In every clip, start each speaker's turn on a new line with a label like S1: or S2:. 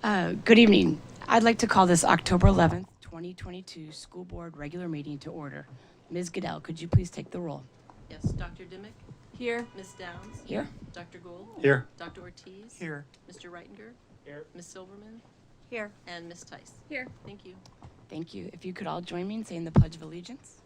S1: Good evening. I'd like to call this October 11th, 2022 School Board Regular Meeting to order. Ms. Goodell, could you please take the roll?
S2: Yes, Dr. Dimick?
S3: Here.
S2: Ms. Downs?
S1: Here.
S2: Dr. Gould?
S4: Here.
S2: Dr. Ortiz?
S4: Here.
S2: Mr. Reitinger?
S4: Here.
S2: Ms. Silverman?
S3: Here.
S2: And Ms. Tice?
S3: Here.
S2: Thank you.
S1: Thank you. If you could all join me in saying the Pledge of Allegiance.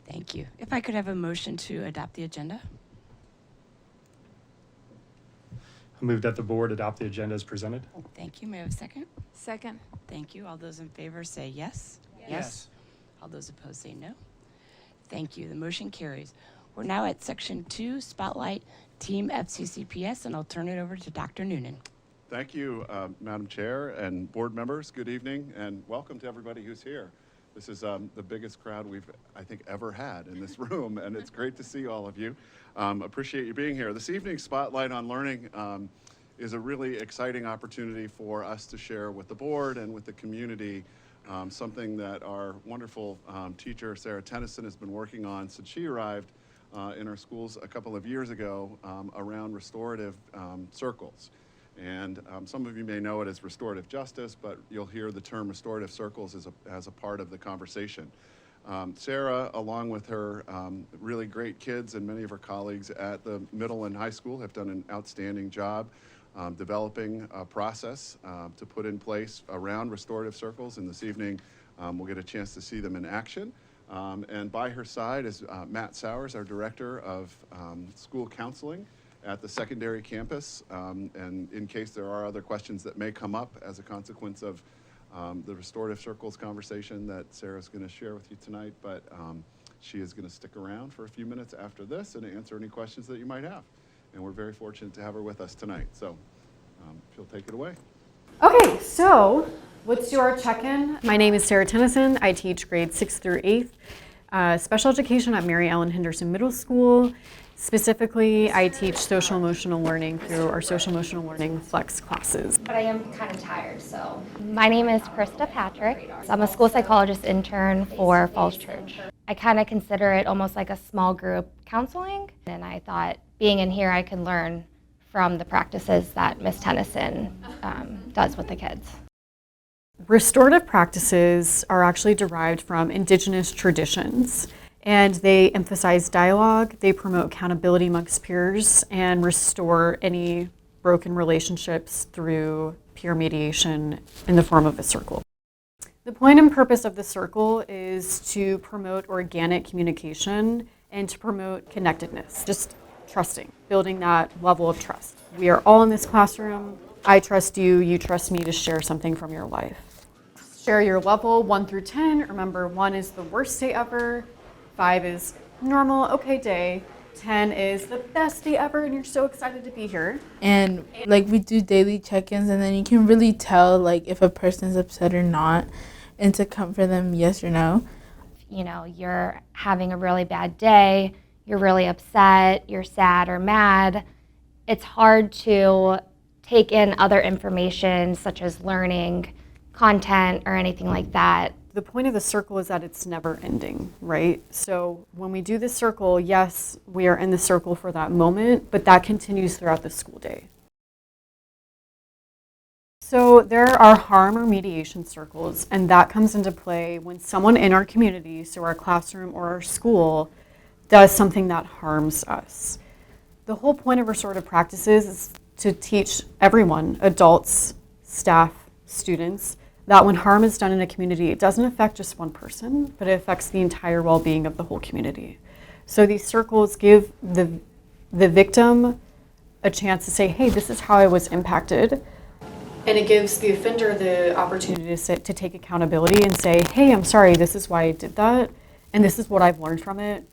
S1: Thank you. If I could have a motion to adopt the agenda?
S4: I move that the board adopt the agenda as presented.
S1: Thank you. May I have a second?
S3: Second.
S1: Thank you. All those in favor say yes.
S4: Yes.
S1: All those opposed say no. Thank you. The motion carries. We're now at Section 2, Spotlight Team FCCPS, and I'll turn it over to Dr. Noonan.
S5: Thank you, Madam Chair and board members. Good evening and welcome to everybody who's here. This is the biggest crowd we've, I think, ever had in this room, and it's great to see all of you. Appreciate you being here. This evening's Spotlight on Learning is a really exciting opportunity for us to share with the board and with the community something that our wonderful teacher, Sarah Tennyson, has been working on since she arrived in our schools a couple of years ago around restorative circles. And some of you may know it as restorative justice, but you'll hear the term restorative circles as a part of the conversation. Sarah, along with her really great kids and many of her colleagues at the middle and high school, have done an outstanding job developing a process to put in place around restorative circles. And this evening, we'll get a chance to see them in action. And by her side is Matt Sowers, our Director of School Counseling at the secondary campus, and in case there are other questions that may come up as a consequence of the restorative circles conversation that Sarah's going to share with you tonight, but she is going to stick around for a few minutes after this and answer any questions that you might have. And we're very fortunate to have her with us tonight. So she'll take it away.
S6: Okay, so let's do our check-in. My name is Sarah Tennyson. I teach grades 6th through 8th special education at Mary Ellen Henderson Middle School. Specifically, I teach social emotional learning through our social emotional learning flex classes.
S7: But I am kind of tired, so. My name is Krista Patrick. I'm a school psychologist intern for Falls Church. I kind of consider it almost like a small group counseling, and I thought being in here I could learn from the practices that Miss Tennyson does with the kids.
S6: Restorative practices are actually derived from indigenous traditions. And they emphasize dialogue, they promote accountability amongst peers, and restore any broken relationships through peer mediation in the form of a circle. The point and purpose of the circle is to promote organic communication and to promote connectedness, just trusting, building that level of trust. We are all in this classroom. I trust you, you trust me to share something from your life. Share your level 1 through 10. Remember, 1 is the worst day ever. 5 is normal, okay day. 10 is the best day ever and you're so excited to be here.
S8: And like we do daily check-ins and then you can really tell like if a person's upset or not and to comfort them yes or no.
S7: You know, you're having a really bad day, you're really upset, you're sad or mad. It's hard to take in other information such as learning, content, or anything like that.
S6: The point of the circle is that it's never ending, right? So when we do the circle, yes, we are in the circle for that moment, but that continues throughout the school day. So there are harm or mediation circles, and that comes into play when someone in our community, so our classroom or our school, does something that harms us. The whole point of restorative practices is to teach everyone, adults, staff, students, that when harm is done in a community, it doesn't affect just one person, but it affects the entire well-being of the whole community. So these circles give the victim a chance to say, hey, this is how I was impacted. And it gives the offender the opportunity to take accountability and say, hey, I'm sorry, this is why I did that, and this is what I've learned from it.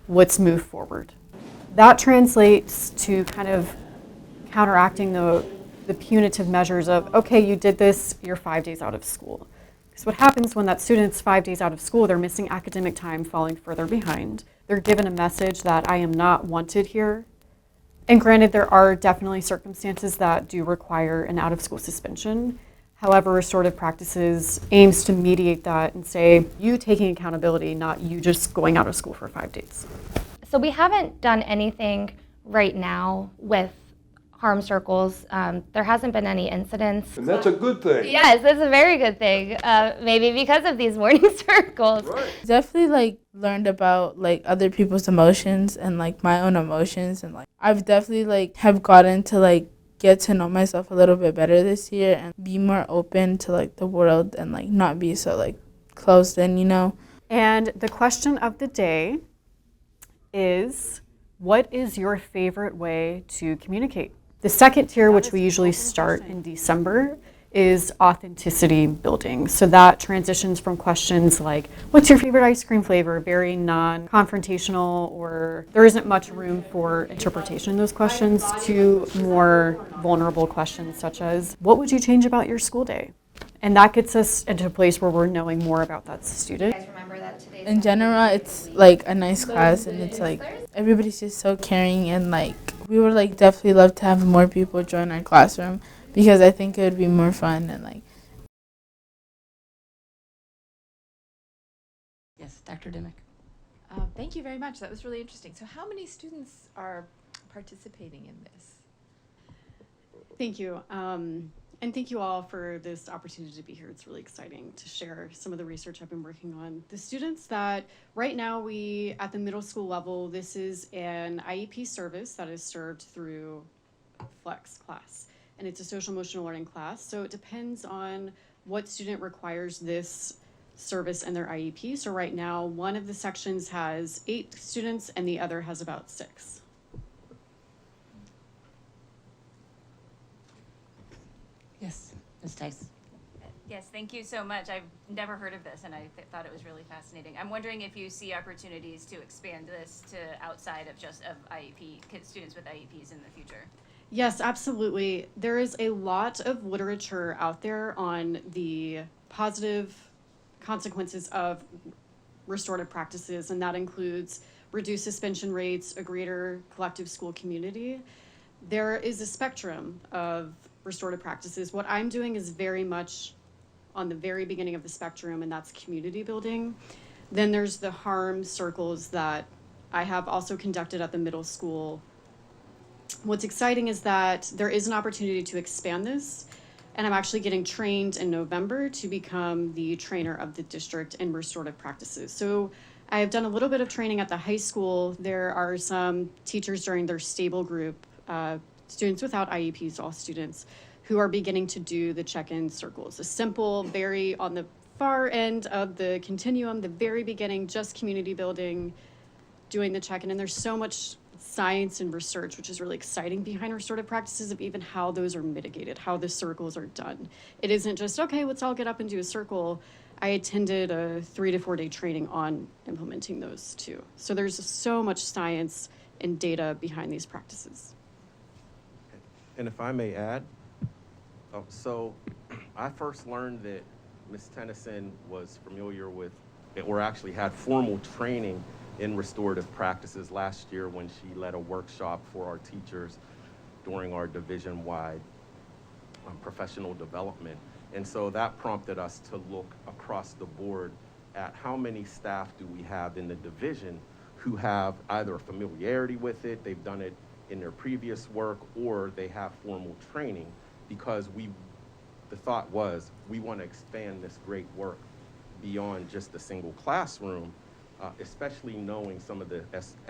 S6: Let's move forward. That translates to kind of counteracting the punitive measures of, okay, you did this, you're 5 days out of school. Because what happens when that student's 5 days out of school, they're missing academic time, falling further behind. They're given a message that I am not wanted here. And granted, there are definitely circumstances that do require an out-of-school suspension. However, restorative practices aims to mediate that and say, you taking accountability, not you just going out of school for 5 days.
S7: So we haven't done anything right now with harm circles. There hasn't been any incidents.
S3: And that's a good thing.
S7: Yes, that's a very good thing. Maybe because of these morning circles.
S3: Right.
S8: Definitely like learned about like other people's emotions and like my own emotions, and like I've definitely like have gotten to like get to know myself a little bit better this year and be more open to like the world and like not be so like closed in, you know.
S6: And the question of the day is, what is your favorite way to communicate? The second tier, which we usually start in December, is authenticity building. So that transitions from questions like, what's your favorite ice cream flavor? Very non-confrontational, or there isn't much room for interpretation in those questions, to more vulnerable questions such as, what would you change about your school day? And that gets us into a place where we're knowing more about that student.
S8: In general, it's like a nice class, and it's like everybody's just so caring, and like we would like definitely love to have more people join our classroom because I think it would be more fun and like.
S1: Yes, Dr. Dimick.
S9: Thank you very much. That was really interesting. So how many students are participating in this?
S6: Thank you. And thank you all for this opportunity to be here. It's really exciting to share some of the research I've been working on. The students that right now at the middle school level, this is an IEP service that is served through Flex class. And it's a social emotional learning class. So it depends on what student requires this service in their IEP. So right now, one of the sections has 8 students and the other has about 6.
S1: Yes, Ms. Tice.
S10: Yes, thank you so much. I've never heard of this, and I thought it was really fascinating. I'm wondering if you see opportunities to expand this to outside of just of IEP, students with IEPs in the future.
S6: Yes, absolutely. There is a lot of literature out there on the positive consequences of restorative practices, and that includes reduced suspension rates, a greater collective school community. There is a spectrum of restorative practices. What I'm doing is very much on the very beginning of the spectrum, and that's community building. Then there's the harm circles that I have also conducted at the middle school. What's exciting is that there is an opportunity to expand this, and I'm actually getting trained in November to become the trainer of the district in restorative practices. So I have done a little bit of training at the high school. There are some teachers during their stable group, students without IEPs, all students, who are beginning to do the check-in circles. A simple, very on the far end of the continuum, the very beginning, just community building, doing the check-in. And there's so much science and research, which is really exciting behind restorative practices, of even how those are mitigated, how the circles are done. It isn't just, okay, let's all get up and do a circle. I attended a 3 to 4 day training on implementing those too. So there's so much science and data behind these practices.
S11: And if I may add, so I first learned that Ms. Tennyson was familiar with, or actually had formal training in restorative practices last year when she led a workshop for our teachers during our division-wide professional development. And so that prompted us to look across the board at how many staff do we have in the division who have either a familiarity with it, they've done it in their previous work, or they have formal training, because the thought was we want to expand this great work beyond just a single classroom, especially knowing some of the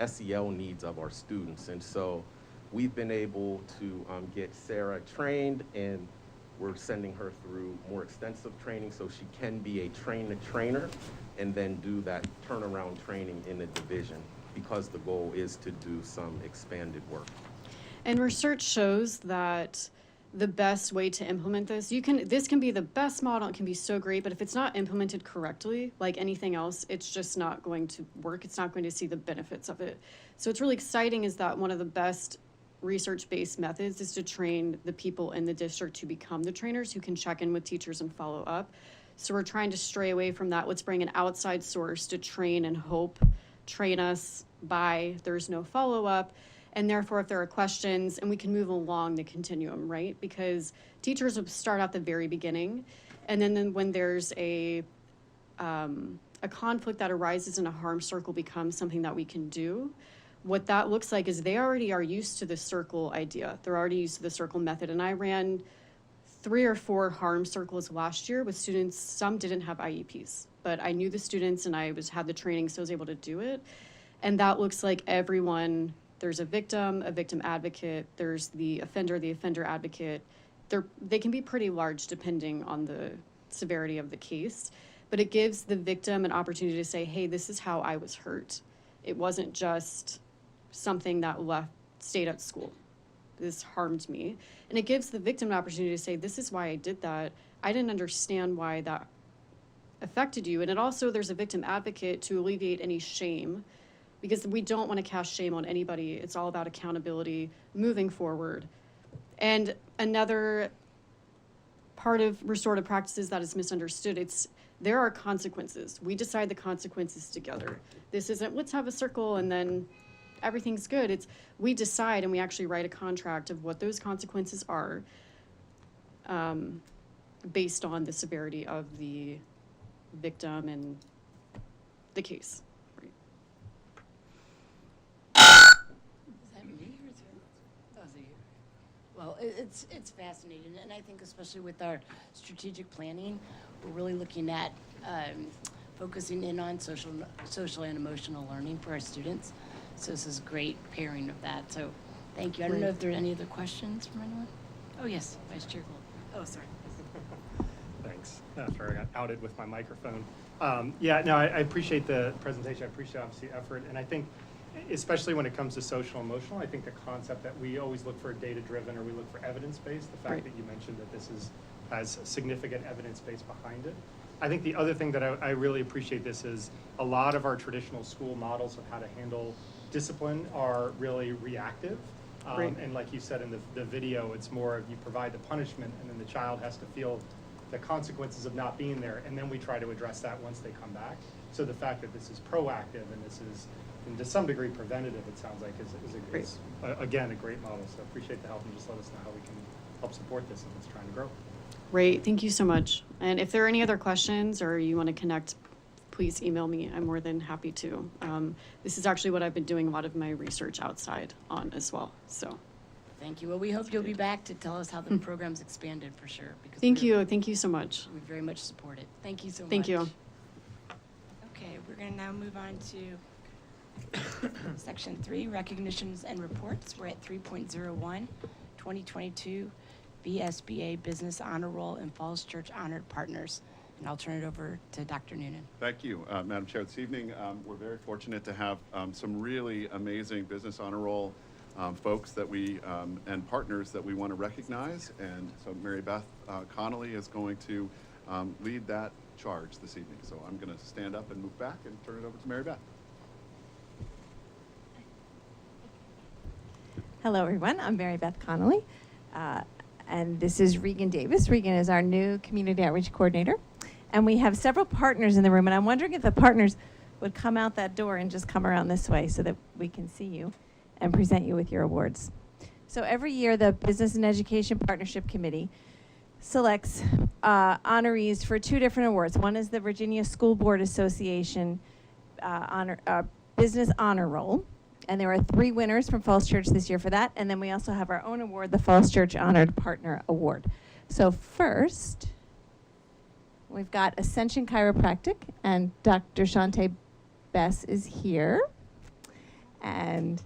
S11: SEL needs of our students. And so we've been able to get Sarah trained, and we're sending her through more extensive training so she can be a trainer and then do that turnaround training in the division, because the goal is to do some expanded work.
S6: And research shows that the best way to implement this, this can be the best model, it can be so great, but if it's not implemented correctly, like anything else, it's just not going to work. It's not going to see the benefits of it. So what's really exciting is that one of the best research-based methods is to train the people in the district to become the trainers who can check in with teachers and follow up. So we're trying to stray away from that. Let's bring an outside source to train and hope, train us by there's no follow-up. And therefore, if there are questions, and we can move along the continuum, right? Because teachers will start at the very beginning. And then when there's a conflict that arises in a harm circle becomes something that we can do. What that looks like is they already are used to the circle idea. They're already used to the circle method. And I ran 3 or 4 harm circles last year with students. Some didn't have IEPs, but I knew the students and I had the training, so I was able to do it. And that looks like everyone, there's a victim advocate, there's the offender advocate. They can be pretty large depending on the severity of the case, but it gives the victim an opportunity to say, hey, this is how I was hurt. It wasn't just something that stayed at school. This harmed me. And it gives the victim an opportunity to say, this is why I did that. I didn't understand why that affected you. And it also, there's a victim advocate to alleviate any shame, because we don't want to cast shame on anybody. It's all about accountability, moving forward. And another part of restorative practices that is misunderstood, there are consequences. We decide the consequences together. This isn't, let's have a circle and then everything's good. It's, we decide and we actually write a contract of what those consequences are based on the severity of the victim and the case. Right.
S1: Is that me or is it? Oh, is it you? Well, it's fascinating, and I think especially with our strategic planning, we're really looking at focusing in on social and emotional learning for our students. So this is great pairing of that. So thank you. I don't know if there are any other questions from anyone. Oh yes, Vice Chair Gold. Oh, sorry.
S4: Thanks. Sorry, I got outed with my microphone. Yeah, no, I appreciate the presentation. I appreciate, obviously, effort. And I think, especially when it comes to social emotional, I think the concept that we always look for data-driven or we look for evidence-based, the fact that you mentioned that this has significant evidence base behind it. I think the other thing that I really appreciate this is a lot of our traditional school models of how to handle discipline are really reactive. And like you said in the video, it's more of you provide the punishment and then the child has to feel the consequences of not being there, and then we try to address that once they come back. So the fact that this is proactive and this is, and to some degree, preventative, it sounds like is again, a great model. So appreciate the help, and just let us know how we can help support this if it's trying to grow.
S6: Great, thank you so much. And if there are any other questions or you want to connect, please email me. I'm more than happy to. This is actually what I've been doing a lot of my research outside on as well. So.
S1: Thank you. Well, we hope you'll be back to tell us how the program's expanded for sure. Because
S6: Thank you so much.
S1: We very much support it. Thank you so much.
S6: Thank you.
S1: Okay, we're going to now move on to Section 3, Recognitions and Reports. We're at 3.01, 2022 VSBA Business Honor Roll and Falls Church Honored Partners. And I'll turn it over to Dr. Noonan.
S5: Thank you, Madam Chair. This evening, we're very fortunate to have some really amazing Business Honor Roll folks that we and partners that we want to recognize. And so Mary Beth Connolly is going to lead that charge this evening. So I'm going to stand up and move back and turn it over to Mary Beth.
S3: Hello, everyone. I'm Mary Beth Connolly, and this is Regan Davis. Regan is our new Community Outreach Coordinator, and we have several partners in the room, and I'm wondering if the partners would come out that door and just come around this way so that we can see you and present you with your awards. So every year, the Business and Education Partnership Committee selects honorees for 2 different awards. One is the Virginia School Board Association Business Honor Roll, and there are 3 winners from Falls Church this year for that, and then we also have our own award, the Falls Church Honored Partner Award. So first, we've got Ascension Chiropractic, and Dr. Shante Bess is here. And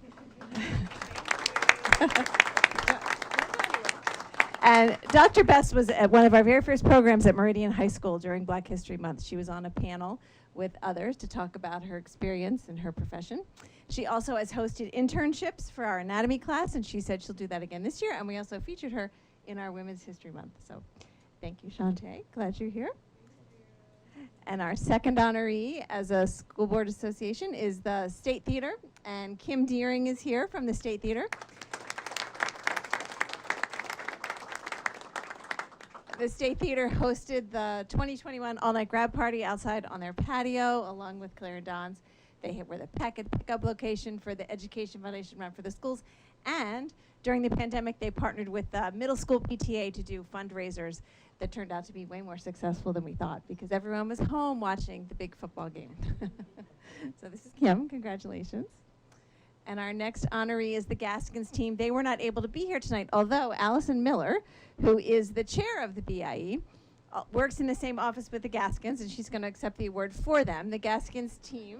S3: and Dr. Bess was at one of our very first programs at Meridian High School during Black History Month. She was on a panel with others to talk about her experience and her profession. She also has hosted internships for our anatomy class, and she said she'll do that again this year. And we also featured her in our Women's History Month. So thank you, Shante. Glad you're here. And our second honoree as a school board association is the State Theater, and Kim Deering is here from the State Theater. The State Theater hosted the 2021 all-night grab party outside on their patio, along with Claire and Don's. They were the pickup location for the Education Foundation Run for the Schools. And during the pandemic, they partnered with the middle school PTA to do fundraisers that turned out to be way more successful than we thought because everyone was home watching the big football game. So this is Kim. Congratulations. And our next honoree is the Gaskins team. They were not able to be here tonight, although Allison Miller, who is the chair of the BIE, works in the same office with the Gaskins, and she's going to accept the award for them. The Gaskins team.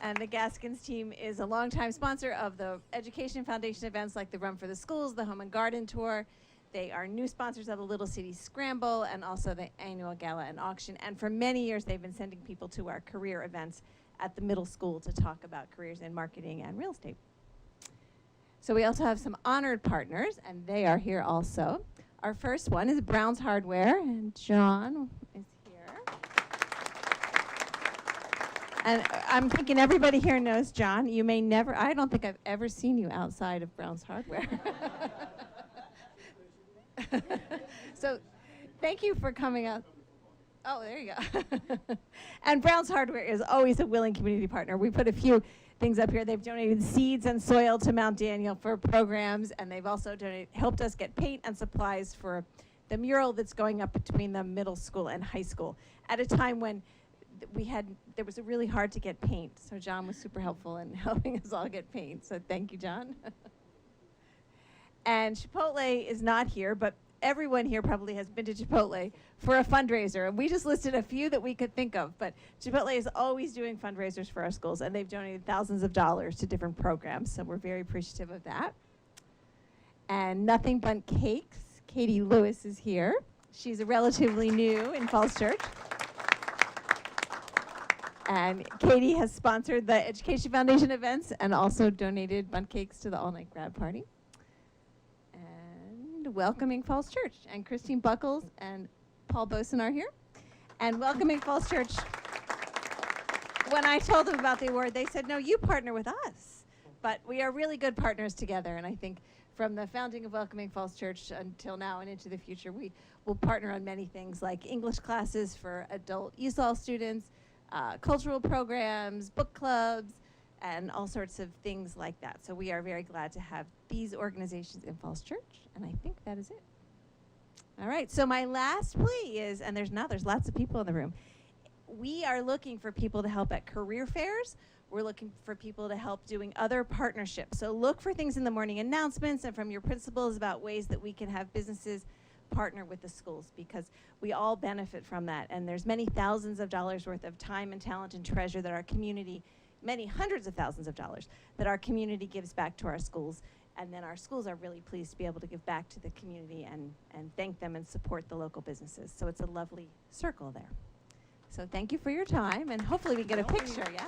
S3: And the Gaskins team is a longtime sponsor of the Education Foundation events like the Run for the Schools, the Home and Garden Tour. They are new sponsors of the Little City Scramble and also the annual gala and auction. And for many years, they've been sending people to our career events at the middle school to talk about careers in marketing and real estate. So we also have some honored partners, and they are here also. Our first one is Brown's Hardware, and John is here. And I'm thinking everybody here knows John. You may never, I don't think I've ever seen you outside of Brown's Hardware. So thank you for coming out. Oh, there you go. And Brown's Hardware is always a willing community partner. We put a few things up here. They've donated seeds and soil to Mount Daniel for programs, and they've also helped us get paint and supplies for the mural that's going up between the middle school and high school at a time when there was really hard to get paint. So John was super helpful in helping us all get paint. So thank you, John. And Chipotle is not here, but everyone here probably has been to Chipotle for a fundraiser. And we just listed a few that we could think of, but Chipotle is always doing fundraisers for our schools, and they've donated thousands of dollars to different programs, so we're very appreciative of that. And Nothing But Cakes, Katie Lewis is here. She's relatively new in Falls Church. And Katie has sponsored the Education Foundation events and also donated bundt cakes to the all-night grab party. And welcoming Falls Church. And Christine Buckles and Paul Boson are here. And welcoming Falls Church. When I told them about the award, they said, no, you partner with us. But we are really good partners together. And I think from the founding of Welcoming Falls Church until now and into the future, we will partner on many things like English classes for adult ESOL students, cultural programs, book clubs, and all sorts of things like that. So we are very glad to have these organizations in Falls Church, and I think that is it. All right, so my last plea is, and there's lots of people in the room, we are looking for people to help at career fairs. We're looking for people to help doing other partnerships. So look for things in the morning announcements and from your principals about ways that we can have businesses partner with the schools, because we all benefit from that. And there's many thousands of dollars worth of time and talent and treasure that our community, many hundreds of thousands of dollars that our community gives back to our schools. And then our schools are really pleased to be able to give back to the community and thank them and support the local businesses. So it's a lovely circle there. So thank you for your time, and hopefully we get a picture, yeah?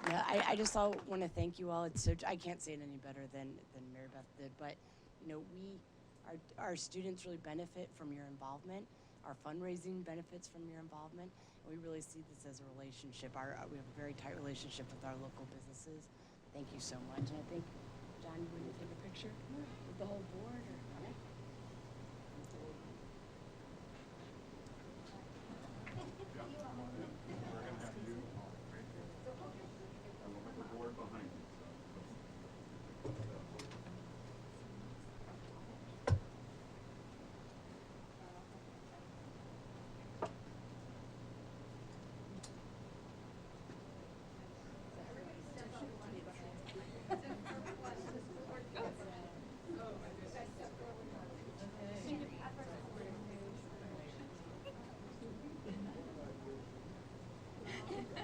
S1: No, I just all want to thank you all. It's so, I can't say it any better than Mary Beth did, but you know, our students really benefit from your involvement. Our fundraising benefits from your involvement. And we really see this as a relationship. We have a very tight relationship with our local businesses. Thank you so much. And I think, John, you want to take a picture with the whole board? Or, okay.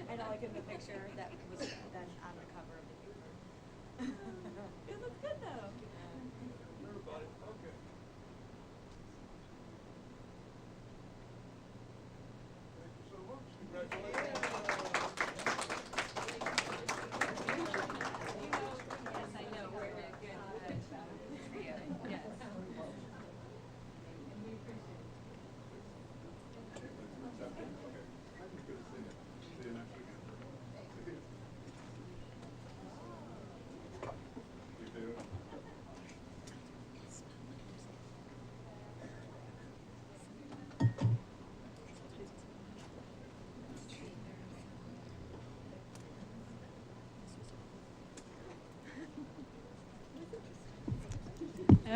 S3: And I like in the picture that was done on the cover of the paper. It looks good though.
S5: Everybody, okay. Thank you so much. Congratulations.
S2: Yes, I know, we're in a good trio, yes.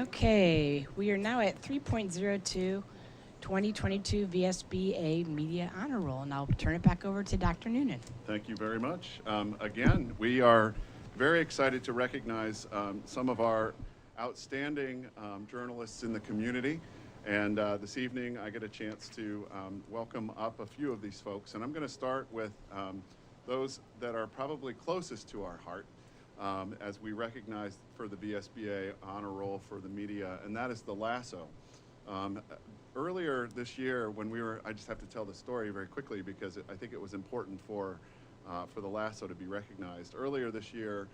S1: Okay, we are now at 3.02, 2022 VSBA Media Honor Roll, and I'll turn it back over to Dr. Noonan.
S5: Thank you very much. Again, we are very excited to recognize some of our outstanding journalists in the community. And this evening, I get a chance to welcome up a few of these folks. And I'm going to start with those that are probably closest to our heart as we recognize for the VSBA Honor Roll for the media, and that is the LASSO. Earlier this year, when we were, I just have to tell the story very quickly because I think it was important for the LASSO to be recognized. Earlier this year,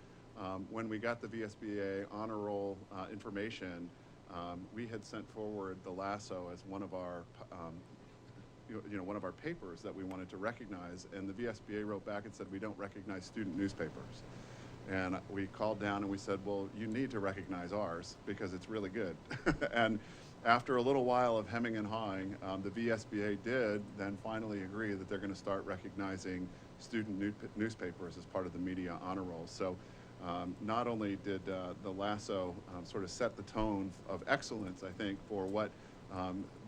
S5: when we got the VSBA Honor Roll information, we had sent forward the LASSO as one of our one of our papers that we wanted to recognize, and the VSBA wrote back and said, we don't recognize student newspapers. And we called down and we said, well, you need to recognize ours because it's really good. And after a little while of hemming and hawing, the VSBA did then finally agree that they're going to start recognizing student newspapers as part of the Media Honor Roll. So not only did the LASSO sort of set the tone of excellence, I think, for what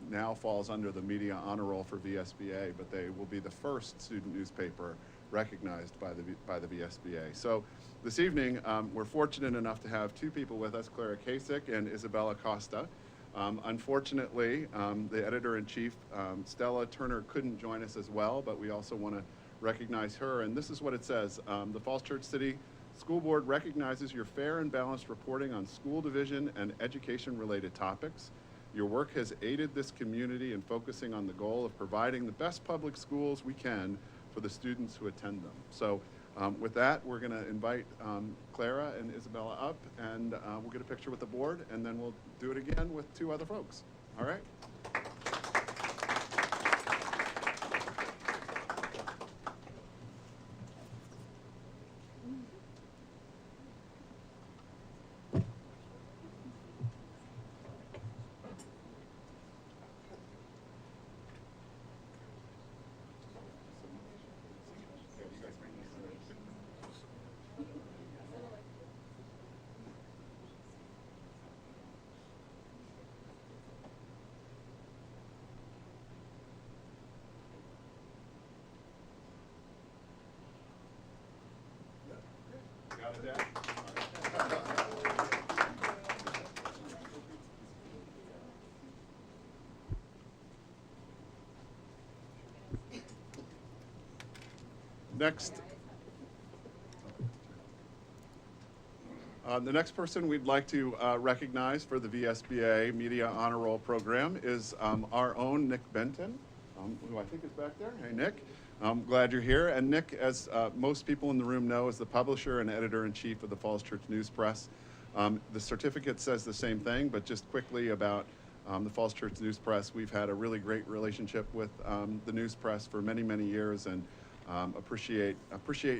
S5: now falls under the Media Honor Roll for VSBA, but they will be the first student newspaper recognized by the VSBA. So this evening, we're fortunate enough to have two people with us, Clara Kasich and Isabella Costa. Unfortunately, the editor-in-chief, Stella Turner, couldn't join us as well, but we also want to recognize her. And this is what it says. The Falls Church City School Board recognizes your fair and balanced reporting on school division and education-related topics. Your work has aided this community in focusing on the goal of providing the best public schools we can for the students who attend them. So with that, we're going to invite Clara and Isabella up, and we'll get a picture with the board, and then we'll do it again with two other folks. All right? Got it, Dad? Next. The next person we'd like to recognize for the VSBA Media Honor Roll program is our own Nick Benton, who I think is back there. Hey, Nick. I'm glad you're here. And Nick, as most people in the room know, is the publisher and editor-in-chief of the Falls Church News Press. The certificate says the same thing, but just quickly about the Falls Church News Press, we've had a really great relationship with the news press for many, many years, and appreciate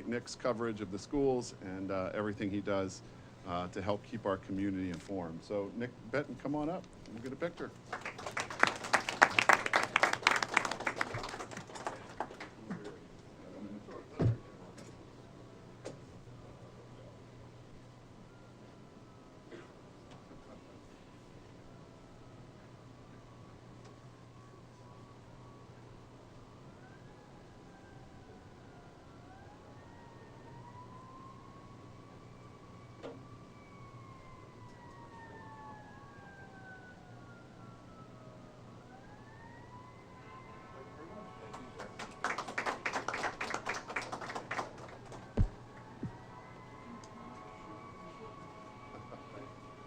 S5: Nick's coverage of the schools and everything he does to help keep our community informed. So Nick Benton, come on up. We'll get a picture.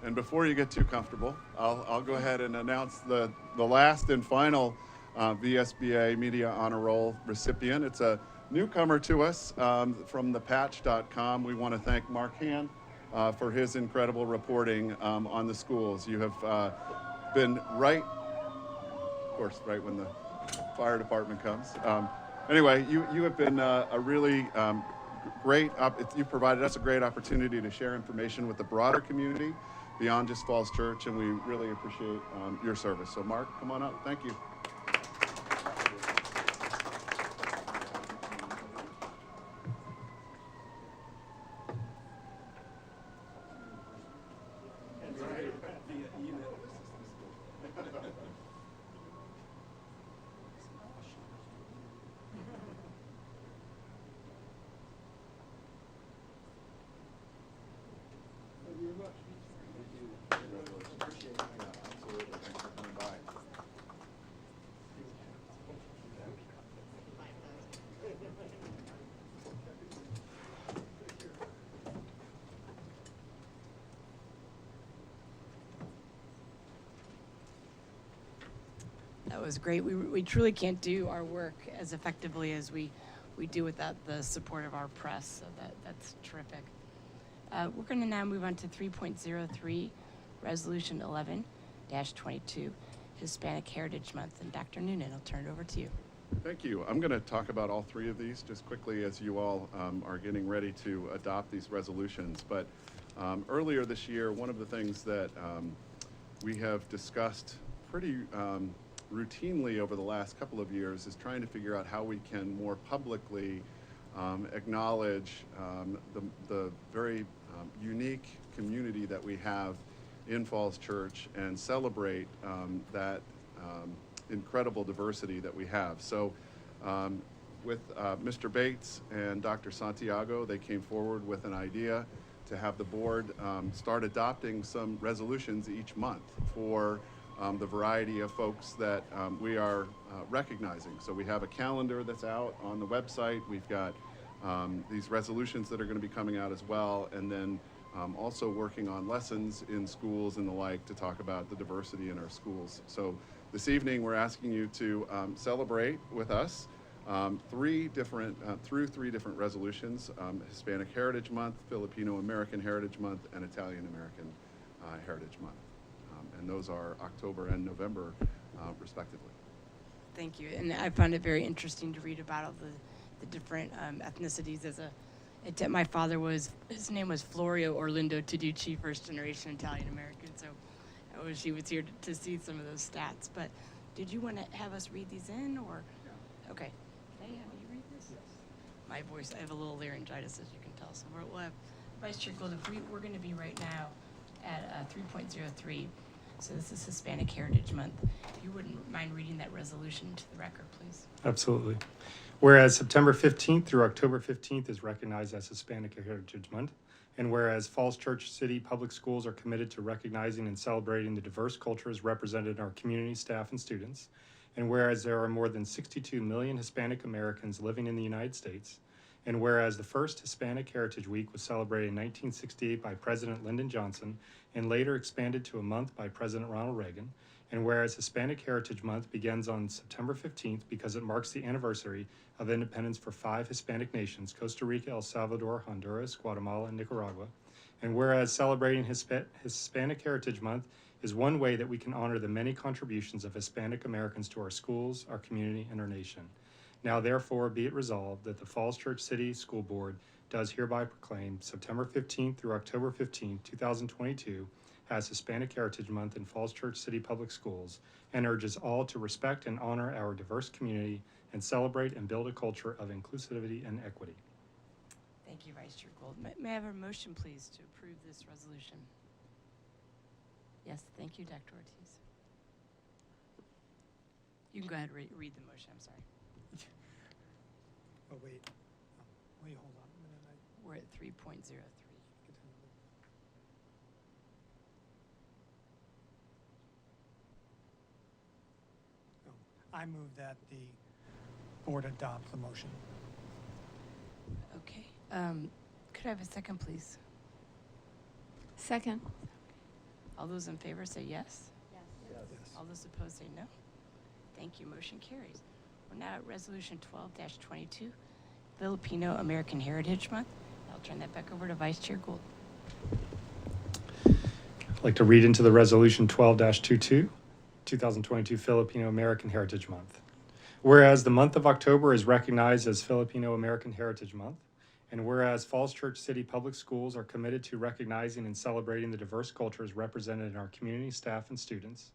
S5: And before you get too comfortable, I'll go ahead and announce the last and final VSBA Media Honor Roll recipient. It's a newcomer to us from thepatch.com. We want to thank Mark Hand for his incredible reporting on the schools. You have been right, of course, right when the fire department comes. Anyway, you have been a really great, you've provided us a great opportunity to share information with the broader community beyond just Falls Church, and we really appreciate your service. So Mark, come on up. Thank you.
S1: was great. We truly can't do our work as effectively as we do without the support of our press, so that's terrific. We're going to now move on to 3.03, Resolution 11-22, Hispanic Heritage Month. And Dr. Noonan, I'll turn it over to you.
S5: Thank you. I'm going to talk about all three of these just quickly as you all are getting ready to adopt these resolutions. But earlier this year, one of the things that we have discussed pretty routinely over the last couple of years is trying to figure out how we can more publicly acknowledge the very unique community that we have in Falls Church and celebrate that incredible diversity that we have. So with Mr. Bates and Dr. Santiago, they came forward with an idea to have the board start adopting some resolutions each month for the variety of folks that we are recognizing. So we have a calendar that's out on the website. We've got these resolutions that are going to be coming out as well, and then also working on lessons in schools and the like to talk about the diversity in our schools. So this evening we're asking you to celebrate with us through three different resolutions: Hispanic Heritage Month, Filipino American Heritage Month, and Italian American Heritage Month. And those are October and November, respectively.
S1: Thank you. And I found it very interesting to read about all the different ethnicities. My father his name was Florio Orlando Taducci, first generation Italian American. So I wish he was here to see some of those stats. But did you want to have us read these in, or? Yeah. Okay. Can I have you read this? Yes. My voice, I have a little laryngitis, as you can tell. So we'll have Vice Chair Gould, we're going to be right now at 3.03. So this is Hispanic Heritage Month. If you wouldn't mind reading that resolution to the record, please.
S4: Absolutely. Whereas September 15th through October 15th is recognized as Hispanic Heritage Month, and whereas Falls Church City Public Schools are committed to recognizing and celebrating the diverse cultures represented in our community, staff, and students, and whereas there are more than 62 million Hispanic Americans living in the United States, and whereas the first Hispanic Heritage Week was celebrated in 1968 by President Lyndon Johnson and later expanded to a month by President Ronald Reagan, and whereas Hispanic Heritage Month begins on September 15th because it marks the anniversary of independence for 5 Hispanic nations: Costa Rica, El Salvador, Honduras, Guatemala, and Nicaragua, and whereas celebrating Hispanic Heritage Month is one way that we can honor the many contributions of Hispanic Americans to our schools, our community, and our nation. Now, therefore, be it resolved that the Falls Church City School Board does hereby proclaim September 15th through October 15th, 2022 as Hispanic Heritage Month in Falls Church City Public Schools, and urges all to respect and honor our diverse community and celebrate and build a culture of inclusivity and equity.
S1: Thank you, Vice Chair Gould. May I have a motion, please, to approve this resolution? Yes, thank you, Dr. Ortiz. You can go ahead and read the motion, I'm sorry.
S12: Oh, wait, hold on a minute.
S1: We're at 3.03.
S12: I move that the board adopt the motion.
S1: Okay. Could I have a second, please?
S9: Second.
S1: All those in favor say yes.
S12: Yes.
S1: All those opposed say no. Thank you. Motion carries. We're now at Resolution 12-22, Filipino American Heritage Month. I'll turn that back over to Vice Chair Gould.
S4: I'd like to read into the Resolution 12-22, 2022 Filipino American Heritage Month. Whereas the month of October is recognized as Filipino American Heritage Month, and whereas Falls Church City Public Schools are committed to recognizing and celebrating the diverse cultures represented in our community, staff, and students,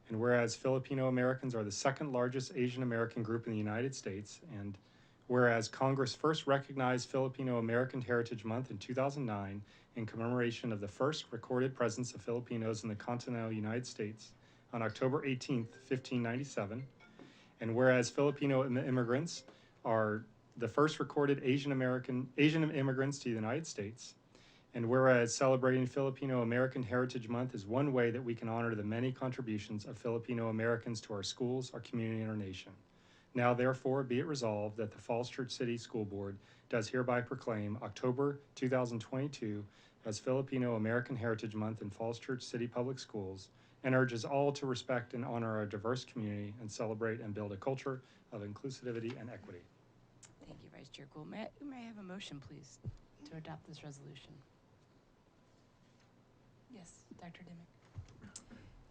S4: and whereas Filipino Americans are the second largest Asian American group in the United States, and whereas Congress first recognized Filipino American Heritage Month in 2009 in commemoration of the first recorded presence of Filipinos in the continental United States on October 18, 1597, and whereas Filipino immigrants are the first recorded Asian immigrants to the United States, and whereas celebrating Filipino American Heritage Month is one way that we can honor the many contributions of Filipino Americans to our schools, our community, and our nation. Now, therefore, be it resolved that the Falls Church City School Board does hereby proclaim October 2022 as Filipino American Heritage Month in Falls Church City Public Schools, and urges all to respect and honor our diverse community and celebrate and build a culture of inclusivity and equity.
S1: Thank you, Vice Chair Gould. May I have a motion, please, to adopt this resolution? Yes, Dr. Dimick.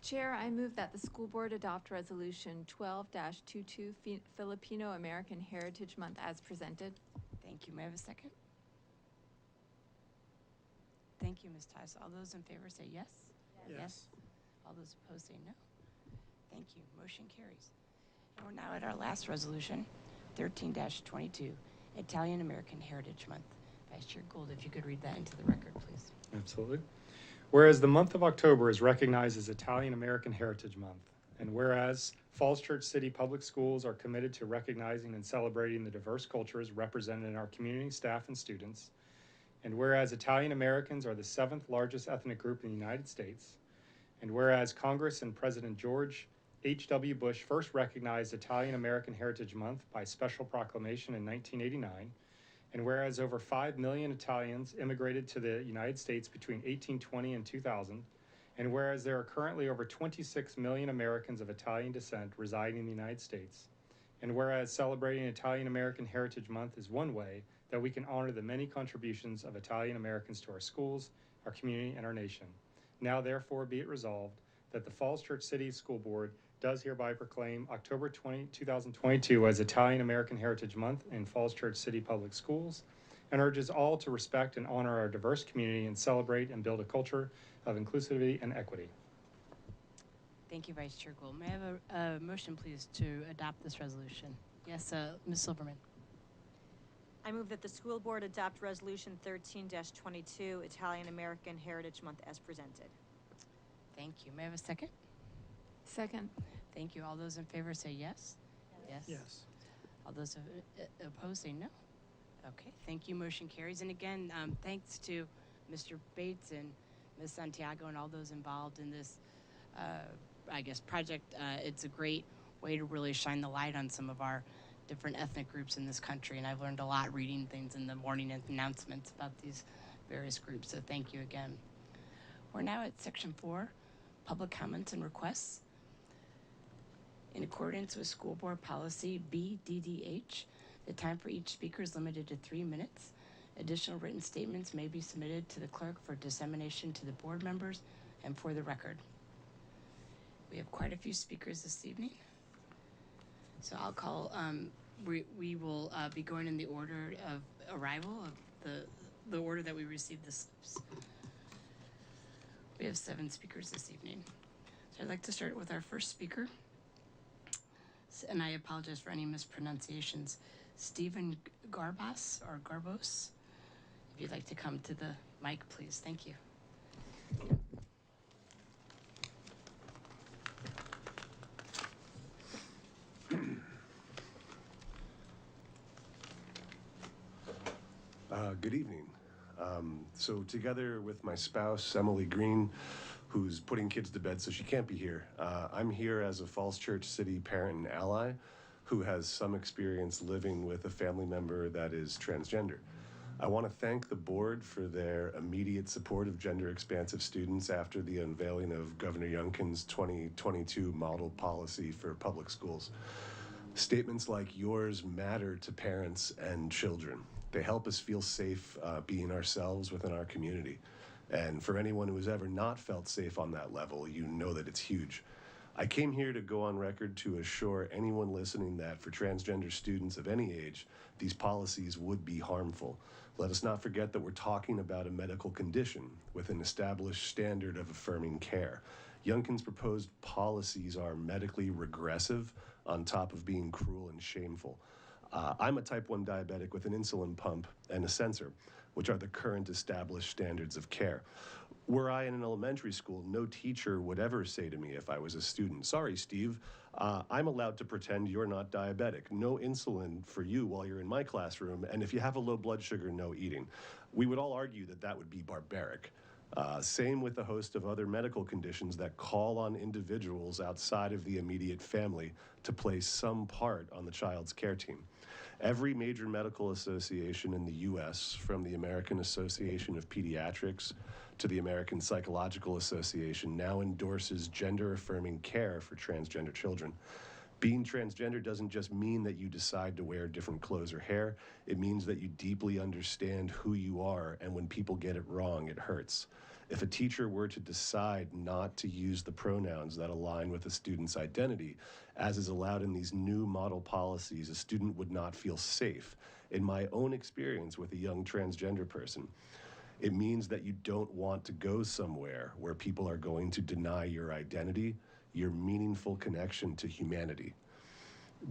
S9: Chair, I move that the school board adopt resolution 12-22 Filipino American Heritage Month as presented.
S1: Thank you. May I have a second? Thank you, Ms. Tice. All those in favor say yes? Yes. All those opposed say no. Thank you. Motion carries. And we're now at our last resolution, 13-22, Italian American Heritage Month. Vice Chair Gould, if you could read that into the record, please.
S4: Absolutely. Whereas the month of October is recognized as Italian American Heritage Month, and whereas Falls Church City Public Schools are committed to recognizing and celebrating the diverse cultures represented in our community, staff, and students, and whereas Italian Americans are the 7th largest ethnic group in the United States, and whereas Congress and President George H.W. Bush first recognized Italian American Heritage Month by special proclamation in 1989, and whereas over 5 million Italians immigrated to the United States between 1820 and 2000, and whereas there are currently over 26 million Americans of Italian descent residing in the United States, and whereas celebrating Italian American Heritage Month is one way that we can honor the many contributions of Italian Americans to our schools, our community, and our nation. Now therefore be it resolved that the Falls Church City School Board does hereby proclaim October 2022 as Italian American Heritage Month in Falls Church City Public Schools, and urges all to respect and honor our diverse community and celebrate and build a culture of inclusivity and equity.
S1: Thank you, Vice Chair Gould. May I have a motion, please, to adopt this resolution? Yes, Ms. Silverman.
S2: I move that the school board adopt resolution 13-22, Italian American Heritage Month as presented.
S1: Thank you. May I have a second?
S9: Second.
S1: Thank you. All those in favor say yes? Yes.
S12: Yes.
S1: All those opposed say no. Okay, thank you. Motion carries. And again, thanks to Mr. Bates and Ms. Santiago and all those involved in this, project. It's a great way to really shine the light on some of our different ethnic groups in this country. And I've learned a lot reading things in the morning announcements about these various groups. So thank you again. We're now at section 4, public comments and requests. In accordance with School Board Policy BDDH, the time for each speaker is limited to 3 minutes. Additional written statements may be submitted to the clerk for dissemination to the board members and for the record. We have quite a few speakers this evening. So I'll call, we will be going in the order of arrival of the order that we received the slips. We have 7 speakers this evening. So I'd like to start with our first speaker. And I apologize for any mispronunciations. Stephen Garbos or Garbos. If you'd like to come to the mic, please. Thank you.
S13: Good evening. So together with my spouse, Emily Green, who's putting kids to bed so she can't be here, I'm here as a Falls Church City parent and ally who has some experience living with a family member that is transgender. I want to thank the board for their immediate support of gender-expansive students after the unveiling of Governor Youngkin's 2022 model policy for public schools. Statements like yours matter to parents and children. They help us feel safe being ourselves within our community. And for anyone who has ever not felt safe on that level, you know that it's huge. I came here to go on record to assure anyone listening that for transgender students of any age, these policies would be harmful. Let us not forget that we're talking about a medical condition with an established standard of affirming care. Youngkin's proposed policies are medically regressive on top of being cruel and shameful. I'm a type 1 diabetic with an insulin pump and a sensor, which are the current established standards of care. Were I in an elementary school, no teacher would ever say to me if I was a student, "Sorry, Steve, I'm allowed to pretend you're not diabetic. No insulin for you while you're in my classroom, and if you have a low blood sugar, no eating." We would all argue that that would be barbaric. Same with a host of other medical conditions that call on individuals outside of the immediate family to play some part on the child's care team. Every major medical association in the US, from the American Association of Pediatrics to the American Psychological Association, now endorses gender-affirming care for transgender children. Being transgender doesn't just mean that you decide to wear different clothes or hair. It means that you deeply understand who you are, and when people get it wrong, it hurts. If a teacher were to decide not to use the pronouns that align with a student's identity, as is allowed in these new model policies, a student would not feel safe. In my own experience with a young transgender person, it means that you don't want to go somewhere where people are going to deny your identity, your meaningful connection to humanity.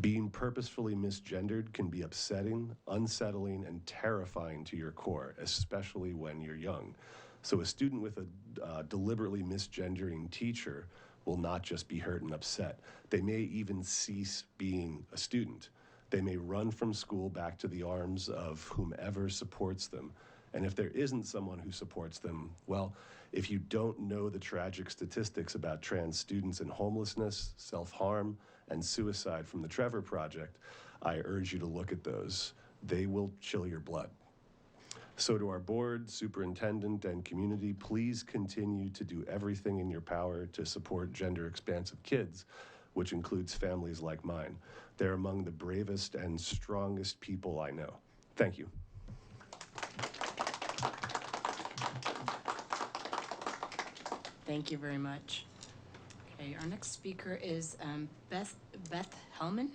S13: Being purposefully misgendered can be upsetting, unsettling, and terrifying to your core, especially when you're young. So a student with a deliberately misgendering teacher will not just be hurt and upset. They may even cease being a student. They may run from school back to the arms of whomever supports them. And if there isn't someone who supports them, well, if you don't know the tragic statistics about trans students and homelessness, self-harm, and suicide from the Trevor Project, I urge you to look at those. They will chill your blood. So to our board, superintendent, and community, please continue to do everything in your power to support gender-expansive kids, which includes families like mine. They're among the bravest and strongest people I know. Thank you.
S1: Thank you very much. Okay, our next speaker is Beth Hellman.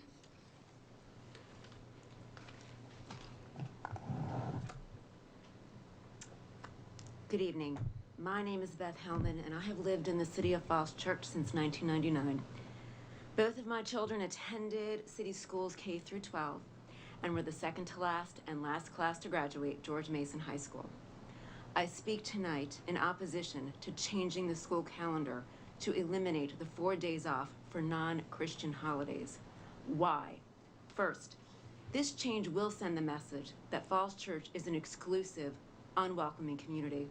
S14: Good evening. My name is Beth Hellman, and I have lived in the City of Falls Church since 1999. Both of my children attended city schools K through 12 and were the second to last and last class to graduate George Mason High School. I speak tonight in opposition to changing the school calendar to eliminate the 4 days off for non-Christian holidays. Why? First, this change will send the message that Falls Church is an exclusive, unwelcoming community.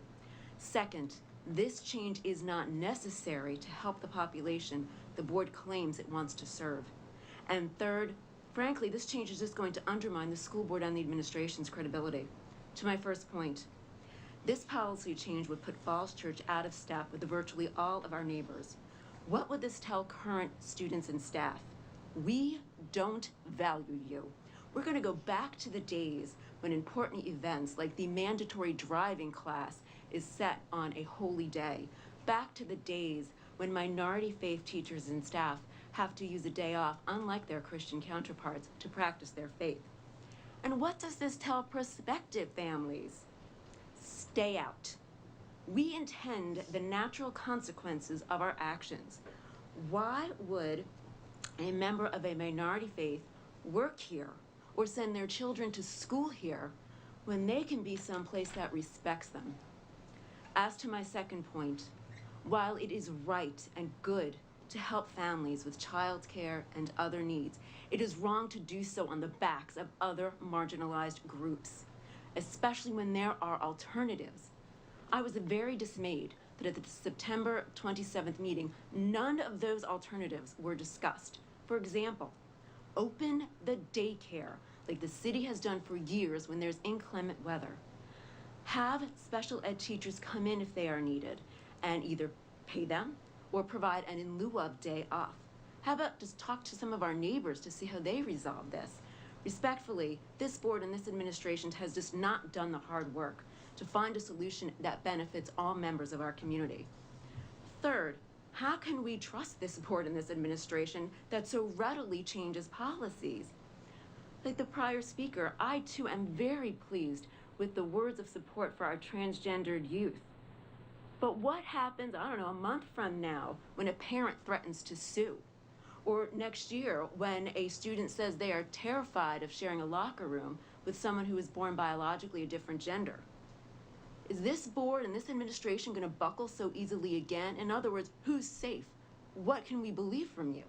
S14: Second, this change is not necessary to help the population the board claims it wants to serve. And third, frankly, this change is just going to undermine the school board and the administration's credibility. To my first point, this policy change would put Falls Church out of step with virtually all of our neighbors. What would this tell current students and staff? We don't value you. We're going to go back to the days when important events like the mandatory driving class is set on a holy day. Back to the days when minority faith teachers and staff have to use a day off, unlike their Christian counterparts, to practice their faith. And what does this tell prospective families? Stay out. We intend the natural consequences of our actions. Why would a member of a minority faith work here or send their children to school here when they can be someplace that respects them? As to my second point, while it is right and good to help families with childcare and other needs, it is wrong to do so on the backs of other marginalized groups, especially when there are alternatives. I was very dismayed that at the September 27th meeting, none of those alternatives were discussed. For example, open the daycare like the city has done for years when there's inclement weather. Have special ed teachers come in if they are needed and either pay them or provide an in lieu of day off. How about just talk to some of our neighbors to see how they resolve this? Respectfully, this board and this administration has just not done the hard work to find a solution that benefits all members of our community. Third, how can we trust this board and this administration that so readily changes policies? Like the prior speaker, I too am very pleased with the words of support for our transgendered youth. But what happens, I don't know, a month from now when a parent threatens to sue? Or next year when a student says they are terrified of sharing a locker room with someone who is born biologically a different gender? Is this board and this administration going to buckle so easily again? In other words, who's safe? What can we believe from you?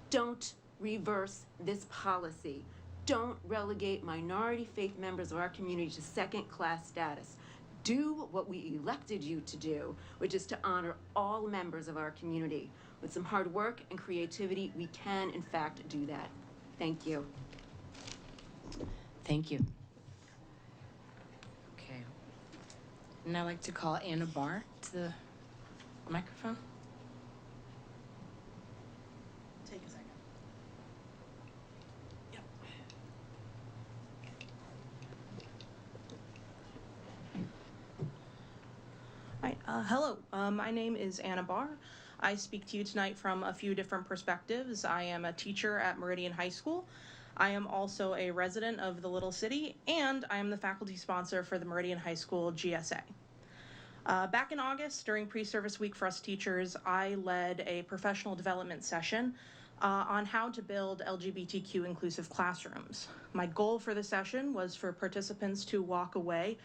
S14: Don't reverse this policy. Don't relegate minority faith members of our community to second-class status. Do what we elected you to do, which is to honor all members of our community. With some hard work and creativity, we can, in fact, do that. Thank you.
S1: Thank you. Okay. And I'd like to call Anna Barr to the microphone. Take a second. Yep.
S15: Hi, hello. My name is Anna Barr. I speak to you tonight from a few different perspectives. I am a teacher at Meridian High School. I am also a resident of the Little City, and I am the faculty sponsor for the Meridian High School GSA. Back in August, during pre-service week for us teachers, I led a professional development session on how to build LGBTQ inclusive classrooms. My goal for the session was for participants to walk away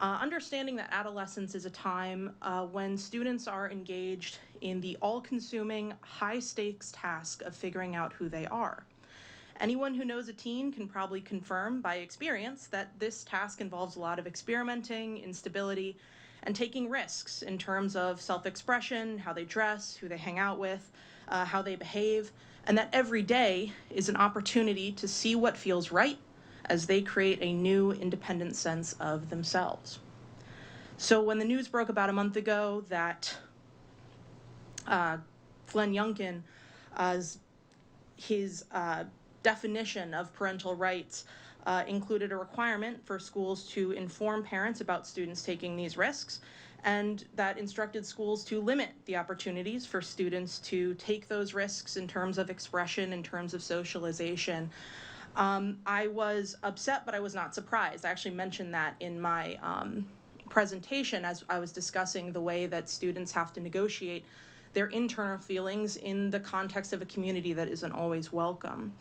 S15: understanding that adolescence is a time when students are engaged in the all-consuming, high-stakes task of figuring out who they are. Anyone who knows a teen can probably confirm by experience that this task involves a lot of experimenting, instability, and taking risks in terms of self-expression, how they dress, who they hang out with, how they behave, and that every day is an opportunity to see what feels right as they create a new independent sense of themselves. So when the news broke about a month ago that Glenn Youngkin, his definition of parental rights included a requirement for schools to inform parents about students taking these risks, and that instructed schools to limit the opportunities for students to take those risks in terms of expression, in terms of socialization. I was upset, but I was not surprised. I actually mentioned that in my presentation as I was discussing the way that students have to negotiate their internal feelings in the context of a community that isn't always welcome.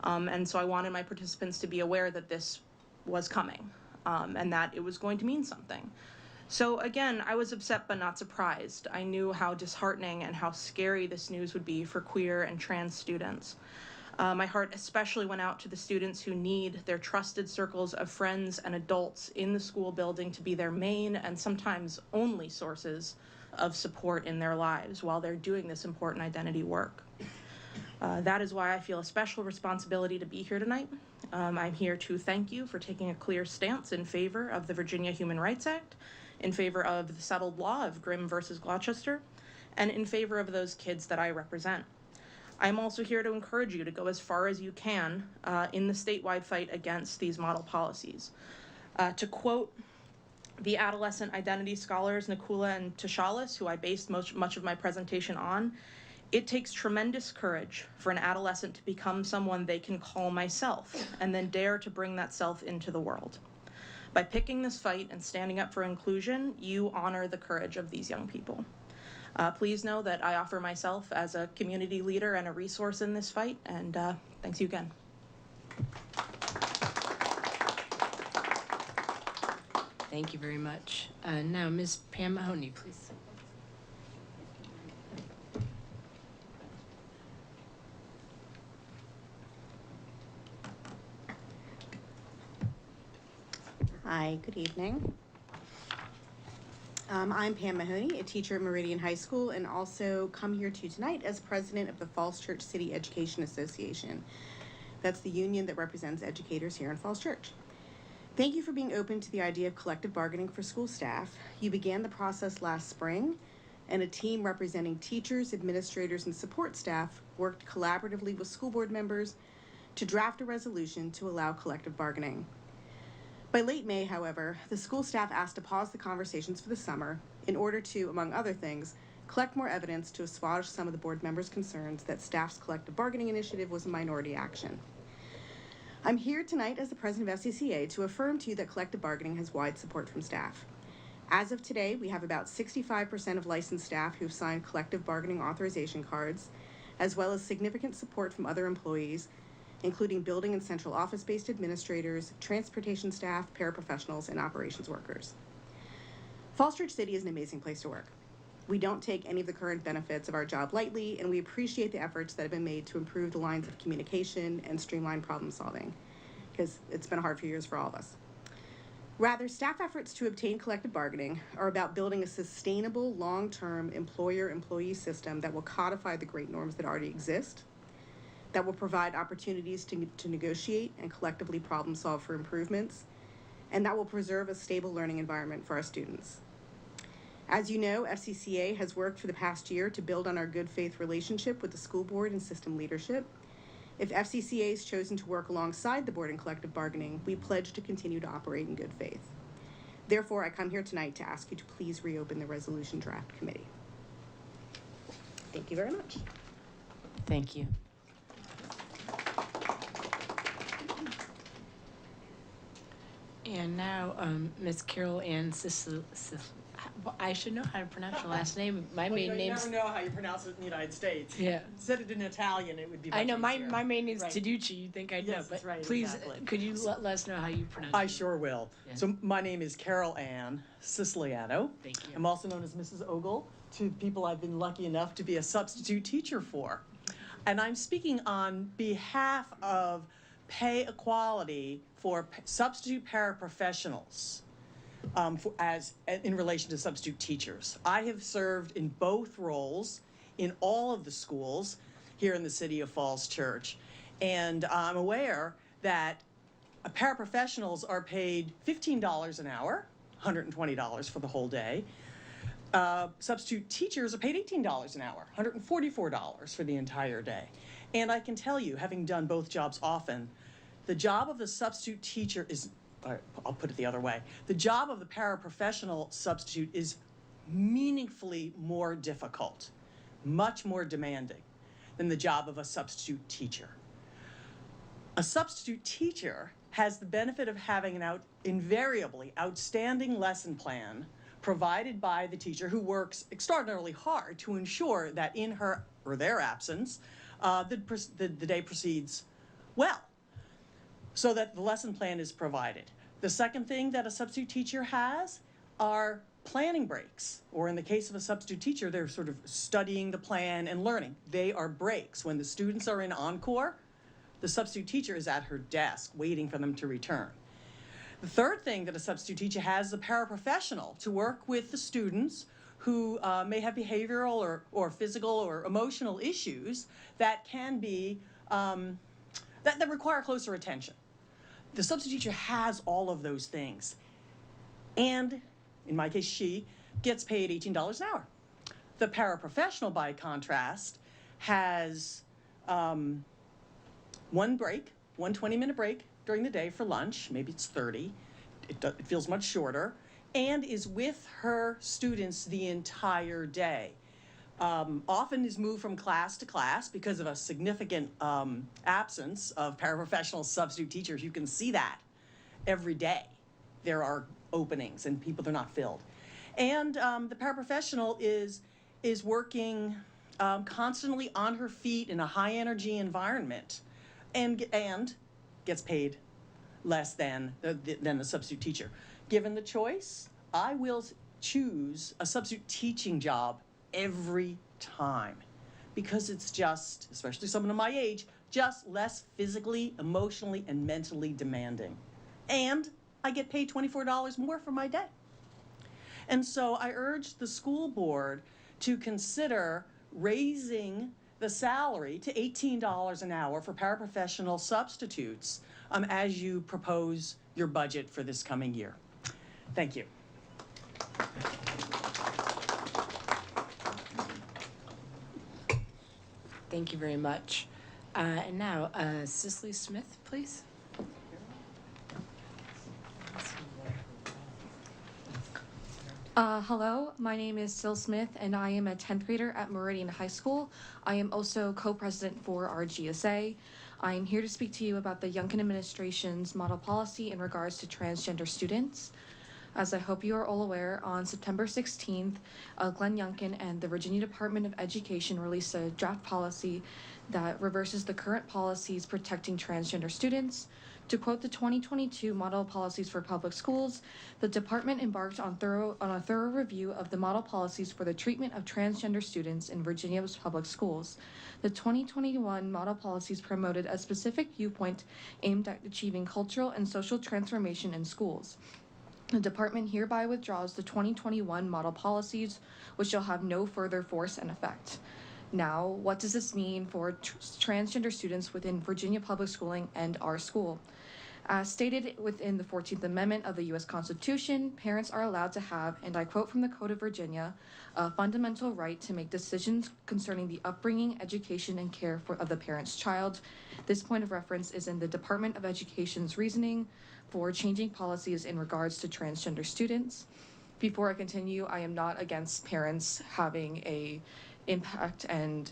S15: And so I wanted my participants to be aware that this was coming and that it was going to mean something. So again, I was upset but not surprised. I knew how disheartening and how scary this news would be for queer and trans students. My heart especially went out to the students who need their trusted circles of friends and adults in the school building to be their main and sometimes only sources of support in their lives while they're doing this important identity work. That is why I feel a special responsibility to be here tonight. I'm here to thank you for taking a clear stance in favor of the Virginia Human Rights Act, in favor of the settled law of Grimm versus Gloucester, and in favor of those kids that I represent. I'm also here to encourage you to go as far as you can in the statewide fight against these model policies. To quote the adolescent identity scholars Nakula and Tishalis, who I based much of my presentation on, it takes tremendous courage for an adolescent to become someone they can call myself and then dare to bring that self into the world. By picking this fight and standing up for inclusion, you honor the courage of these young people. Please know that I offer myself as a community leader and a resource in this fight, and thanks you again.
S1: Thank you very much. Now, Ms. Pam Mahoney, please.
S16: Hi, good evening. I'm Pam Mahoney, a teacher at Meridian High School, and also come here to you tonight as president of the Falls Church City Education Association. That's the union that represents educators here in Falls Church. Thank you for being open to the idea of collective bargaining for school staff. You began the process last spring, and a team representing teachers, administrators, and support staff worked collaboratively with school board members to draft a resolution to allow collective bargaining. By late May, however, the school staff asked to pause the conversations for the summer in order to, among other things, collect more evidence to assuage some of the board members' concerns that staff's collective bargaining initiative was a minority action. I'm here tonight as the president of FCCA to affirm to you that collective bargaining has wide support from staff. As of today, we have about 65% of licensed staff who've signed collective bargaining authorization cards, as well as significant support from other employees, including building and central office-based administrators, transportation staff, paraprofessionals, and operations workers. Falls Church City is an amazing place to work. We don't take any of the current benefits of our job lightly, and we appreciate the efforts that have been made to improve the lines of communication and streamline problem solving, because it's been a hard few years for all of us. Rather, staff efforts to obtain collective bargaining are about building a sustainable, long-term employer-employee system that will codify the great norms that already exist, that will provide opportunities to negotiate and collectively problem solve for improvements, and that will preserve a stable learning environment for our students. As you know, FCCA has worked for the past year to build on our good faith relationship with the school board and system leadership. If FCCA is chosen to work alongside the board in collective bargaining, we pledge to continue to operate in good faith. Therefore, I come here tonight to ask you to please reopen the resolution draft committee. Thank you very much.
S1: Thank you. And now, Ms. Carol Ann I should know how to pronounce your last name. My maiden name's...
S17: You never know how you pronounce it in the United States.
S1: Yeah.
S17: Said it in Italian, it would be much
S1: I know, my
S17: easier.
S1: maiden name's
S17: Right.
S1: Taducci. You'd think I'd know,
S17: Yes,
S1: but
S17: right,
S1: please,
S17: exactly.
S1: could you let us know how you pronounce
S17: I
S1: it?
S17: sure will.
S1: Yeah.
S17: So my name is Carol Ann Siciliano.
S1: Thank you.
S17: I'm also known as Mrs. Ogle to people I've been lucky enough to be a substitute teacher for. And I'm speaking on behalf of pay equality for substitute paraprofessionals. In relation to substitute teachers. I have served in both roles in all of the schools here in the city of Falls Church. And I'm aware that paraprofessionals are paid $15 an hour, $120 for the whole day. Substitute teachers are paid $18 an hour, $144 for the entire day. And I can tell you, having done both jobs often, the job of the substitute teacher is, I'll put it the other way. The job of the paraprofessional substitute is meaningfully more difficult, much more demanding than the job of a substitute teacher. A substitute teacher has the benefit of having an invariably outstanding lesson plan provided by the teacher, who works extraordinarily hard to ensure that in her or their absence, the day proceeds well, so that the lesson plan is provided. The second thing that a substitute teacher has are planning breaks, or in the case of a substitute teacher, they're sort of studying the plan and learning. They are breaks. When the students are in encore, the substitute teacher is at her desk waiting for them to return. The third thing that a substitute teacher has is a paraprofessional to work with the students who may have behavioral or physical or emotional issues that can be, that require closer attention. The substitute teacher has all of those things. And, in my case, she gets paid $18 an hour. The paraprofessional, by contrast, has one break, one 20-minute break during the day for lunch. Maybe it's 30. It feels much shorter. And is with her students the entire day. Often is moved from class to class because of a significant absence of paraprofessional substitute teachers. You can see that every day. There are openings and people are not filled. And the paraprofessional is working constantly on her feet in a high energy environment and gets paid less than the substitute teacher. Given the choice, I will choose a substitute teaching job every time, because it's just, especially someone of my age, just less physically, emotionally, and mentally demanding. And I get paid $24 more for my day. And so I urge the school board to consider raising the salary to $18 an hour for paraprofessional substitutes as you propose your budget for this coming year. Thank you.
S1: Thank you very much. And now, Cicely Smith, please.
S18: Hello, my name is Sil Smith, and I am a 10th grader at Meridian High School. I am also co-president for our GSA. I am here to speak to you about the Youngkin administration's model policy in regards to transgender students. As I hope you are all aware, on September 16th, Glenn Youngkin and the Virginia Department of Education released a draft policy that reverses the current policies protecting transgender students. To quote the 2022 Model Policies for Public Schools, the department embarked on a thorough review of the model policies for the treatment of transgender students in Virginia's public schools. The 2021 model policies promoted a specific viewpoint aimed at achieving cultural and social transformation in schools. The department hereby withdraws the 2021 model policies, which shall have no further force and effect. Now, what does this mean for transgender students within Virginia public schooling and our school? As stated within the 14th Amendment of the U.S. Constitution, parents are allowed to have, and I quote from the Code of Virginia, a fundamental right to make decisions concerning the upbringing, education, and care of the parent's child. This point of reference is in the Department of Education's reasoning for changing policies in regards to transgender students. Before I continue, I am not against parents having a impact and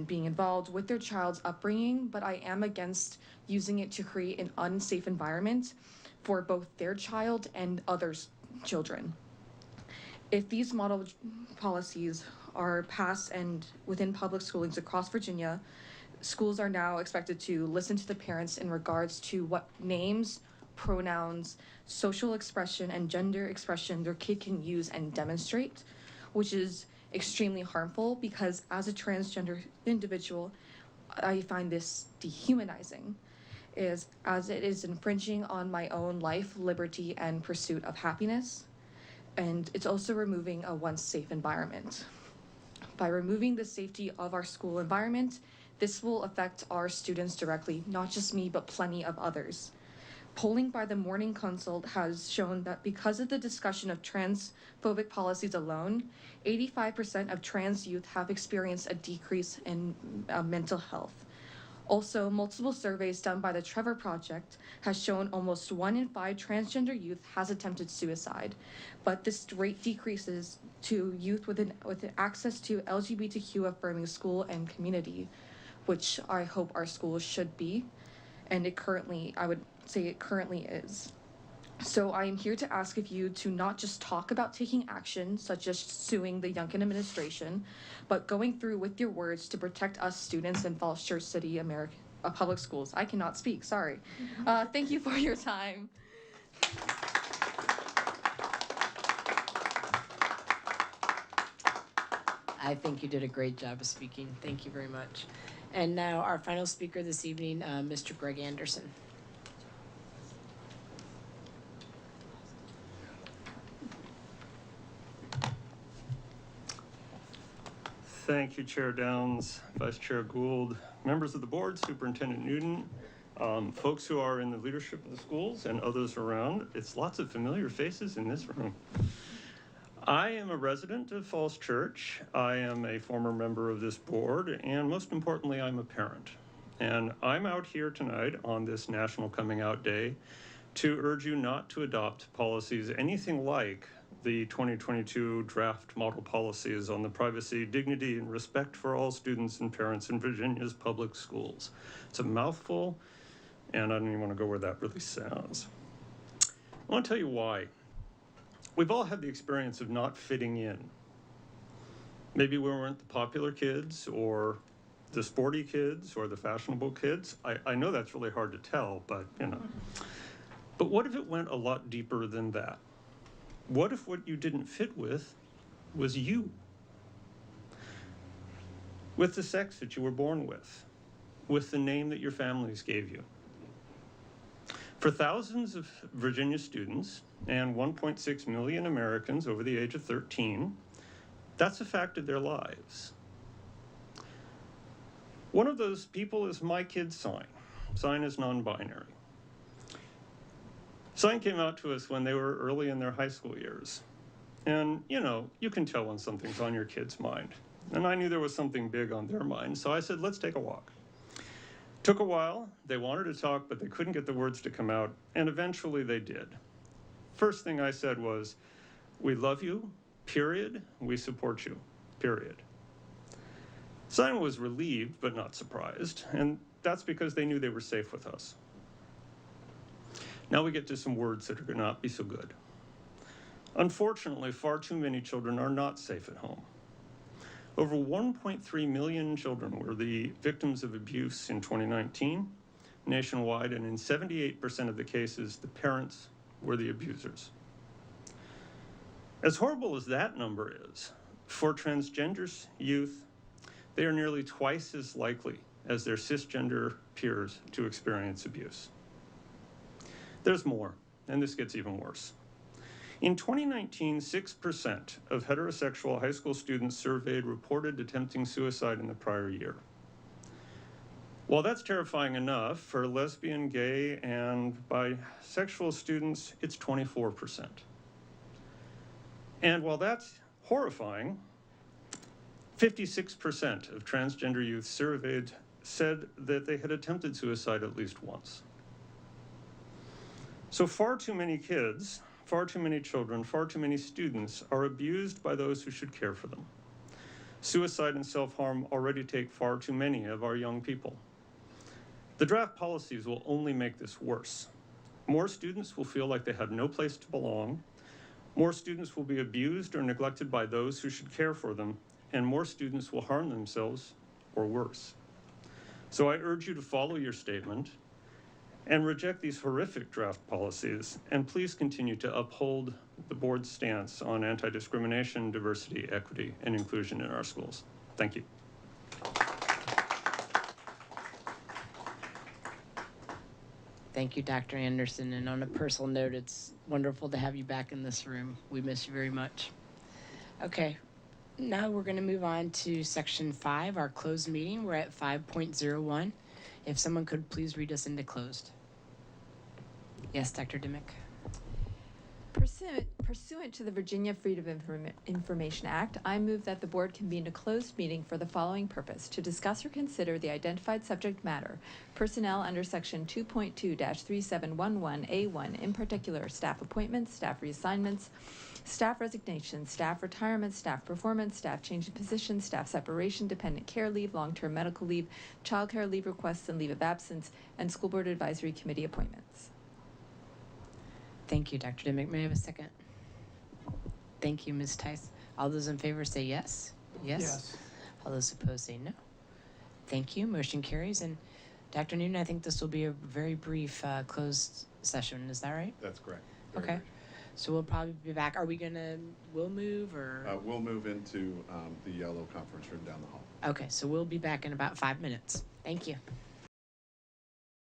S18: being involved with their child's upbringing, but I am against using it to create an unsafe environment for both their child and others' children. If these model policies are passed and within public schoolings across Virginia, schools are now expected to listen to the parents in regards to what names, pronouns, social expression, and gender expression their kid can use and demonstrate, which is extremely harmful because as a transgender individual, I find this dehumanizing, as it is infringing on my own life, liberty, and pursuit of happiness. And it's also removing a once safe environment. By removing the safety of our school environment, this will affect our students directly, not just me, but plenty of others. Polling by the Morning Consult has shown that because of the discussion of transphobic policies alone, 85% of trans youth have experienced a decrease in mental health. Also, multiple surveys done by the Trevor Project has shown almost 1 in 5 transgender youth has attempted suicide, but this rate decreases to youth with access to LGBTQ affirming school and community, which I hope our schools should be, and I would say it currently is. So I am here to ask of you to not just talk about taking action, such as suing the Youngkin administration, but going through with your words to protect us students in Falls Church City public schools. I cannot speak, sorry. Thank you for your time.
S1: I think you did a great job of speaking. Thank you very much. And now our final speaker this evening, Mr. Greg Anderson.
S19: Thank you, Chair Downs, Vice Chair Gould, members of the board, Superintendent Newton, folks who are in the leadership of the schools and others around. It's lots of familiar faces in this room. I am a resident of Falls Church. I am a former member of this board, and most importantly, I'm a parent. And I'm out here tonight on this National Coming Out Day to urge you not to adopt policies anything like the 2022 draft model policies on the privacy, dignity, and respect for all students and parents in Virginia's public schools. It's a mouthful, and I don't even want to go where that really sounds. I want to tell you why. We've all had the experience of not fitting in. Maybe we weren't the popular kids or the sporty kids or the fashionable kids. I know that's really hard to tell, but you know. But what if it went a lot deeper than that? What if what you didn't fit with was you? With the sex that you were born with the name that your families gave you. For thousands of Virginia students and 1.6 million Americans over the age of 13, that's a fact of their lives. One of those people is my kid, Sign. Sign is non-binary. Sign came out to us when they were early in their high school years. And, you know, you can tell when something's on your kid's mind. And I knew there was something big on their mind, so I said, let's take a walk. Took a while. They wanted to talk, but they couldn't get the words to come out, and eventually they did. First thing I said was, we love you, period. We support you, period. Sign was relieved, but not surprised, and that's because they knew they were safe with us. Now we get to some words that are going to not be so good. Unfortunately, far too many children are not safe at home. Over 1.3 million children were the victims of abuse in 2019 nationwide, and in 78% of the cases, the parents were the abusers. As horrible as that number is, for transgender youth, they are nearly twice as likely as their cisgender peers to experience abuse. There's more, and this gets even worse. In 2019, 6% of heterosexual high school students surveyed reported attempting suicide in the prior year. While that's terrifying enough, for lesbian, gay, and bisexual students, it's 24%. And while that's horrifying, 56% of transgender youth surveyed said that they had attempted suicide at least once. So far too many kids, far too many children, far too many students are abused by those who should care for them. Suicide and self-harm already take far too many of our young people. The draft policies will only make this worse. More students will feel like they have no place to belong. More students will be abused or neglected by those who should care for them, and more students will harm themselves or worse. So I urge you to follow your statement and reject these horrific draft policies, and please continue to uphold the board's stance on anti-discrimination, diversity, equity, and inclusion in our schools. Thank you.
S1: Thank you, Dr. Anderson. And on a personal note, it's wonderful to have you back in this room. We miss you very much. Okay, now we're going to move on to section 5, our closed meeting. We're at 5.01. If someone could please read us into closed. Yes, Dr. Dimick.
S9: Pursuant to the Virginia Freedom of Information Act, I move that the board convene a closed meeting for the following purpose: to discuss or consider the identified subject matter, personnel under section 2.2-3711A1, in particular, staff appointments, staff reassignments, staff resignations, staff retirements, staff performance, staff change in position, staff separation, dependent care leave, long-term medical leave, child care leave requests and leave of absence, and school board advisory committee appointments.
S1: Thank you, Dr. Dimick. May I have a second? Thank you, Ms. Tice. All those in favor say yes. Yes.
S12: Yes.
S1: All those opposed say no. Thank you. Motion carries. And Dr. Newton, I think this will be a very brief closed session. Is that right?
S5: That's correct.
S1: Okay. So we'll probably be back. Are we gonna, we'll move or?
S5: We'll move into the yellow conference room down the hall.
S1: Okay, so we'll be back in about 5 minutes. Thank you.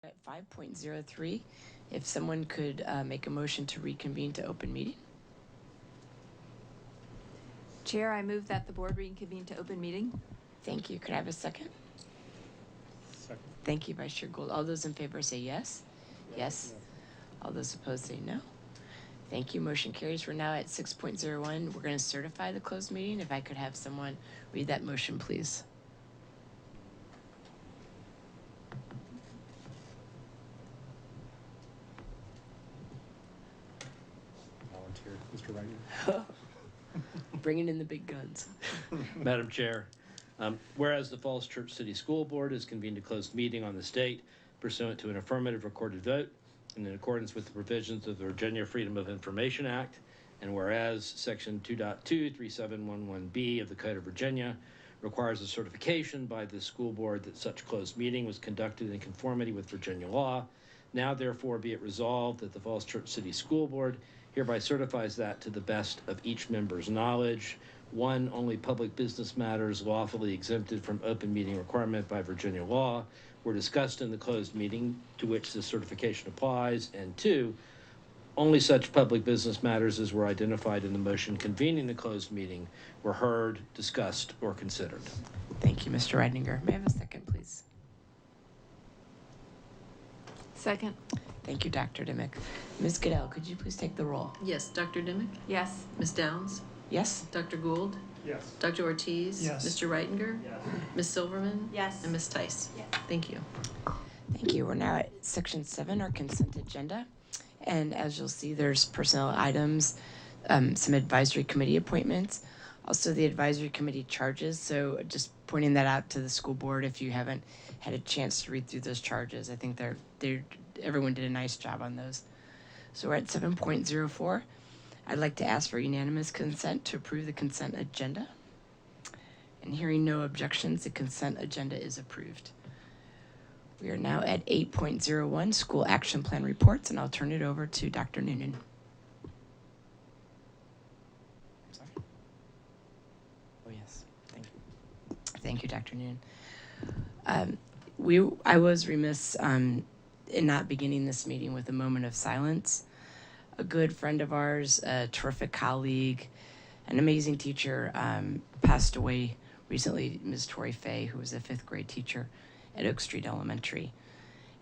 S1: At 5.03, if someone could make a motion to reconvene to open meeting.
S9: Chair, I move that the board reconvene to open meeting.
S1: Thank you. Could I have a second?
S4: Second.
S1: Thank you, Vice Chair Gould. All those in favor say yes. Yes. All those opposed say no. Thank you. Motion carries. We're now at 6.01. We're going to certify the closed meeting. If I could have someone read that motion, please.
S4: Volunteer, Mr. Wright.
S1: Bringing in the big guns.
S20: Madam Chair, whereas the Falls Church City School Board has convened a closed meeting on the state pursuant to an affirmative recorded vote and in accordance with the provisions of the Virginia Freedom of Information Act, and whereas Section 2.23711B of the Code of Virginia requires a certification by the school board that such closed meeting was conducted in conformity with Virginia law, now therefore be it resolved that the Falls Church City School Board hereby certifies that to the best of each member's knowledge, 1, only public business matters lawfully exempted from open meeting requirement by Virginia law were discussed in the closed meeting to which this certification applies, and 2, only such public business matters as were identified in the motion convening the closed meeting were heard, discussed, or considered.
S1: Thank you, Mr. Reidinger. May I have a second, please?
S9: Second.
S1: Thank you, Dr. Dimick. Ms. Goodell, could you please take the roll?
S21: Yes, Dr. Dimick?
S9: Yes.
S21: Ms. Downs?
S1: Yes.
S21: Dr. Gould?
S4: Yes.
S21: Dr. Ortiz?
S12: Yes.
S21: Mr. Reitinger?
S4: Yes.
S21: Ms. Silverman?
S2: Yes.
S21: And Ms. Tice?
S2: Yes.
S21: Thank you.
S1: Thank you. We're now at section 7, our consent agenda. And as you'll see, there's personnel items, some advisory committee appointments, also the advisory committee charges. So just pointing that out to the school board if you haven't had a chance to read through those charges. I think everyone did a nice job on those. So we're at 7.04. I'd like to ask for unanimous consent to approve the consent agenda. And hearing no objections, the consent agenda is approved. We are now at 8.01, school action plan reports, and I'll turn it over to Dr. Noonan. Sorry. Oh, yes. Thank you. Thank you, Dr. Noonan. I was remiss in not beginning this meeting with a moment of silence. a good friend of ours, a terrific colleague, an amazing teacher, passed away recently, Ms. Tori Fay, who was a 5th grade teacher at Oak Street Elementary.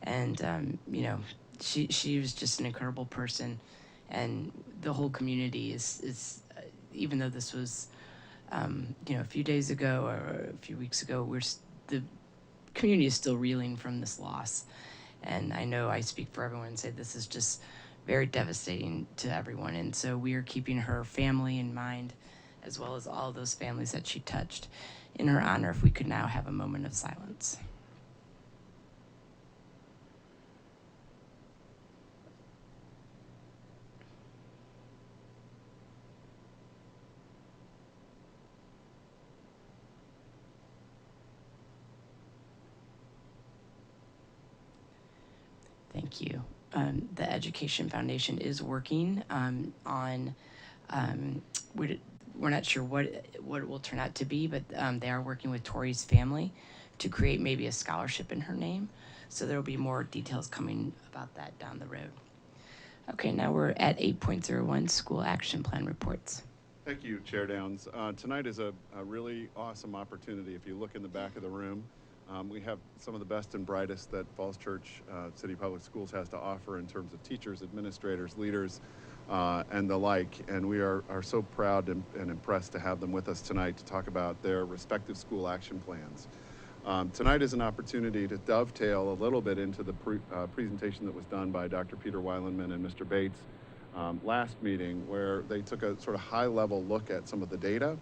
S1: And, you know, she was just an incredible person. And the whole community is even though this was, you know, a few days ago or a few weeks ago, the community is still reeling from this loss. And I know I speak for everyone and say this is just very devastating to everyone. And so we are keeping her family in mind, as well as all those families that she touched, in her honor, if we could now have a moment of silence. Thank you. The Education Foundation is working on, we're not sure what it will turn out to be, but they are working with Tori's family to create maybe a scholarship in her name. So there will be more details coming about that down the road. Okay, now we're at 8.01, School Action Plan Reports.
S5: Thank you, Chair Downs. Tonight is a really awesome opportunity. If you look in the back of the room, we have some of the best and brightest that Falls Church City Public Schools has to offer in terms of teachers, administrators, leaders, and the like. And we are so proud and impressed to have them with us tonight to talk about their respective school action plans. Tonight is an opportunity to dovetail a little bit into the presentation that was done by Dr. Peter Weilandman and Mr. Bates last meeting, where they took a sort of high-level look at some of the data.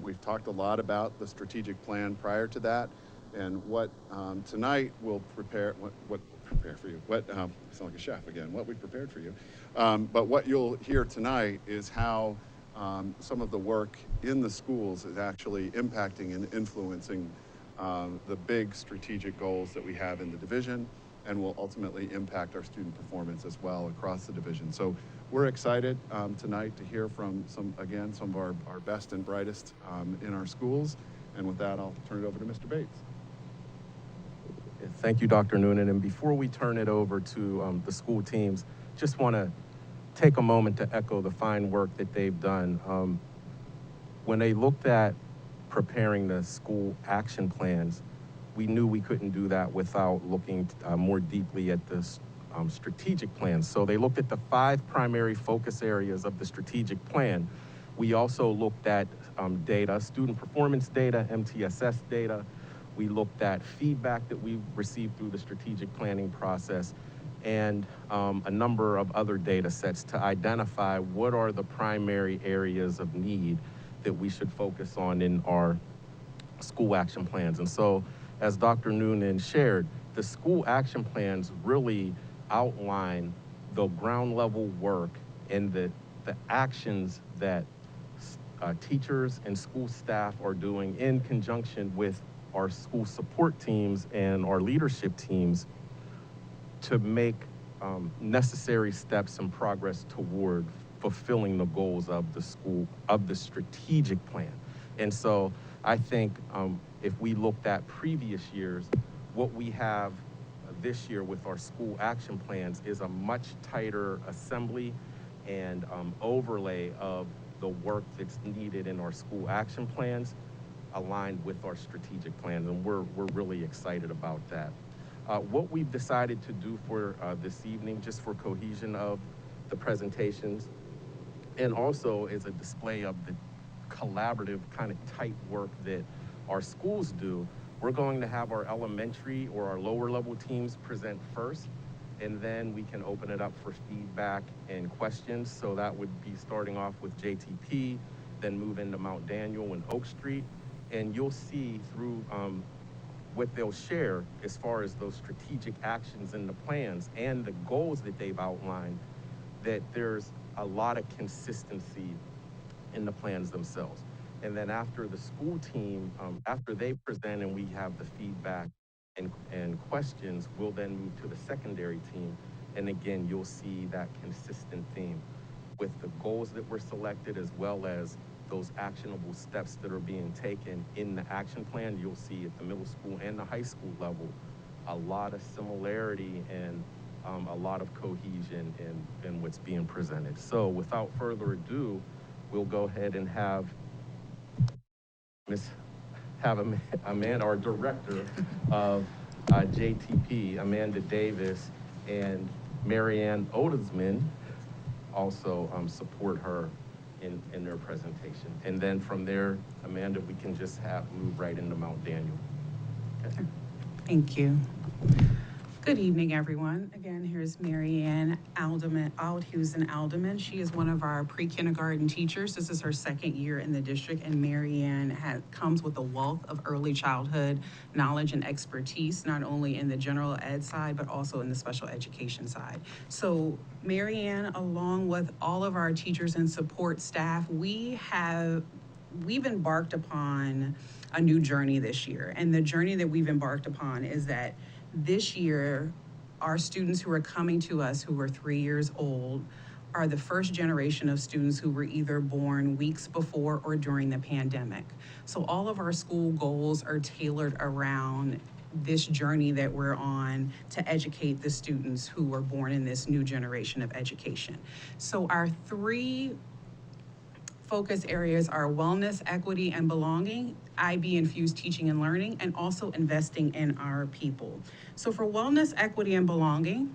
S5: We've talked a lot about the strategic plan prior to that, and what tonight will prepare, what prepare for you, what, I sound like a chef again, what we prepared for you. But what you'll hear tonight is how some of the work in the schools is actually impacting and influencing the big strategic goals that we have in the division, and will ultimately impact our student performance as well across the division. So we're excited tonight to hear from some of our best and brightest in our schools. And with that, I'll turn it over to Mr. Bates.
S11: Thank you, Dr. Noonan. And before we turn it over to the school teams, just want to take a moment to echo the fine work that they've done. When they looked at preparing the school action plans, we knew we couldn't do that without looking more deeply at the strategic plans. So they looked at the 5 primary focus areas of the strategic plan. We also looked at data, student performance data, MTSS data. We looked at feedback that we received through the strategic planning process, and a number of other data sets to identify what are the primary areas of need that we should focus on in our school action plans. And so, as Dr. Noonan shared, the school action plans really outline the ground level work and the actions that teachers and school staff are doing in conjunction with our school support teams and our leadership teams to make necessary steps and progress toward fulfilling the goals of the school, of the strategic plan. And so I think if we looked at previous years, what we have this year with our school action plans is a much tighter assembly and overlay of the work that's needed in our school action plans aligned with our strategic plans, and we're really excited about that. What we've decided to do for this evening, just for cohesion of the presentations, and also is a display of the collaborative kind of tight work that our schools do. We're going to have our elementary or our lower level teams present first, and then we can open it up for feedback and questions. So that would be starting off with JTP, then move into Mount Daniel and Oak Street. And you'll see through what they'll share as far as those strategic actions and the plans and the goals that they've outlined, that there's a lot of consistency in the plans themselves. And then after the school team, after they present and we have the feedback and questions, we'll then move to the secondary team. And again, you'll see that consistent theme with the goals that were selected, as well as those actionable steps that are being taken in the action plan. You'll see at the middle school and the high school level a lot of similarity and a lot of cohesion in what's being presented. So without further ado, we'll go ahead and have Amanda, our director of JTP, Amanda Davis, and Marianne Odesman also support her in their presentation. And then from there, Amanda, we can just move right into Mount Daniel. Okay.
S7: Thank you. Good evening, everyone. Again, here's Marianne Aldhusen-Alderman. She is one of our pre-kindergarten teachers. This is her second year in the district, and Marianne comes with a wealth of early childhood knowledge and expertise, not only in the general ed side, but also in the special education side. So Marianne, along with all of our teachers and support staff, we've embarked upon a new journey this year. And the journey that we've embarked upon is that this year, our students who are coming to us who are 3 years old are the first generation of students who were either born weeks before or during the pandemic. So all of our school goals are tailored around this journey that we're on to educate the students who were born in this new generation of education. So our 3 focus areas are wellness, equity, and belonging, IB-infused teaching and learning, and also investing in our people. So for wellness, equity, and belonging,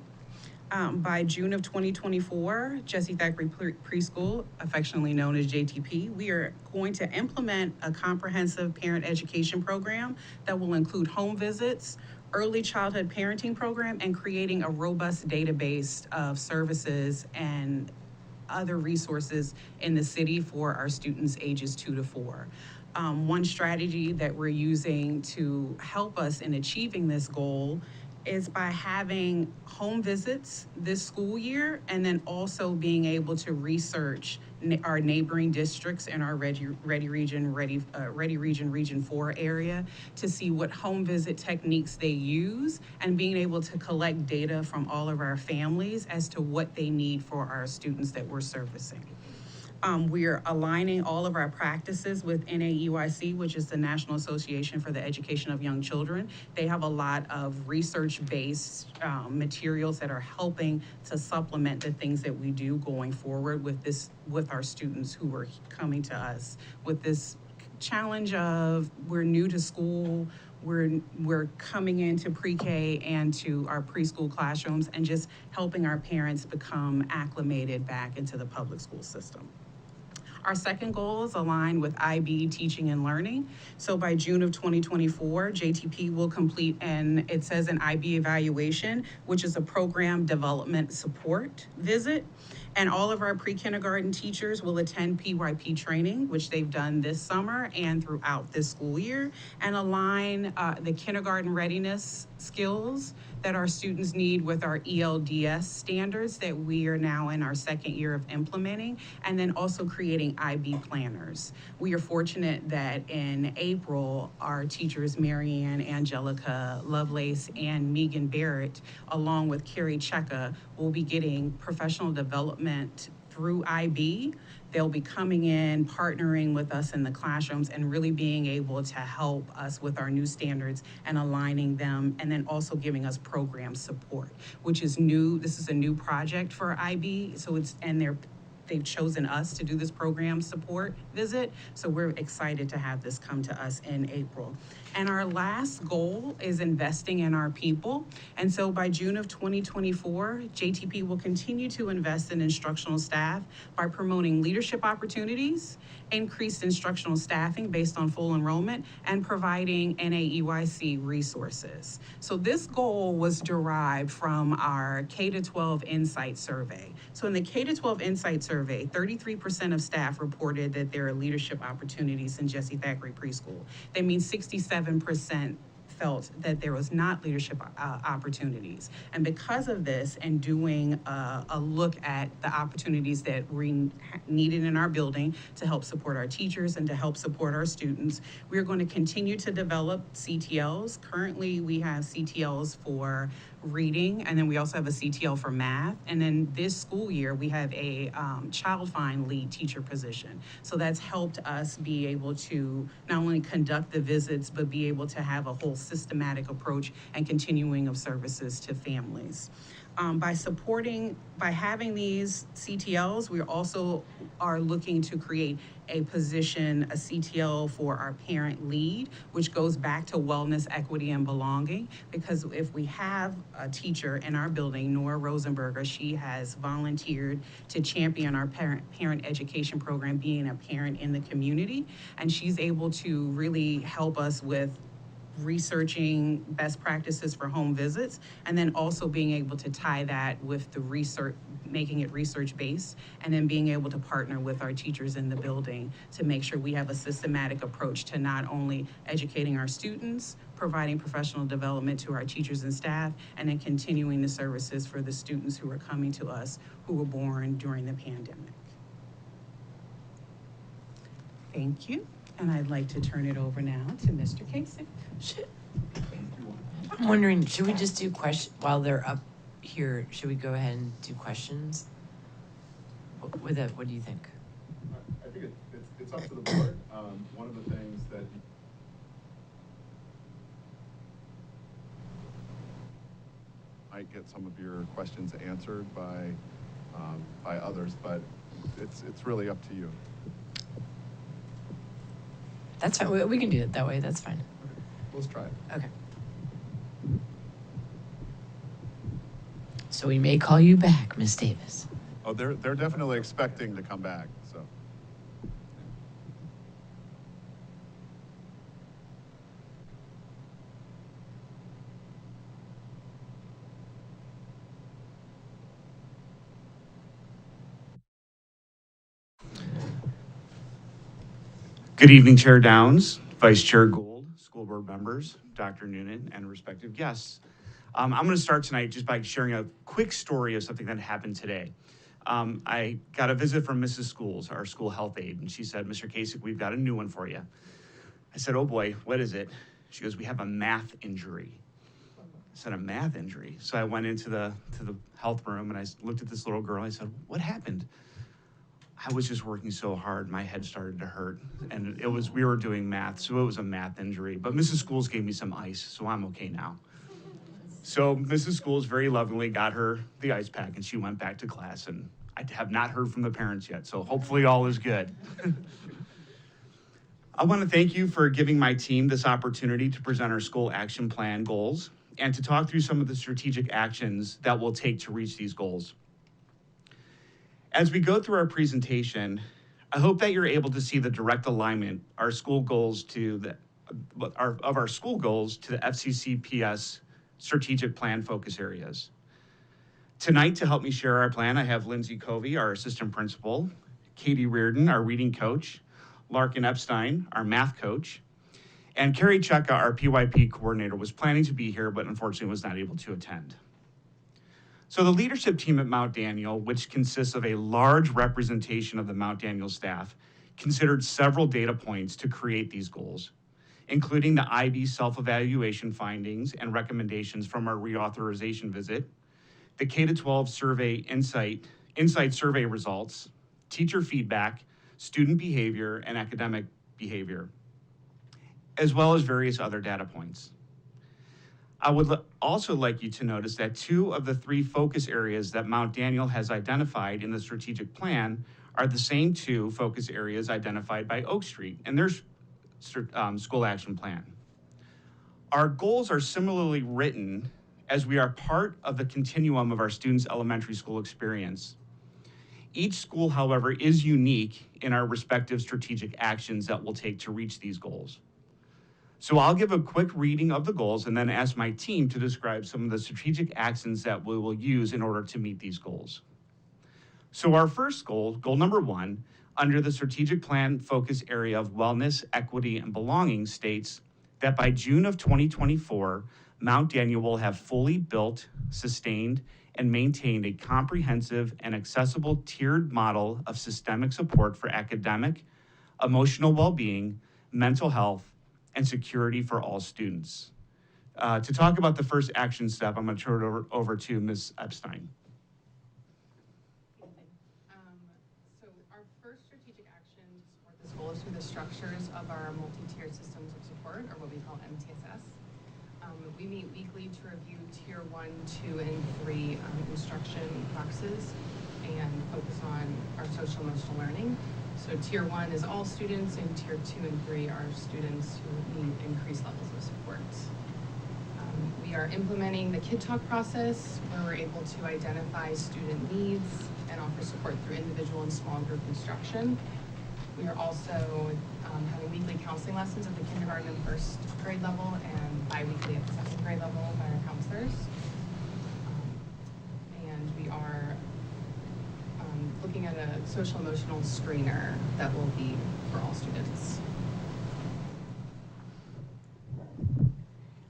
S7: by June of 2024, Jessie Thackeray Preschool, affectionately known as JTP, we are going to implement a comprehensive parent education program that will include home visits, early childhood parenting program, and creating a robust database of services and other resources in the city for our students ages 2 to 4. One strategy that we're using to help us in achieving this goal is by having home visits this school year, and then also being able to research our neighboring districts in our Ready Region, Region 4 area to see what home visit techniques they use, and being able to collect data from all of our families as to what they need for our students that we're servicing. We're aligning all of our practices with NAEYC, which is the National Association for the Education of Young Children. They have a lot of research-based materials that are helping to supplement the things that we do going forward with our students who are coming to us with this challenge of we're new to school, we're coming into pre-K and to our preschool classrooms, and just helping our parents become acclimated back into the public school system. Our second goal is aligned with IB teaching and learning. So by June of 2024, JTP will complete an IB evaluation, which is a program development support visit. And all of our pre-kindergarten teachers will attend PYP training, which they've done this summer and throughout this school year, and align the kindergarten readiness skills that our students need with our ELDS standards that we are now in our second year of implementing, and then also creating IB planners. We are fortunate that in April, our teachers, Marianne, Angelica Lovelace, and Megan Barrett, along with Carrie Checka, will be getting professional development through IB. They'll be coming in, partnering with us in the classrooms, and really being able to help us with our new standards and aligning them, and then also giving us program support, which is new. This is a new project for IB, so they've chosen us to do this program support visit, so we're excited to have this come to us in April. And our last goal is investing in our people. And so by June of 2024, JTP will continue to invest in instructional staff by promoting leadership opportunities, increased instructional staffing based on full enrollment, and providing NAEYC resources. So this goal was derived from our K-12 Insight Survey. So in the K-12 Insight Survey, 33% of staff reported that there are leadership opportunities in Jessie Thackeray Preschool. That means 67% felt that there was not leadership opportunities. And because of this, and doing a look at the opportunities that we needed in our building to help support our teachers and to help support our students, we're going to continue to develop CTLs. Currently, we have CTLs for reading, and then we also have a CTL for math. And then this school year, we have a Child Find lead teacher position. So that's helped us be able to not only conduct the visits, but be able to have a whole systematic approach and continuing of services to families. By having these CTLs, we also are looking to create a position, a CTL for our parent lead, which goes back to wellness, equity, and belonging. Because if we have a teacher in our building, Nora Rosenberger, she has volunteered to champion our parent education program, being a parent in the community. And she's able to really help us with researching best practices for home visits, and then also being able to tie that with the research, making it research-based, and then being able to partner with our teachers in the building to make sure we have a systematic approach to not only educating our students, providing professional development to our teachers and staff, and then continuing the services for the students who are coming to us who were born during the pandemic. Thank you, and I'd like to turn it over now to Mr. Kasich.
S8: I'm wondering, should we just do questions while they're up here? Should we go ahead and do questions? What do you think?
S5: I think it's up to the board. One of the things that might get some of your questions answered by others, but it's really up to you.
S8: That's fine. We can do it that way. That's fine.
S5: Let's try it.
S8: Okay. So we may call you back, Miss Davis.
S5: Oh, they're definitely expecting to come back, so.
S22: Good evening, Chair Downs, Vice Chair Gould, school board members, Dr. Noonan, and respective guests. I'm going to start tonight just by sharing a quick story of something that happened today. I got a visit from Mrs. Schools, our school health aide, and she said, Mr. Kasich, we've got a new one for you. I said, oh boy, what is it? She goes, we have a math injury. I said, a math injury? So I went into the health room and I looked at this little girl. I said, what happened? I was just working so hard, my head started to hurt. And we were doing math, so it was a math injury. But Mrs. Schools gave me some ice, so I'm okay now. So Mrs. Schools very lovingly got her the ice pack and she went back to class, and I have not heard from the parents yet, so hopefully all is good. I want to thank you for giving my team this opportunity to present our school action plan goals and to talk through some of the strategic actions that we'll take to reach these goals. As we go through our presentation, I hope that you're able to see the direct alignment of our school goals to the FCCPS strategic plan focus areas. Tonight, to help me share our plan, I have Lindsay Covey, our assistant principal, Katie Reardon, our reading coach, Larkin Epstein, our math coach, and Carrie Cheka, our PYP coordinator, was planning to be here, but unfortunately was not able to attend. So the leadership team at Mount Daniel, which consists of a large representation of the Mount Daniel staff, considered several data points to create these goals, including the IB self-evaluation findings and recommendations from our reauthorization visit, the K-12 survey insight survey results, teacher feedback, student behavior, and academic behavior, as well as various other data points. I would also like you to notice that 2 of the 3 focus areas that Mount Daniel has identified in the strategic plan are the same 2 focus areas identified by Oak Street in their school action plan. Our goals are similarly written as we are part of the continuum of our students' elementary school experience. Each school, however, is unique in our respective strategic actions that we'll take to reach these goals. So I'll give a quick reading of the goals and then ask my team to describe some of the strategic actions that we will use in order to meet these goals. So our first goal, goal number 1, under the strategic plan focus area of wellness, equity, and belonging states that by June of 2024, Mount Daniel will have fully built, sustained, and maintained a comprehensive and accessible tiered model of systemic support for academic, emotional well-being, mental health, and security for all students. To talk about the first action step, I'm going to turn it over to Ms. Epstein.
S23: So our first strategic action to support this goal is through the structures of our multi-tiered systems of support, or what we call MTSS. We meet weekly to review Tier 1, 2, and 3 instruction practices and focus on our social emotional learning. So Tier 1 is all students, and Tier 2 and 3 are students who need increased levels of support. We are implementing the Kid Talk process, where we're able to identify student needs and offer support through individual and small group instruction. We are also having weekly counseling lessons at the kindergarten and first grade level and bi-weekly at the second grade level by our counselors. And we are looking at a social emotional screener that will be for all students.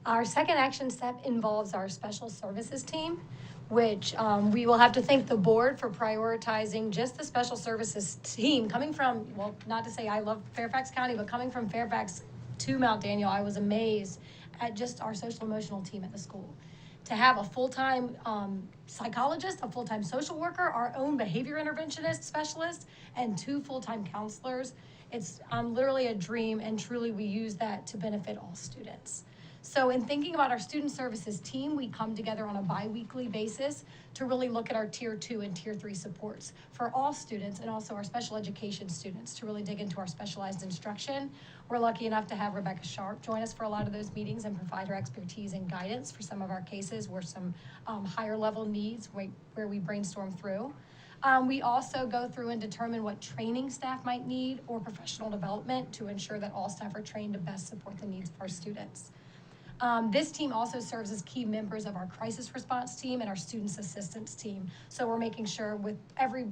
S3: Our second action step involves our special services team, which we will have to thank the board for prioritizing just the special services team. Coming from, well, not to say I love Fairfax County, but coming from Fairfax to Mount Daniel, I was amazed at just our social emotional team at the school. To have a full-time psychologist, a full-time social worker, our own behavior interventionist specialist, and 2 full-time counselors, it's literally a dream, and truly we use that to benefit all students. So in thinking about our student services team, we come together on a bi-weekly basis to really look at our Tier 2 and Tier 3 supports for all students and also our special education students to really dig into our specialized instruction. We're lucky enough to have Rebecca Sharp join us for a lot of those meetings and provide her expertise and guidance for some of our cases where some higher level needs where we brainstorm through. We also go through and determine what training staff might need or professional development to ensure that all staff are trained to best support the needs of our students. This team also serves as key members of our crisis response team and our students assistance team. So we're making sure with every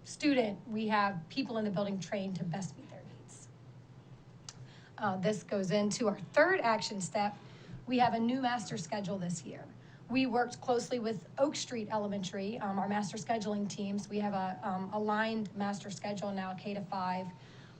S3: student, we have people in the building trained to best meet their needs. This goes into our third action step. We have a new master schedule this year. We worked closely with Oak Street Elementary, our master scheduling teams. We have a aligned master schedule now, K-5,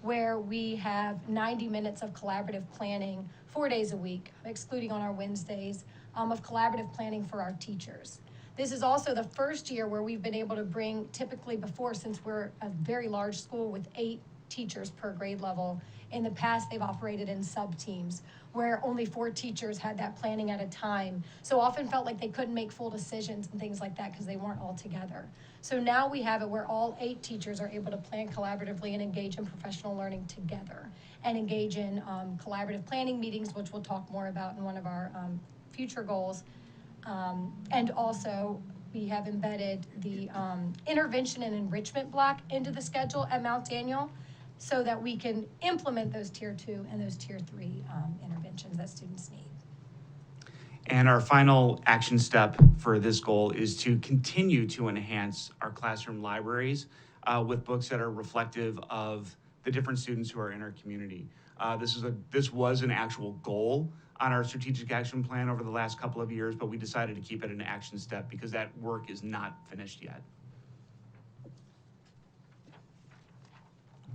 S3: where we have 90 minutes of collaborative planning 4 days a week, excluding on our Wednesdays, of collaborative planning for our teachers. This is also the first year where we've been able to bring, typically before, since we're a very large school with 8 teachers per grade level, in the past they've operated in sub-teams where only 4 teachers had that planning at a time. So often felt like they couldn't make full decisions and things like that because they weren't all together. So now we have it where all 8 teachers are able to plan collaboratively and engage in professional learning together and engage in collaborative planning meetings, which we'll talk more about in one of our future goals. And also we have embedded the intervention and enrichment block into the schedule at Mount Daniel so that we can implement those Tier 2 and those Tier 3 interventions that students need.
S22: And our final action step for this goal is to continue to enhance our classroom libraries with books that are reflective of the different students who are in our community. This was an actual goal on our strategic action plan over the last couple of years, but we decided to keep it an action step because that work is not finished yet.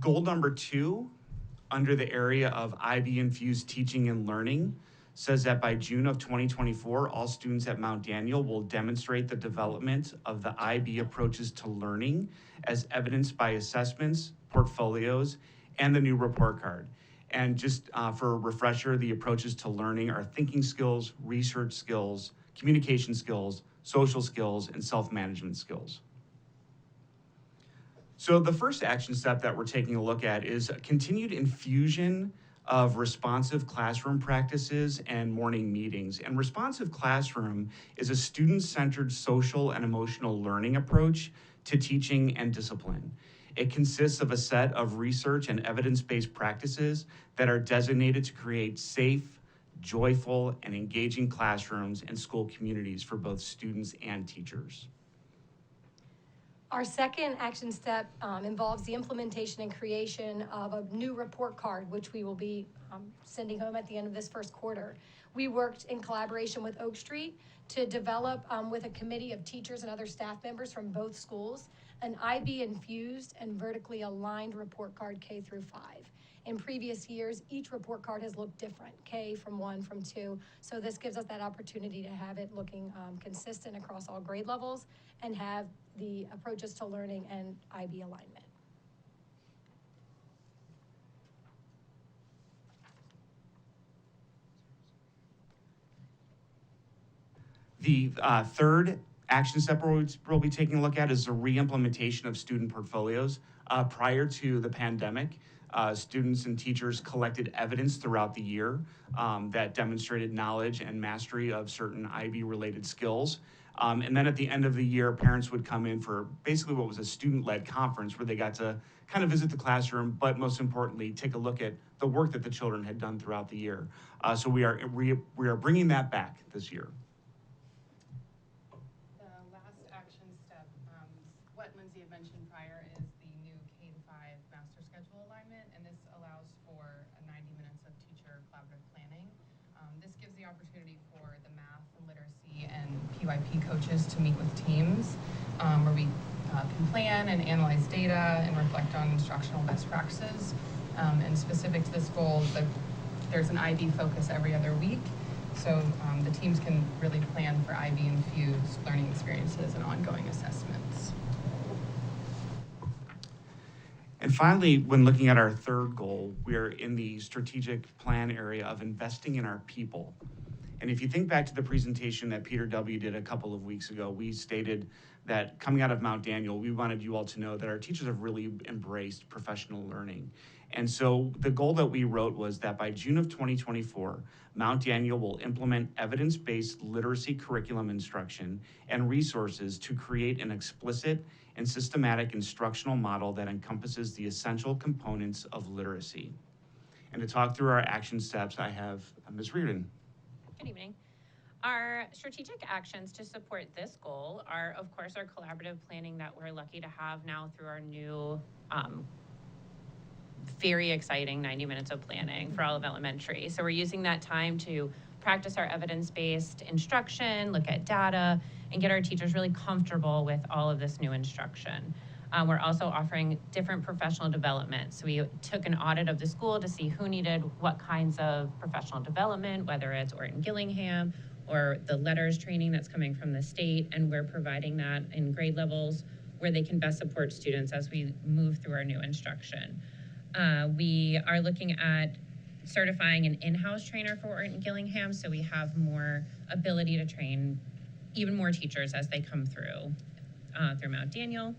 S22: Goal number 2, under the area of IB-infused teaching and learning, says that by June of 2024, all students at Mount Daniel will demonstrate the development of the IB approaches to learning as evidenced by assessments, portfolios, and the new report card. And just for a refresher, the approaches to learning are thinking skills, research skills, communication skills, social skills, and self-management skills. So the first action step that we're taking a look at is a continued infusion of responsive classroom practices and morning meetings. And responsive classroom is a student-centered social and emotional learning approach to teaching and discipline. It consists of a set of research and evidence-based practices that are designated to create safe, joyful, and engaging classrooms and school communities for both students and teachers.
S3: Our second action step involves the implementation and creation of a new report card, which we will be sending home at the end of this first quarter. We worked in collaboration with Oak Street to develop with a committee of teachers and other staff members from both schools an IB-infused and vertically aligned report card K through 5. In previous years, each report card has looked different, K from 1, from 2. So this gives us that opportunity to have it looking consistent across all grade levels and have the approaches to learning and IB alignment.
S22: The third action step we'll be taking a look at is the re-implementation of student portfolios. Prior to the pandemic, students and teachers collected evidence throughout the year that demonstrated knowledge and mastery of certain IB-related skills. And then at the end of the year, parents would come in for basically what was a student-led conference where they got to kind of visit the classroom, but most importantly, take a look at the work that the children had done throughout the year. So we are bringing that back this year.
S6: The last action step, what Lindsay had mentioned prior, is the new K-5 master schedule alignment, and this allows for 90 minutes of teacher collaborative planning. This gives the opportunity for the math and literacy and PYP coaches to meet with teams where we can plan and analyze data and reflect on instructional best practices. And specific to this goal, there's an IB focus every other week. So the teams can really plan for IB-infused learning experiences and ongoing assessments.
S22: And finally, when looking at our third goal, we are in the strategic plan area of investing in our people. And if you think back to the presentation that Peter W. did a couple of weeks ago, we stated that coming out of Mount Daniel, we wanted you all to know that our teachers have really embraced professional learning. And so the goal that we wrote was that by June of 2024, Mount Daniel will implement evidence-based literacy curriculum instruction and resources to create an explicit and systematic instructional model that encompasses the essential components of literacy. And to talk through our action steps, I have Ms. Reardon.
S10: Good evening. Our strategic actions to support this goal are, of course, our collaborative planning that we're lucky to have now through our new very exciting 90 minutes of planning for all of elementary. So we're using that time to practice our evidence-based instruction, look at data, and get our teachers really comfortable with all of this new instruction. We're also offering different professional development. So we took an audit of the school to see who needed what kinds of professional development, whether it's Orton Gillingham or the letters training that's coming from the state, and we're providing that in grade levels where they can best support students as we move through our new instruction. We are looking at certifying an in-house trainer for Orton Gillingham, so we have more ability to train even more teachers as they come through Mount Daniel.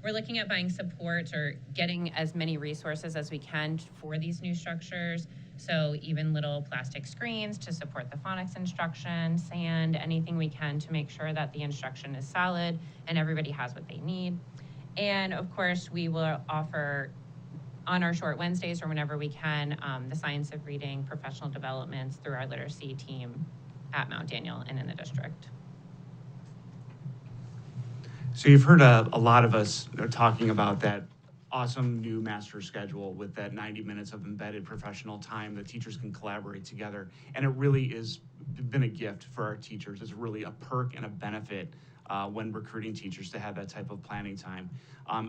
S10: We're looking at buying support or getting as many resources as we can for these new structures. So even little plastic screens to support the phonics instruction, sand, anything we can to make sure that the instruction is solid and everybody has what they need. And of course, we will offer on our short Wednesdays or whenever we can, the science of reading professional developments through our literacy team at Mount Daniel and in the district.
S22: So you've heard a lot of us talking about that awesome new master schedule with that 90 minutes of embedded professional time that teachers can collaborate together. And it really is been a gift for our teachers. It's really a perk and a benefit when recruiting teachers to have that type of planning time.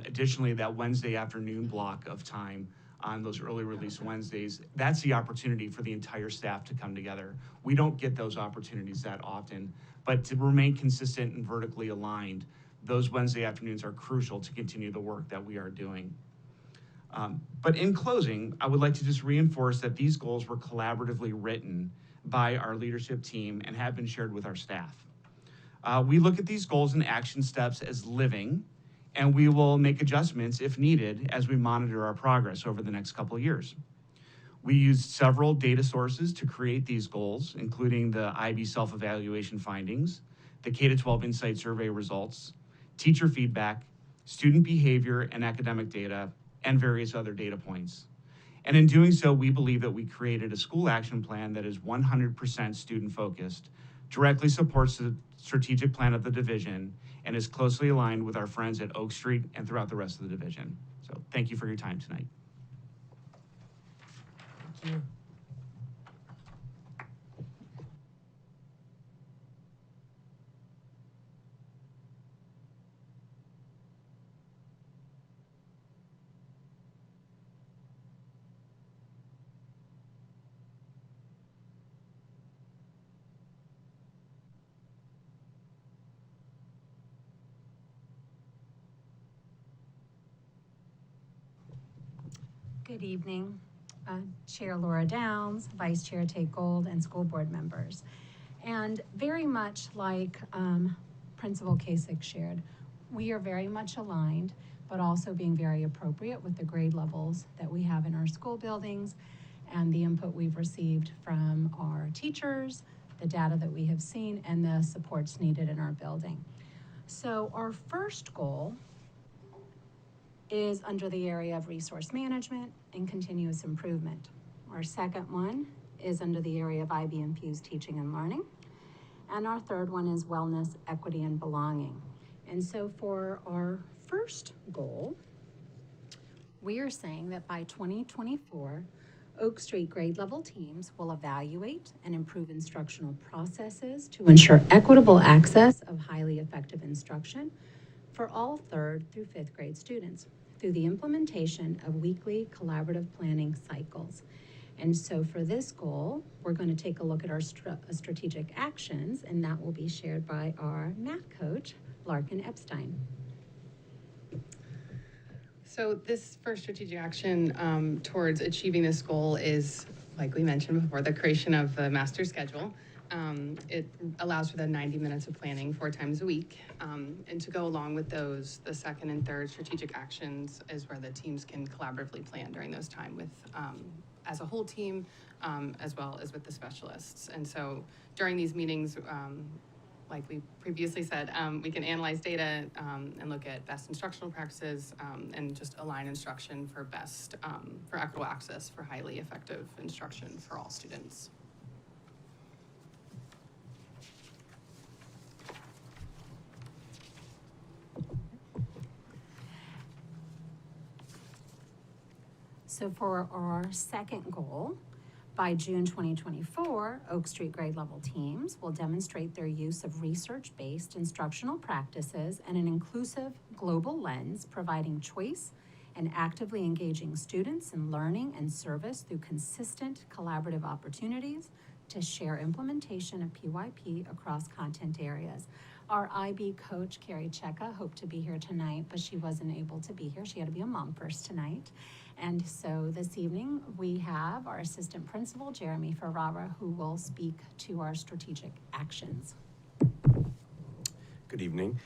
S22: Additionally, that Wednesday afternoon block of time on those early release Wednesdays, that's the opportunity for the entire staff to come together. We don't get those opportunities that often, but to remain consistent and vertically aligned, those Wednesday afternoons are crucial to continue the work that we are doing. But in closing, I would like to just reinforce that these goals were collaboratively written by our leadership team and have been shared with our staff. We look at these goals and action steps as living, and we will make adjustments if needed as we monitor our progress over the next couple of years. We used several data sources to create these goals, including the IB self-evaluation findings, the K-12 Insight Survey results, teacher feedback, student behavior and academic data, and various other data points. And in doing so, we believe that we created a school action plan that is 100% student-focused, directly supports the strategic plan of the division, and is closely aligned with our friends at Oak Street and throughout the rest of the division. So thank you for your time tonight.
S8: Thank you.
S13: Good evening, Chair Laura Downs, Vice Chair Tate Gold, and school board members.
S14: And very much like Principal Kasich shared, we are very much aligned, but also being very appropriate with the grade levels that we have in our school buildings and the input we've received from our teachers, the data that we have seen, and the supports needed in our building. So our first goal is under the area of resource management and continuous improvement. Our second one is under the area of IB-infused teaching and learning. And our third one is wellness, equity, and belonging. And so for our first goal, we are saying that by 2024, Oak Street grade level teams will evaluate and improve instructional processes to ensure equitable access of highly effective instruction for all 3rd through 5th grade students through the implementation of weekly collaborative planning cycles. And so for this goal, we're going to take a look at our strategic actions, and that will be shared by our math coach, Larkin Epstein.
S6: So this first strategic action towards achieving this goal is, like we mentioned before, the creation of the master schedule. It allows for the 90 minutes of planning 4 times a week. And to go along with those, the second and third strategic actions is where the teams can collaboratively plan during those time with, as a whole team, as well as with the specialists. And so during these meetings, like we previously said, we can analyze data and look at best instructional practices and just align instruction for best, for equitable access for highly effective instruction for all students.
S14: So for our second goal, by June 2024, Oak Street grade level teams will demonstrate their use of research-based instructional practices and an inclusive global lens, providing choice and actively engaging students in learning and service through consistent collaborative opportunities to share implementation of PYP across content areas. Our IB coach, Carrie Cheka, hoped to be here tonight, but she wasn't able to be here. She had to be a mom first tonight. And so this evening, we have our assistant principal, Jeremy Ferrara, who will speak to our strategic actions.
S15: Good evening.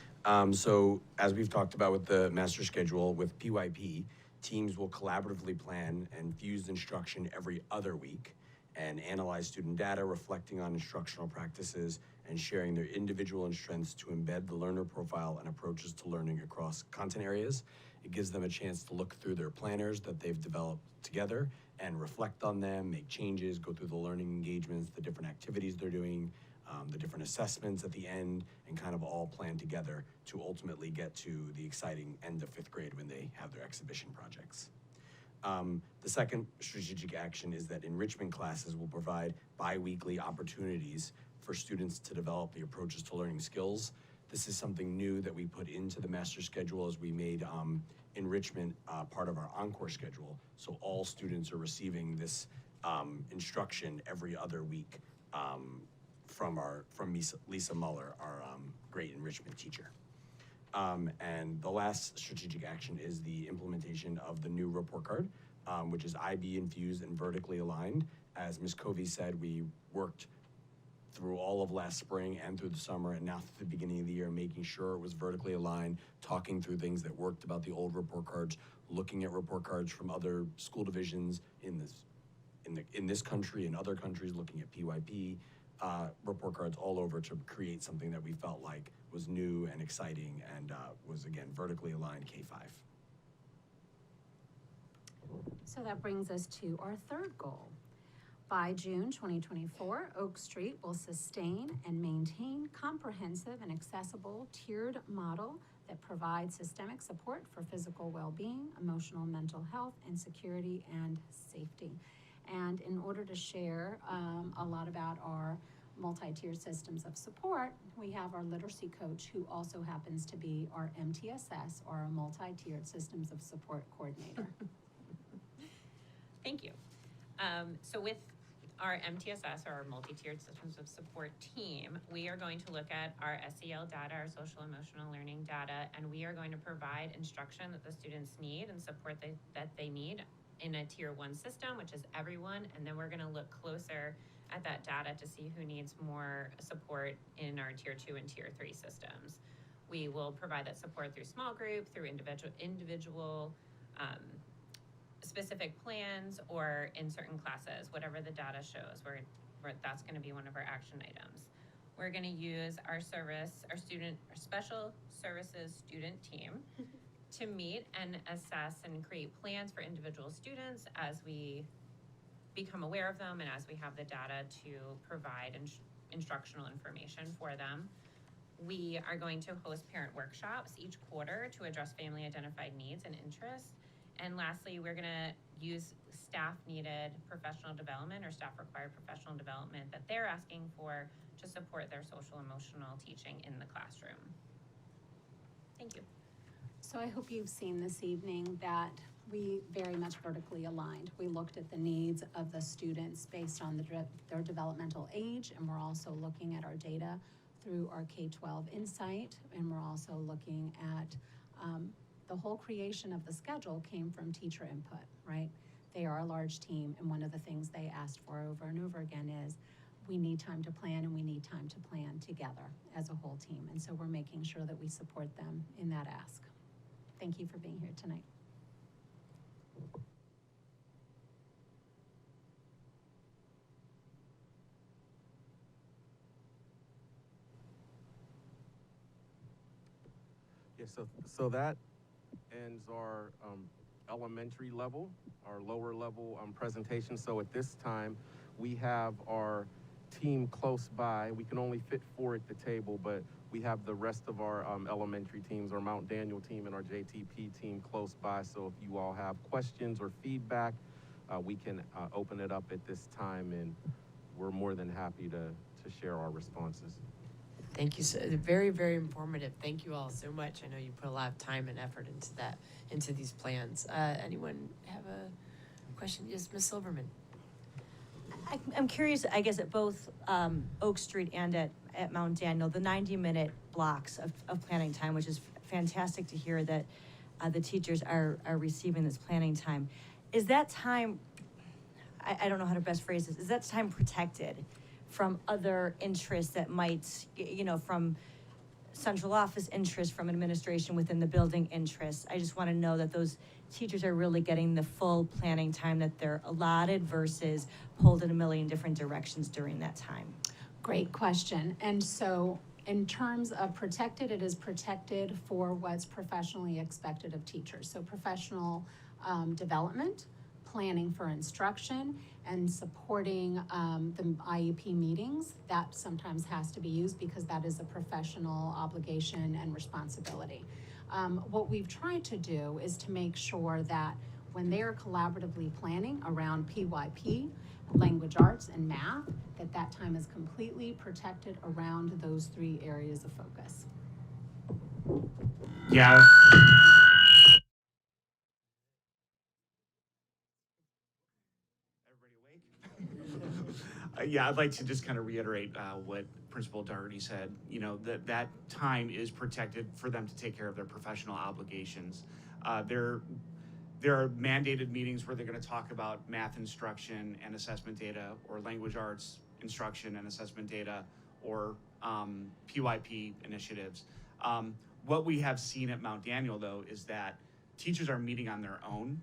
S15: So as we've talked about with the master schedule with PYP, teams will collaboratively plan and fuse instruction every other week and analyze student data, reflecting on instructional practices and sharing their individual strengths to embed the learner profile and approaches to learning across content areas. It gives them a chance to look through their planners that they've developed together and reflect on them, make changes, go through the learning engagements, the different activities they're doing, the different assessments at the end, and kind of all plan together to ultimately get to the exciting end of 5th grade when they have their exhibition projects. The second strategic action is that enrichment classes will provide bi-weekly opportunities for students to develop the approaches to learning skills. This is something new that we put into the master schedule as we made enrichment part of our encore schedule. So all students are receiving this instruction every other week from Lisa Muller, our great enrichment teacher. And the last strategic action is the implementation of the new report card, which is IB infused and vertically aligned. As Ms. Covey said, we worked through all of last spring and through the summer and now through the beginning of the year, making sure it was vertically aligned, talking through things that worked about the old report cards, looking at report cards from other school divisions in this country and other countries, looking at PYP report cards all over to create something that we felt like was new and exciting and was, again, vertically aligned K-5.
S14: So that brings us to our third goal. By June 2024, Oak Street will sustain and maintain comprehensive and accessible tiered model that provides systemic support for physical well-being, emotional and mental health, and security and safety. And in order to share a lot about our multi-tiered systems of support, we have our literacy coach, who also happens to be our MTSS, or our multi-tiered systems of support coordinator.
S10: Thank you. So with our MTSS, or our multi-tiered systems of support team, we are going to look at our SEL data, our social emotional learning data, and we are going to provide instruction that the students need and support that they need in a tier 1 system, which is everyone. And then we're going to look closer at that data to see who needs more support in our tier 2 and tier 3 systems. We will provide that support through small group, through individual specific plans, or in certain classes, whatever the data shows, where that's going to be one of our action items. We're going to use our special services student team to meet and assess and create plans for individual students as we become aware of them and as we have the data to provide instructional information for them. We are going to host parent workshops each quarter to address family identified needs and interests. And lastly, we're going to use staff needed professional development or staff required professional development that they're asking for to support their social emotional teaching in the classroom. Thank you.
S14: So I hope you've seen this evening that we very much vertically aligned. We looked at the needs of the students based on their developmental age, and we're also looking at our data through our K-12 Insight, and we're also looking at the whole creation of the schedule came from teacher input, right? They are a large team, and one of the things they asked for over and over again is we need time to plan, and we need time to plan together as a whole team. And so we're making sure that we support them in that ask. Thank you for being here tonight.
S11: Yeah, so that ends our elementary level, our lower level presentation. So at this time, we have our team close by. We can only fit 4 at the table, but we have the rest of our elementary teams, our Mount Daniel team and our JTP team close by. So if you all have questions or feedback, we can open it up at this time, and we're more than happy to share our responses.
S8: Thank you. So very, very informative. Thank you all so much. I know you put a lot of time and effort into these plans. Anyone have a question? Yes, Ms. Silverman.
S2: I'm curious, I guess, at both Oak Street and at Mount Daniel, the 90-minute blocks of planning time, which is fantastic to hear that the teachers are receiving this planning time. Is that time, I don't know how to best phrase this, is that time protected from other interests that might, from central office interests, from administration within the building interests? I just want to know that those teachers are really getting the full planning time that they're allotted versus pulled in a million different directions during that time.
S14: Great question. And so in terms of protected, it is protected for what's professionally expected of teachers. So professional development, planning for instruction, and supporting the IEP meetings. That sometimes has to be used because that is a professional obligation and responsibility. What we've tried to do is to make sure that when they are collaboratively planning around PYP, language arts, and math, that time is completely protected around those 3 areas of focus.
S22: Yeah. Yeah, I'd like to just kind of reiterate what Principal Doherty said. You know, that time is protected for them to take care of their professional obligations. There are mandated meetings where they're going to talk about math instruction and assessment data, or language arts instruction and assessment data, or PYP initiatives. What we have seen at Mount Daniel, though, is that teachers are meeting on their own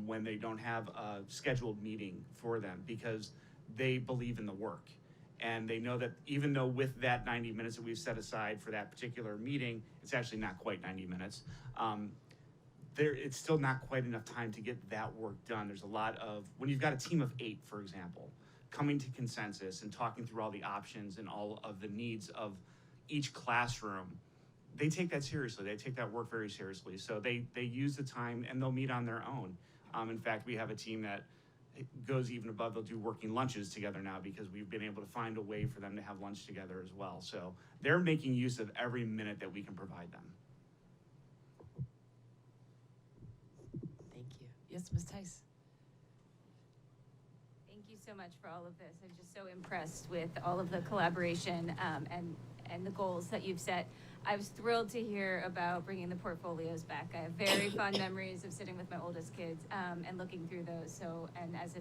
S22: when they don't have a scheduled meeting for them, because they believe in the work. And they know that even though with that 90 minutes that we've set aside for that particular meeting, it's actually not quite 90 minutes, it's still not quite enough time to get that work done. There's a lot of, when you've got a team of 8, for example, coming to consensus and talking through all the options and all of the needs of each classroom, they take that seriously. They take that work very seriously. So they use the time, and they'll meet on their own. In fact, we have a team that goes even above. They'll do working lunches together now because we've been able to find a way for them to have lunch together as well. So they're making use of every minute that we can provide them.
S8: Thank you. Yes, Ms. Tice.
S2: Thank
S13: Thank you so much for all of this. I'm just so impressed with all of the collaboration and the goals that you've set. I was thrilled to hear about bringing the portfolios back. I have very fond memories of sitting with my oldest kids and looking through those. So, and as a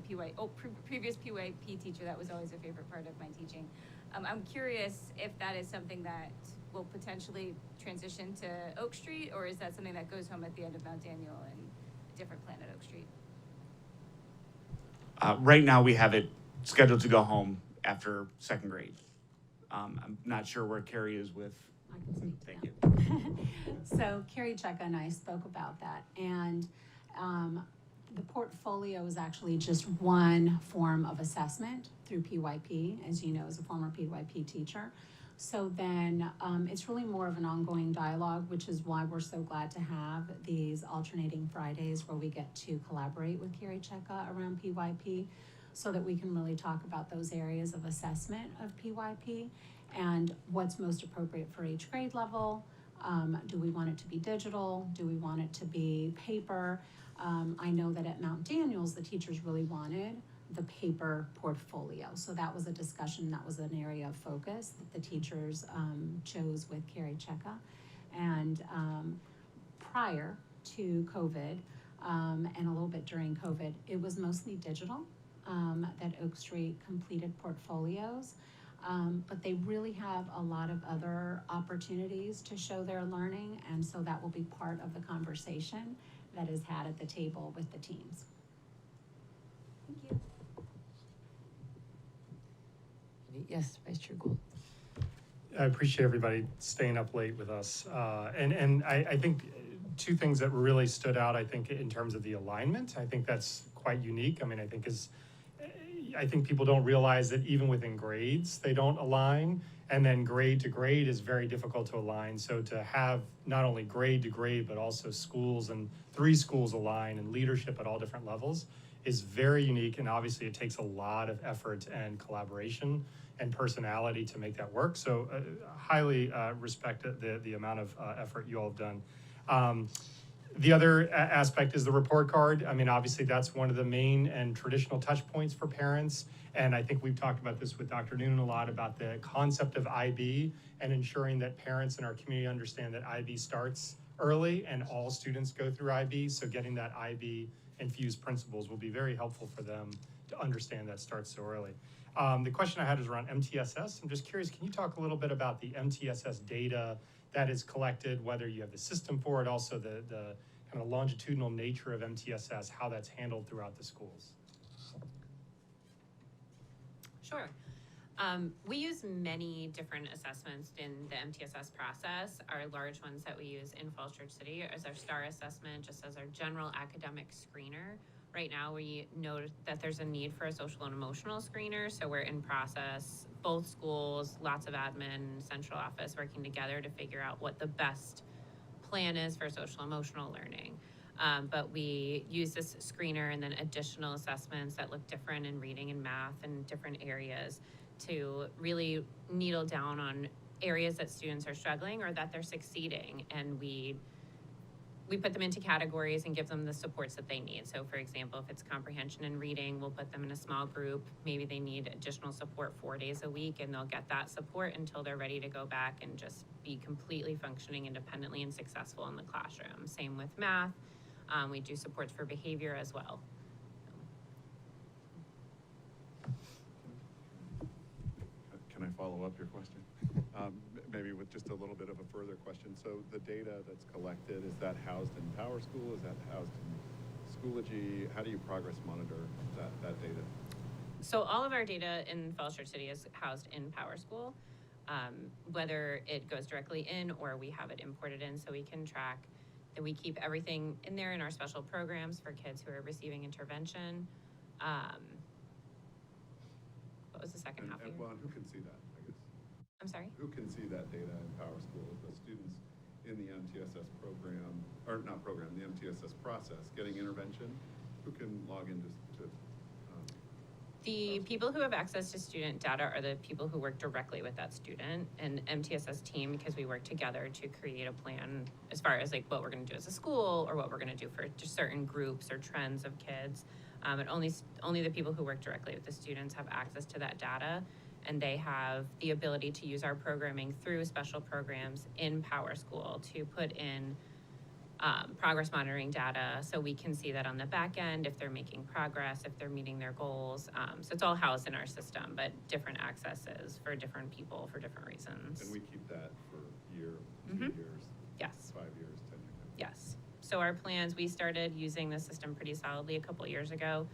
S13: previous PYP teacher, that was always a favorite part of my teaching. I'm curious if that is something that will potentially transition to Oak Street, or is that something that goes home at the end of Mount Daniel and a different plan at Oak Street?
S22: Right now, we have it scheduled to go home after second grade. I'm not sure where Carrie is with.
S14: I can speak to
S22: Thank you.
S14: So Carrie Checka and I spoke about that, and the portfolio is actually just one form of assessment through PYP, as you know, as a former PYP teacher. So then it's really more of an ongoing dialogue, which is why we're so glad to have these alternating Fridays where we get to collaborate with Carrie Checka around PYP, so that we can really talk about those areas of assessment of PYP and what's most appropriate for each grade level. Do we want it to be digital? Do we want it to be paper? I know that at Mount Daniels, the teachers really wanted the paper portfolio. So that was a discussion, that was an area of focus that the teachers chose with Carrie Checka. And prior to COVID, and a little bit during COVID, it was mostly digital that Oak Street completed portfolios. But they really have a lot of other opportunities to show their learning, and so that will be part of the conversation that is had at the table with the teams.
S13: Thank you.
S8: Yes, Vice Chair Gould.
S4: I appreciate everybody staying up late with us. And I think two things that really stood out, I think, in terms of the alignment, I think that's quite unique. I mean, I think people don't realize that even within grades, they don't align. And then grade to grade is very difficult to align. So to have not only grade to grade, but also schools and 3 schools align and leadership at all different levels is very unique. And obviously it takes a lot of effort and collaboration and personality to make that work. So highly respect the amount of effort you all have done. The other aspect is the report card. I mean, obviously that's one of the main and traditional touch points for parents. And I think we've talked about this with Dr. Noonan a lot about the concept of IB and ensuring that parents in our community understand that IB starts early and all students go through IB. So getting that IB infused principles will be very helpful for them to understand that starts so early. The question I had is around MTSS. I'm just curious, can you talk a little bit about the MTSS data that is collected, whether you have the system for it, also the kind of longitudinal nature of MTSS, how that's handled throughout the schools?
S10: Sure. We use many different assessments in the MTSS process. Our large ones that we use in Falls Church City is our STAR assessment, just as our general academic screener. Right now, we know that there's a need for a social and emotional screener, so we're in process, both schools, lots of admin, central office working together to figure out what the best plan is for social emotional learning. But we use this screener and then additional assessments that look different in reading and math and different areas to really needle down on areas that students are struggling or that they're succeeding. And we put them into categories and give them the supports that they need. So for example, if it's comprehension and reading, we'll put them in a small group. Maybe they need additional support 4 days a week, and they'll get that support until they're ready to go back and just be completely functioning independently and successful in the classroom. Same with math. We do supports for behavior as well.
S5: Can I follow up your question? Maybe with just a little bit of a further question. So the data that's collected, is that housed in PowerSchool? Is that housed in Schoology? How do you progress monitor that data?
S10: So all of our data in Falls Church City is housed in PowerSchool, whether it goes directly in or we have it imported in so we can track that we keep everything in there in our special programs for kids who are receiving intervention. What was the second half of your?
S5: Well, who can see that, I guess?
S10: I'm sorry?
S5: Who can see that data in PowerSchool? The students in the MTSS program, or not program, the MTSS process, getting intervention, who can log into
S10: The people who have access to student data are the people who work directly with that student and MTSS team, because we work together to create a plan as far as like what we're going to do as a school or what we're going to do for just certain groups or trends of kids. And only the people who work directly with the students have access to that data, and they have the ability to use our programming through special programs in PowerSchool to put in progress monitoring data, so we can see that on the back end, if they're making progress, if they're meeting their goals. So it's all housed in our system, but different accesses for different people for different reasons.
S5: And we keep that for a year, 2
S10: Mhm.
S5: years,
S10: Yes.
S5: 5 years, 10 years.
S10: Yes. So our plans, we started using the system pretty solidly a couple years ago.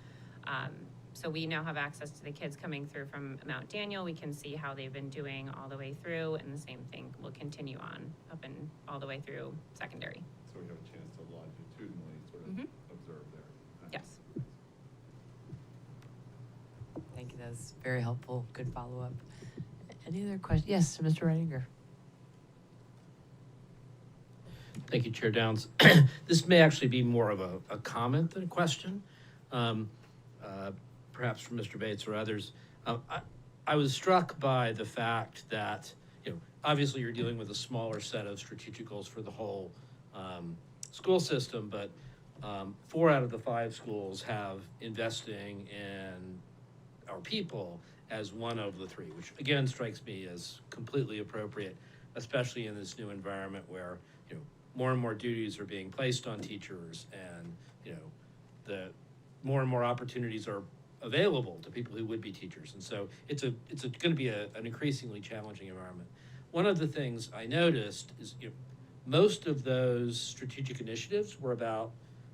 S10: So we now have access to the kids coming through from Mount Daniel. We can see how they've been doing all the way through, and the same thing will continue on up and all the way through secondary.
S5: So we have a chance to longitudinally sort of observe there.
S10: Yes.
S8: Thank you, that was very helpful, good follow-up. Any other questions? Yes, Mr. Reininger.
S20: Thank you, Chair Downs. This may actually be more of a comment than a question, perhaps from Mr. Bates or others. I was struck by the fact that, obviously you're dealing with a smaller set of strategic goals for the whole school system, but 4 out of the 5 schools have investing in our people as one of the 3, which again strikes me as completely appropriate, especially in this new environment where, more and more duties are being placed on teachers, and, the more and more opportunities are available to people who would be teachers. And so it's going to be an increasingly challenging environment. One of the things I noticed is, most of those strategic initiatives were about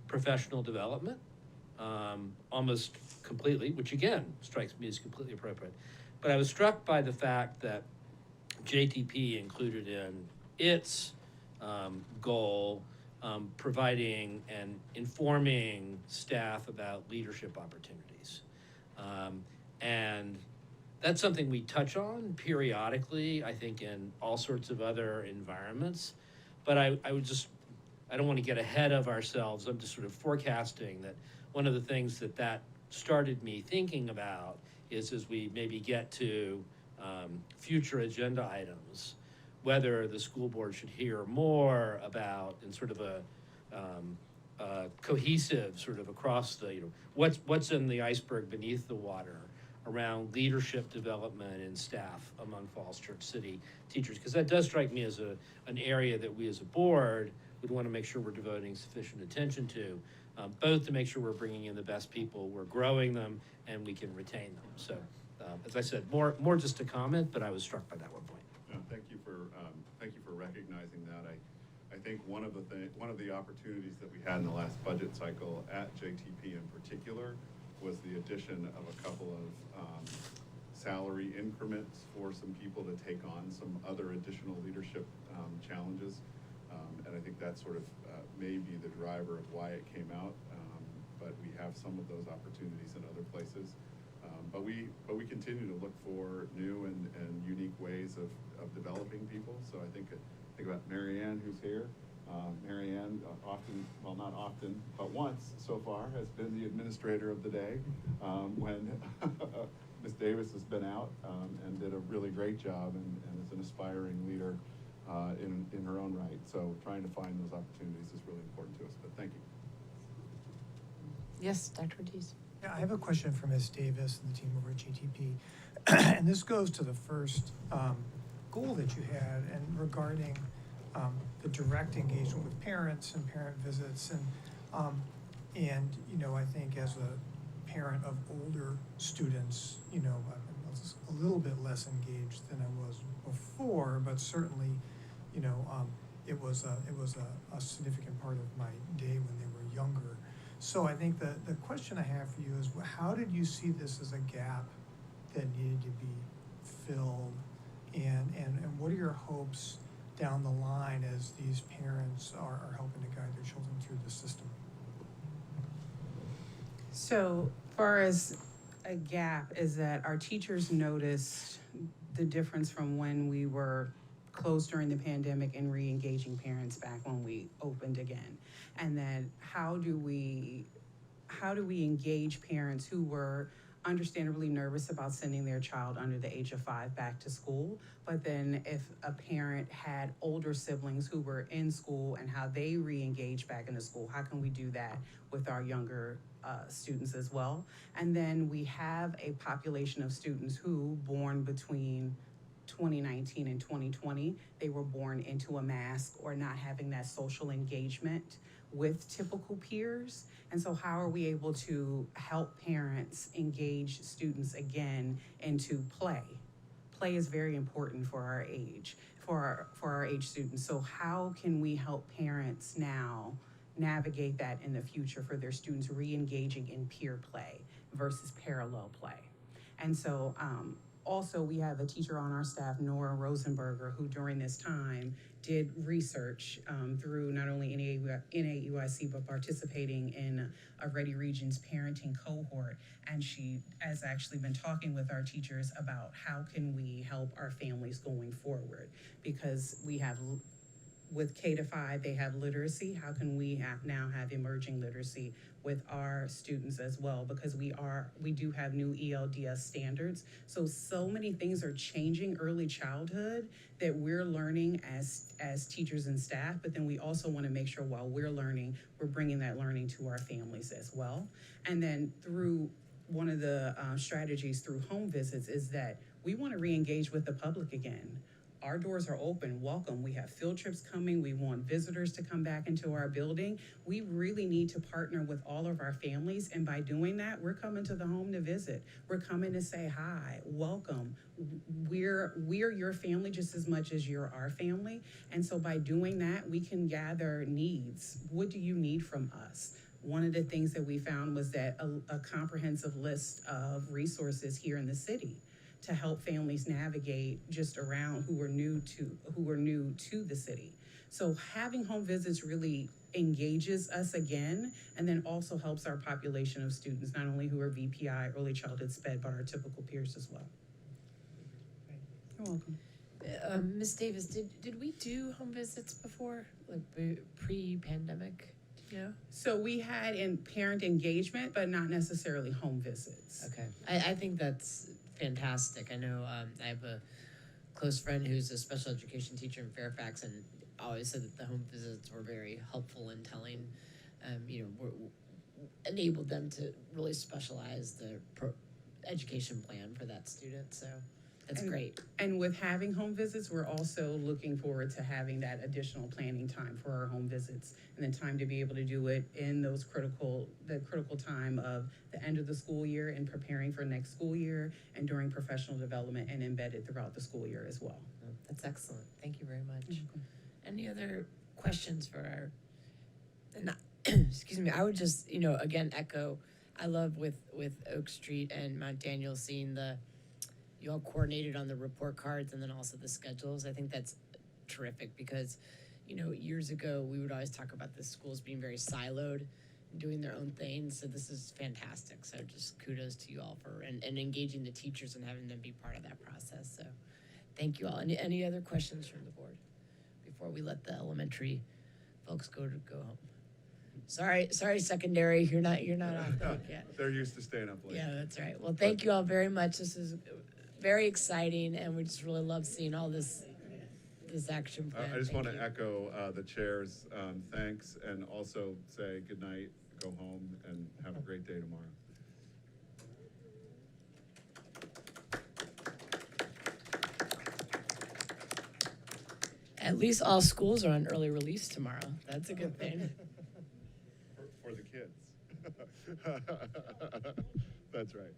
S20: professional development, almost completely, which again strikes me as completely appropriate. But I was struck by the fact that JTP included in its goal providing and informing staff about leadership opportunities. And that's something we touch on periodically, I think, in all sorts of other environments. But I don't want to get ahead of ourselves. I'm just sort of forecasting that one of the things that started me thinking about is, as we maybe get to future agenda items, whether the school board should hear more about, in sort of a cohesive sort of across the, what's in the iceberg beneath the water around leadership development and staff among Falls Church City teachers, because that does strike me as an area that we as a board would want to make sure we're devoting sufficient attention to, both to make sure we're bringing in the best people, we're growing them, and we can retain them. So, as I said, more just a comment, but I was struck by that one point.
S5: No, thank you for recognizing that. I think one of the opportunities that we had in the last budget cycle at JTP in particular was the addition of a couple of salary increments for some people to take on some other additional leadership challenges. And I think that sort of may be the driver of why it came out. But we have some of those opportunities in other places. But we continue to look for new and unique ways of developing people. So I think about Mary Ann, who's here. Mary Ann often, well, not often, but once so far, has been the administrator of the day when Ms. Davis has been out and did a really great job and is an aspiring leader in her own right. So trying to find those opportunities is really important to us. But thank you.
S8: Yes, Dr. Ortiz.
S12: Yeah, I have a question for Ms. Davis and the team over at GTP. And this goes to the first goal that you had, and regarding the direct engagement with parents and parent visits. And I think as a parent of older students, I was a little bit less engaged than I was before, but certainly, it was a significant part of my day when they were younger. So I think the question I have for you is, how did you see this as a gap that needed to be filled? And what are your hopes down the line as these parents are helping to guide their children through the system?
S7: So far as a gap is that our teachers noticed the difference from when we were closed during the pandemic and re-engaging parents back when we opened again. And then how do we engage parents who were understandably nervous about sending their child under the age of 5 back to school, but then if a parent had older siblings who were in school and how they re-engage back into school, how can we do that with our younger students as well. And then we have a population of students who, born between 2019 and 2020, they were born into a mask or not having that social engagement with typical peers. And so how are we able to help parents engage students again into play? Play is very important for our age, for our age students. So how can we help parents now navigate that in the future for their students re-engaging in peer play versus parallel play? And so also we have a teacher on our staff, Nora Rosenberger, who during this time did research through not only NAUIC, but participating in a Ready Regions parenting cohort. And she has actually been talking with our teachers about how can we help our families going forward, because we have, with K-5, they have literacy. How can we now have emerging literacy with our students as well? Because we do have new ELDS standards. So many things are changing early childhood that we're learning as teachers and staff, but then we also want to make sure while we're learning, we're bringing that learning to our families as well. And then through one of the strategies through home visits is that we want to re-engage with the public again. Our doors are open, welcome. We have field trips coming. We want visitors to come back into our building. We really need to partner with all of our families. And by doing that, we're coming to the home to visit. We're coming to say hi, welcome. We're your family just as much as you're our family. And so by doing that, we can gather needs. What do you need from us? One of the things that we found was that a comprehensive list of resources here in the city to help families navigate just around who are new to the city. So having home visits really engages us again, and then also helps our population of students, not only who are VPI, early childhood SPED, but our typical peers as well. You're welcome.
S8: Ms. Davis, did we do home visits before, like pre-pandemic? Yeah.
S7: So we had in parent engagement, but not necessarily home visits.
S8: Okay, I think that's fantastic. I know I have a close friend who's a special education teacher in Fairfax, and always said that the home visits were very helpful in telling, enabled them to really specialize the education plan for that student. So that's great.
S7: And with having home visits, we're also looking forward to having that additional planning time for our home visits, and then time to be able to do it in the critical time of the end of the school year and preparing for next school year, and during professional development and embedded throughout the school year as well.
S8: That's excellent. Thank you very much. Any other questions for our, excuse me, I would just, again, echo, I love with Oak Street and Mount Daniel seeing you all coordinated on the report cards and then also the schedules. I think that's terrific because, years ago, we would always talk about the schools being very siloed and doing their own things. So this is fantastic. So just kudos to you all for, and engaging the teachers and having them be part of that process. So thank you all. Any other questions from the board before we let the elementary folks go home? Sorry, secondary, you're not off the hook yet.
S5: They're used to staying up late.
S8: Yeah, that's right. Well, thank you all very much. This is very exciting, and we just really love seeing all this action plan.
S5: I just want to echo the chair's thanks, and also say good night, go home, and have a great day tomorrow.
S8: At least all schools are on early release tomorrow. That's a good thing.
S5: For the kids. That's right.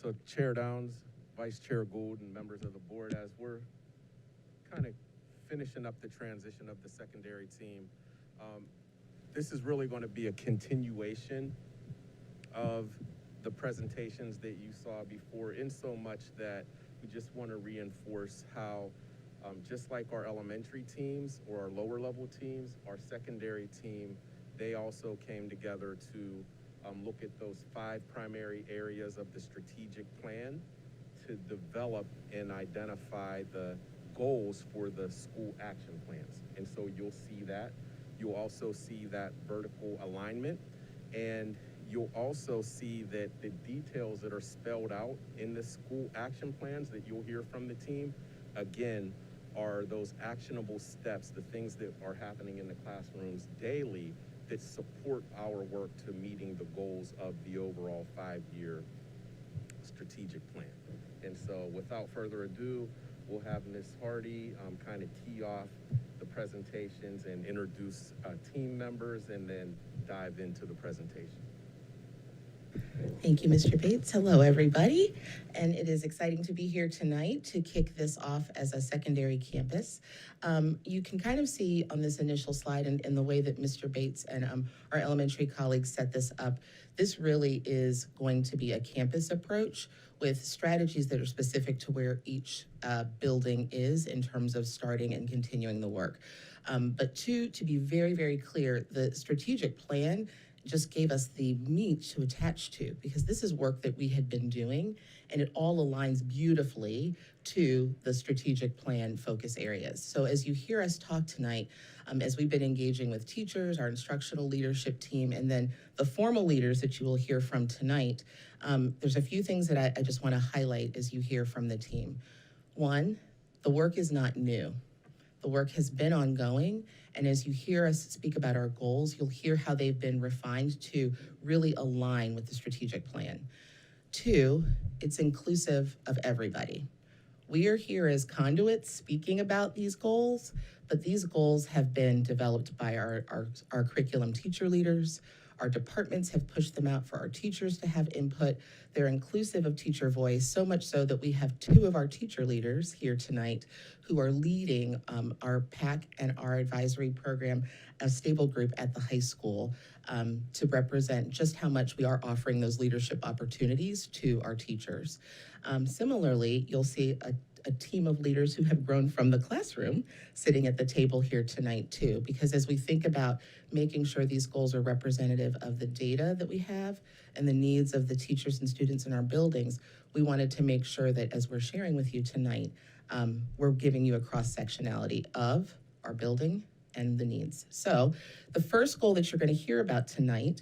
S11: So Chair Downs, Vice Chair Gould, and members of the board, as we're kind of finishing up the transition of the secondary team, this is really going to be a continuation of the presentations that you saw before, in so much that we just want to reinforce how just like our elementary teams or our lower level teams, our secondary team, they also came together to look at those 5 primary areas of the strategic plan to develop and identify the goals for the school action plans. And so you'll see that. You'll also see that vertical alignment, and you'll also see that the details that are spelled out in the school action plans that you'll hear from the team, again, are those actionable steps, the things that are happening in the classrooms daily that support our work to meeting the goals of the overall 5-year strategic plan. And so without further ado, we'll have Ms. Hardy kind of tee off the presentations and introduce team members and then dive into the presentation.
S16: Thank you, Mr. Bates. Hello, everybody. And it is exciting to be here tonight to kick this off as a secondary campus. You can kind of see on this initial slide and in the way that Mr. Bates and our elementary colleagues set this up, this really is going to be a campus approach with strategies that are specific to where each building is in terms of starting and continuing the work. But to be very, very clear, the strategic plan just gave us the meat to attach to, because this is work that we had been doing and it all aligns beautifully to the strategic plan focus areas. So as you hear us talk tonight, as we've been engaging with teachers, our instructional leadership team, and then the formal leaders that you will hear from tonight, there's a few things that I just want to highlight as you hear from the team. One, the work is not new. The work has been ongoing, and as you hear us speak about our goals, you'll hear how they've been refined to really align with the strategic plan. 2, it's inclusive of everybody. We are here as conduits speaking about these goals, but these goals have been developed by our curriculum teacher leaders. Our departments have pushed them out for our teachers to have input. They're inclusive of teacher voice, so much so that we have 2 of our teacher leaders here tonight who are leading our PAC and our advisory program, a stable group at the high school, to represent just how much we are offering those leadership opportunities to our teachers. Similarly, you'll see a team of leaders who have grown from the classroom sitting at the table here tonight too, because as we think about making sure these goals are representative of the data that we have and the needs of the teachers and students in our buildings, we wanted to make sure that as we're sharing with you tonight, we're giving you a cross-sectionality of our building and the needs. So the first goal that you're going to hear about tonight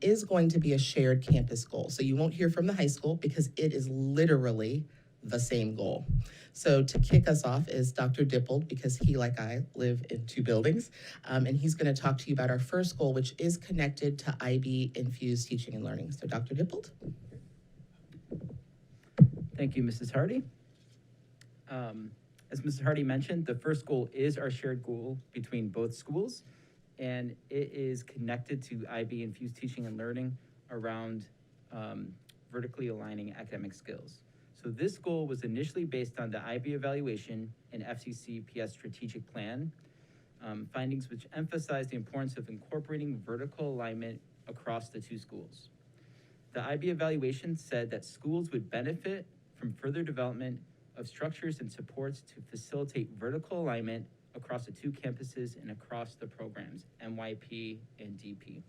S16: is going to be a shared campus goal. So you won't hear from the high school because it is literally the same goal. So to kick us off is Dr. Dippold, because he, like I, live in 2 buildings, and he's going to talk to you about our first goal, which is connected to IB-infused teaching and learning. So Dr. Dippold.
S17: Thank you, Mrs. Hardy. As Mrs. Hardy mentioned, the first goal is our shared goal between both schools, and it is connected to IB-infused teaching and learning around vertically aligning academic skills. So this goal was initially based on the IB evaluation and FCCPS strategic plan, findings which emphasize the importance of incorporating vertical alignment across the 2 schools. The IB evaluation said that schools would benefit from further development of structures and supports to facilitate vertical alignment across the 2 campuses and across the programs, NYP and DP.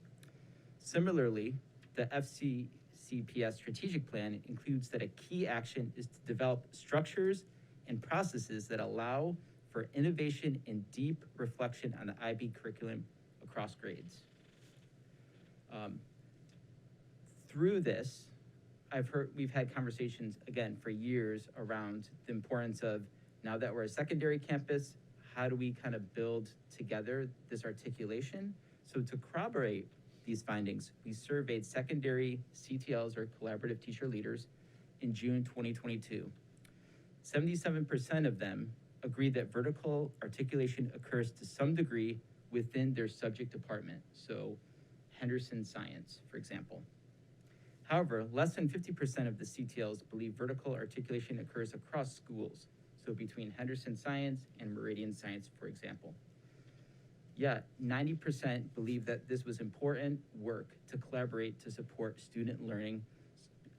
S17: Similarly, the FCCPS strategic plan includes that a key action is to develop structures and processes that allow for innovation and deep reflection on the IB curriculum across grades. Through this, we've had conversations, again, for years around the importance of, now that we're a secondary campus, how do we kind of build together this articulation? So to corroborate these findings, we surveyed secondary CTLs, or collaborative teacher leaders, in June 2022. 77% of them agreed that vertical articulation occurs to some degree within their subject department, so Henderson Science, for example. However, less than 50% of the CTLs believe vertical articulation occurs across schools, so between Henderson Science and Meridian Science, for example. Yet, 90% believe that this was important work to collaborate to support student learning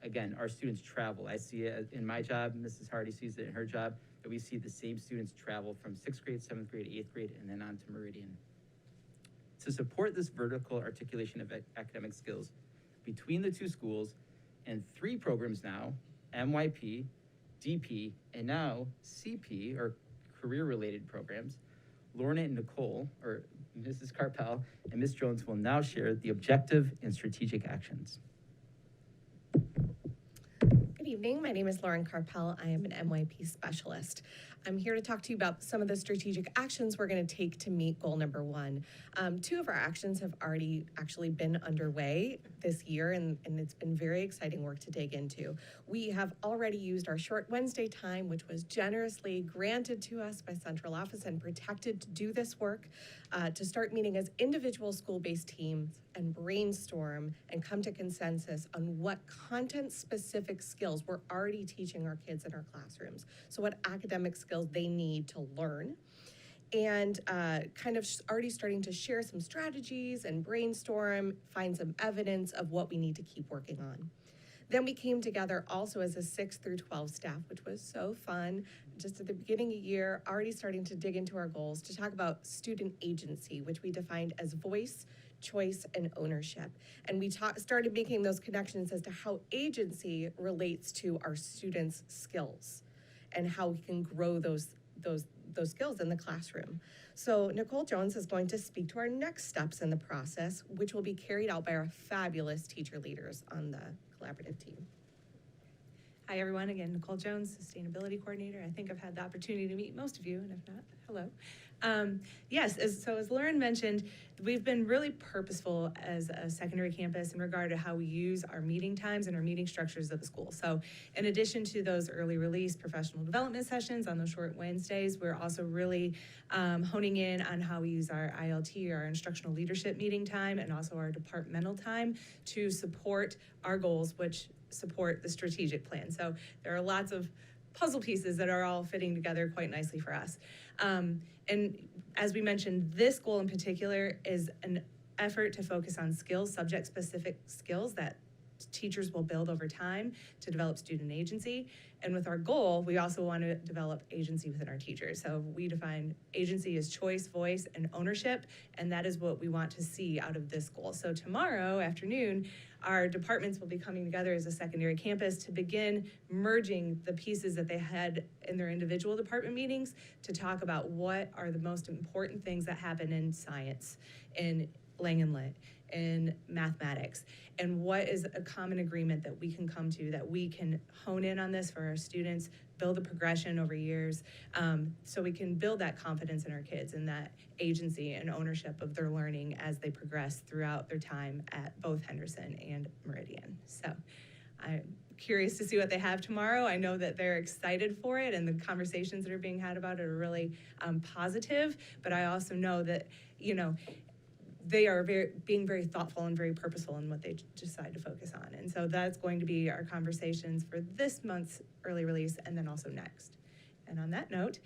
S17: again, our students travel. I see it in my job, Mrs. Hardy sees it in her job, that we see the same students travel from 6th grade, 7th grade, 8th grade, and then on to Meridian. To support this vertical articulation of academic skills between the two schools and 3 programs now, MYP, DP, and now CP, or career-related programs, Lorna and Nicole, or Mrs. Carpel and Ms. Jones, will now share the objective and strategic actions.
S9: Good evening. My name is Lauren Carpel. I am an MYP specialist. I'm here to talk to you about some of the strategic actions we're going to take to meet goal number 1. 2 of our actions have already actually been underway this year, and it's been very exciting work to dig into. We have already used our short Wednesday time, which was generously granted to us by central office and protected to do this work, to start meeting as individual school-based teams and brainstorm and come to consensus on what content-specific skills we're already teaching our kids in our classrooms. So what academic skills they need to learn, and kind of already starting to share some strategies and brainstorm, find some evidence of what we need to keep working on. Then we came together also as a 6 through 12 staff, which was so fun. Just at the beginning of the year, already starting to dig into our goals to talk about student agency, which we defined as voice, choice, and ownership. And we started making those connections as to how agency relates to our students' skills and how we can grow those skills in the classroom. So Nicole Jones is going to speak to our next steps in the process, which will be carried out by our fabulous teacher leaders on the collaborative team.
S18: Hi, everyone. Again, Nicole Jones, Sustainability Coordinator. I think I've had the opportunity to meet most of you, and if not, hello. Yes, as Lauren mentioned, we've been really purposeful as a secondary campus in regard to how we use our meeting times and our meeting structures at the school. So in addition to those early release professional development sessions on those short Wednesdays, we're also really honing in on how we use our ILT, our instructional leadership meeting time, and also our departmental time to support our goals, which support the strategic plan. So there are lots of puzzle pieces that are all fitting together quite nicely for us. And as we mentioned, this goal in particular is an effort to focus on skills, subject-specific skills that teachers will build over time to develop student agency. And with our goal, we also want to develop agency within our teachers. So we define agency as choice, voice, and ownership, and that is what we want to see out of this goal. So tomorrow afternoon, our departments will be coming together as a secondary campus to begin merging the pieces that they had in their individual department meetings to talk about what are the most important things that happen in science, in Lang and Lit, in mathematics, and what is a common agreement that we can come to, that we can hone in on this for our students, build a progression over years, so we can build that confidence in our kids and that agency and ownership of their learning as they progress throughout their time at both Henderson and Meridian. So I'm curious to see what they have tomorrow. I know that they're excited for it, and the conversations that are being had about it are really positive, but I also know that, you know, they are being very thoughtful and very purposeful in what they decide to focus on. And so that's going to be our conversations for this month's early release and then also next. And on that note,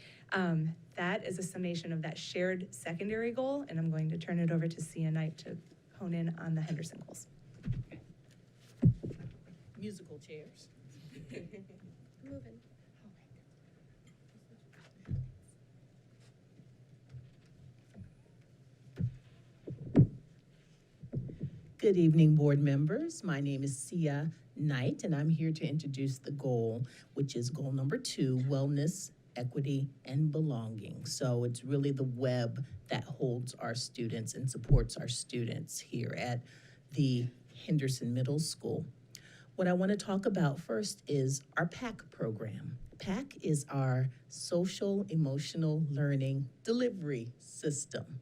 S18: that is a summation of that shared secondary goal, and I'm going to turn it over to Sia Knight to hone in on the Henderson goals.
S16: Musical chairs. Moving. Good evening, board members. My name is Sia Knight, and I'm here to introduce the goal, which is goal number 2, wellness, equity, and belonging. So it's really the web that holds our students and supports our students here at the Henderson Middle School. What I want to talk about first is our PAC program. PAC is our social emotional learning delivery system.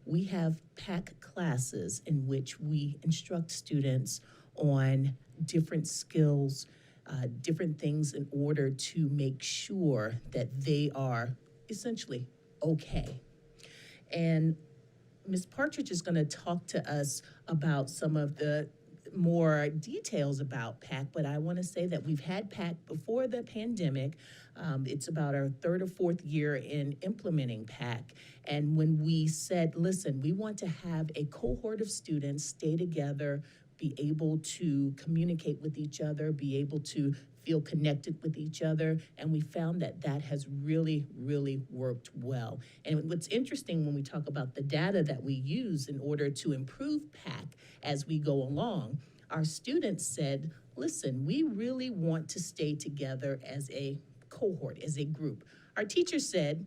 S16: We have PAC classes in which we instruct students on different skills, different things in order to make sure that they are essentially okay. And Ms. Partridge is going to talk to us about some of the more details about PAC, but I want to say that we've had PAC before the pandemic. It's about our 3rd or 4th year in implementing PAC. And when we said, listen, we want to have a cohort of students stay together, be able to communicate with each other, be able to feel connected with each other, and we found that that has really, really worked well. And what's interesting when we talk about the data that we use in order to improve PAC as we go along, our students said, listen, we really want to stay together as a cohort, as a group. Our teachers said,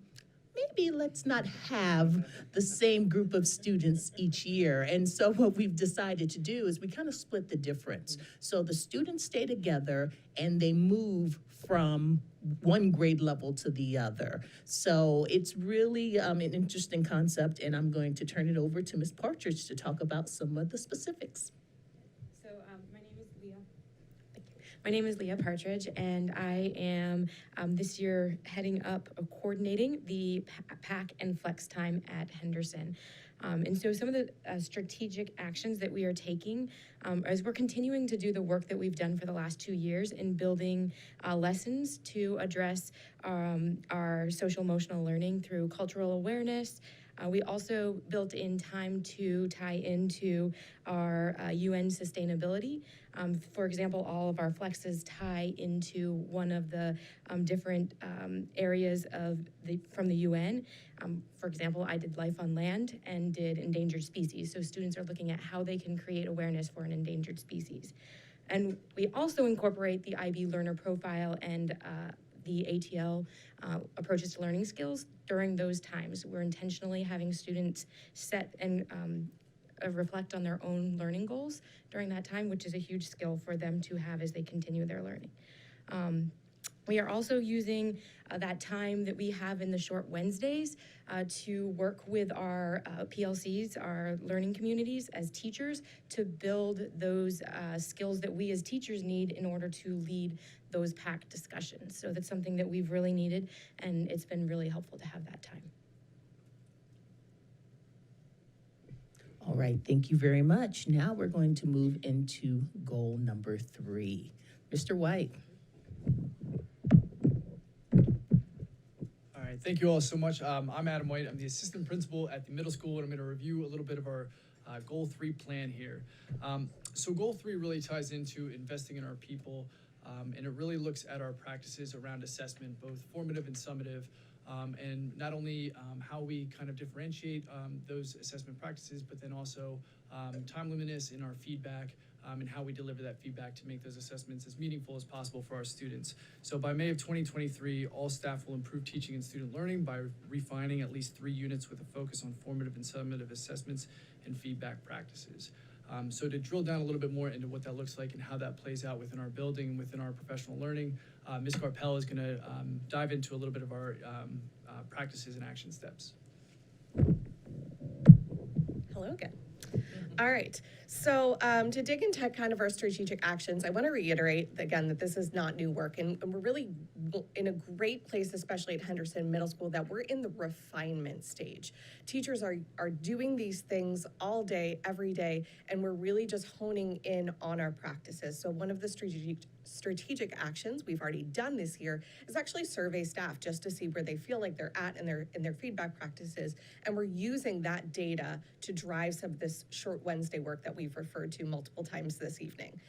S16: maybe let's not have the same group of students each year. And so what we've decided to do is we kind of split the difference. So the students stay together and they move from one grade level to the other. So it's really an interesting concept, and I'm going to turn it over to Ms. Partridge to talk about some of the specifics.
S1: So my name is Leah. My name is Leah Partridge, and I am this year heading up coordinating the PAC and Flex Time at Henderson. And so some of the strategic actions that we are taking as we're continuing to do the work that we've done for the last 2 years in building lessons to address our social emotional learning through cultural awareness. We also built in time to tie into our UN sustainability. For example, all of our flexes tie into one of the different areas from the UN. For example, I did life on land and did endangered species. So students are looking at how they can create awareness for an endangered species. And we also incorporate the IB learner profile and the ATL approaches to learning skills during those times. We're intentionally having students set and reflect on their own learning goals during that time, which is a huge skill for them to have as they continue their learning. We are also using that time that we have in the short Wednesdays to work with our PLCs, our learning communities as teachers, to build those skills that we as teachers need in order to lead those PAC discussions. So that's something that we've really needed, and it's been really helpful to have that time.
S16: All right, thank you very much. Now we're going to move into goal number 3. Mr. White.
S19: All right, thank you all so much. I'm Adam White. I'm the assistant principal at the middle school, and I'm going to review a little bit of our goal 3 plan here. So goal 3 really ties into investing in our people, and it really looks at our practices around assessment, both formative and summative, and not only how we kind of differentiate those assessment practices, but then also timeliness in our feedback, and how we deliver that feedback to make those assessments as meaningful as possible for our students. So by May of 2023, all staff will improve teaching and student learning by refining at least 3 units with a focus on formative and summative assessments and feedback practices. So to drill down a little bit more into what that looks like and how that plays out within our building and within our professional learning, Ms. Carpel is going to dive into a little bit of our practices and action steps.
S9: Hello again. All right, so to dig into kind of our strategic actions, I want to reiterate again that this is not new work, and we're really in a great place, especially at Henderson Middle School, that we're in the refinement stage. Teachers are doing these things all day, every day, and we're really just honing in on our practices. So one of the strategic actions we've already done this year is actually survey staff just to see where they feel like they're at in their feedback practices, and we're using that data to drive some of this short Wednesday work that we've referred to multiple times this evening.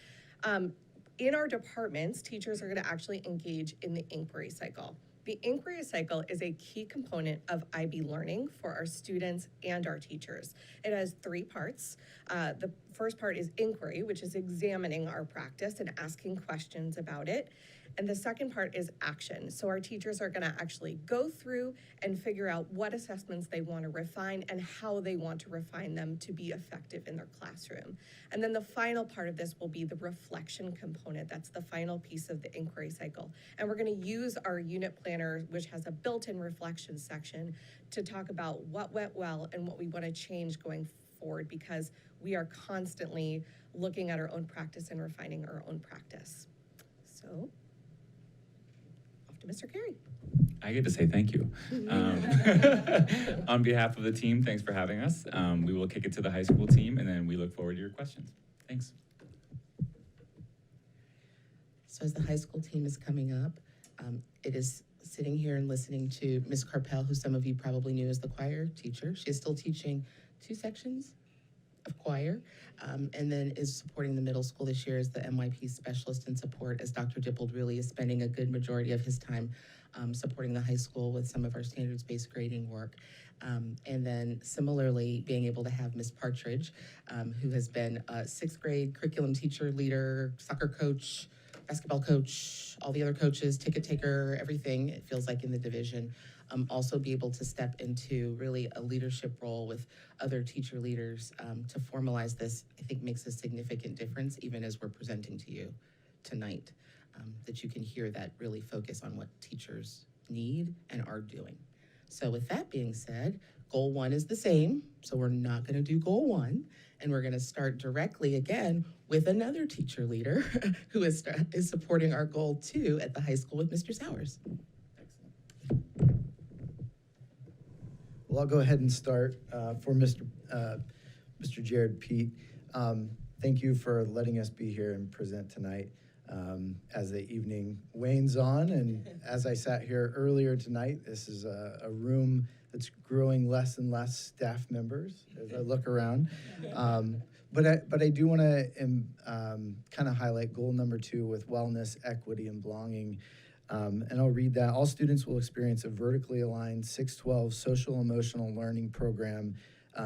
S9: In our departments, teachers are going to actually engage in the inquiry cycle. The inquiry cycle is a key component of IB learning for our students and our teachers. It has 3 parts. The first part is inquiry, which is examining our practice and asking questions about it. And the second part is action. So our teachers are going to actually go through and figure out what assessments they want to refine and how they want to refine them to be effective in their classroom. And then the final part of this will be the reflection component. That's the final piece of the inquiry cycle. And we're going to use our unit planner, which has a built-in reflection section, to talk about what went well and what we want to change going forward, because we are constantly looking at our own practice and refining our own practice. So, to Mr. Carey.
S21: I get to say thank you. On behalf of the team, thanks for having us. We will kick it to the high school team, and then we look forward to your questions. Thanks.
S16: So as the high school team is coming up, it is sitting here and listening to Ms. Carpel, who some of you probably knew as the choir teacher. She is still teaching 2 sections of choir, and then is supporting the middle school this year as the MYP specialist in support, as Dr. Dippold really is spending a good majority of his time supporting the high school with some of our standards-based grading work. And then similarly, being able to have Miss Partridge, who has been a sixth grade curriculum teacher, leader, soccer coach, basketball coach, all the other coaches, ticket taker, everything, it feels like in the division. Also be able to step into really a leadership role with other teacher leaders to formalize this, I think makes a significant difference even as we're presenting to you tonight, that you can hear that really focus on what teachers need and are doing. So with that being said, goal 1 is the same, so we're not gonna do goal 1, and we're gonna start directly again with another teacher leader who is supporting our goal 2 at the high school with Mr. Sowers.
S3: Well, I'll go ahead and start for Mr. Jared Pete. Thank you for letting us be here and present tonight as the evening wanes on. And as I sat here earlier tonight, this is a room that's growing less and less staff members as I look around. But I do want to kind of highlight goal number 2 with wellness, equity, and belonging. And I'll read that. All students will experience a vertically aligned 612 social emotional learning program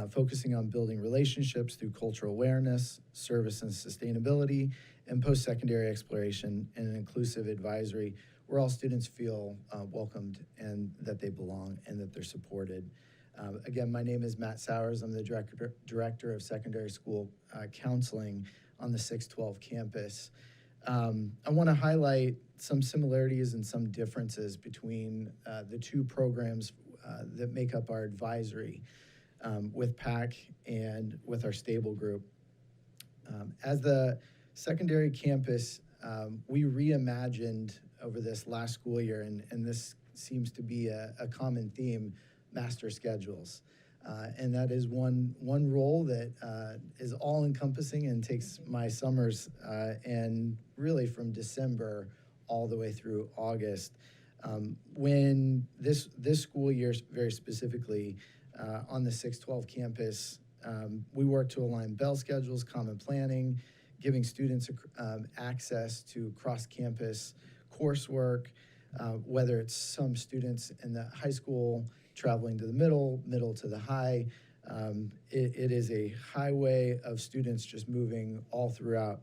S3: focusing on building relationships through cultural awareness, service and sustainability, and post-secondary exploration and an inclusive advisory where all students feel welcomed and that they belong and that they're supported. Again, my name is Matt Sowers. I'm the Director of Secondary School Counseling on the 612 campus. I want to highlight some similarities and some differences between the 2 programs that make up our advisory with PAC and with our stable group. As the secondary campus, we reimagined over this last school year, and this seems to be a common theme, master schedules. And that is one role that is all-encompassing and takes my summers and really from December all the way through August. When this school year, very specifically, on the 612 campus, we work to align bell schedules, common planning, giving students access to cross-campus coursework, whether it's some students in the high school traveling to the middle to the high. It is a highway of students just moving all throughout.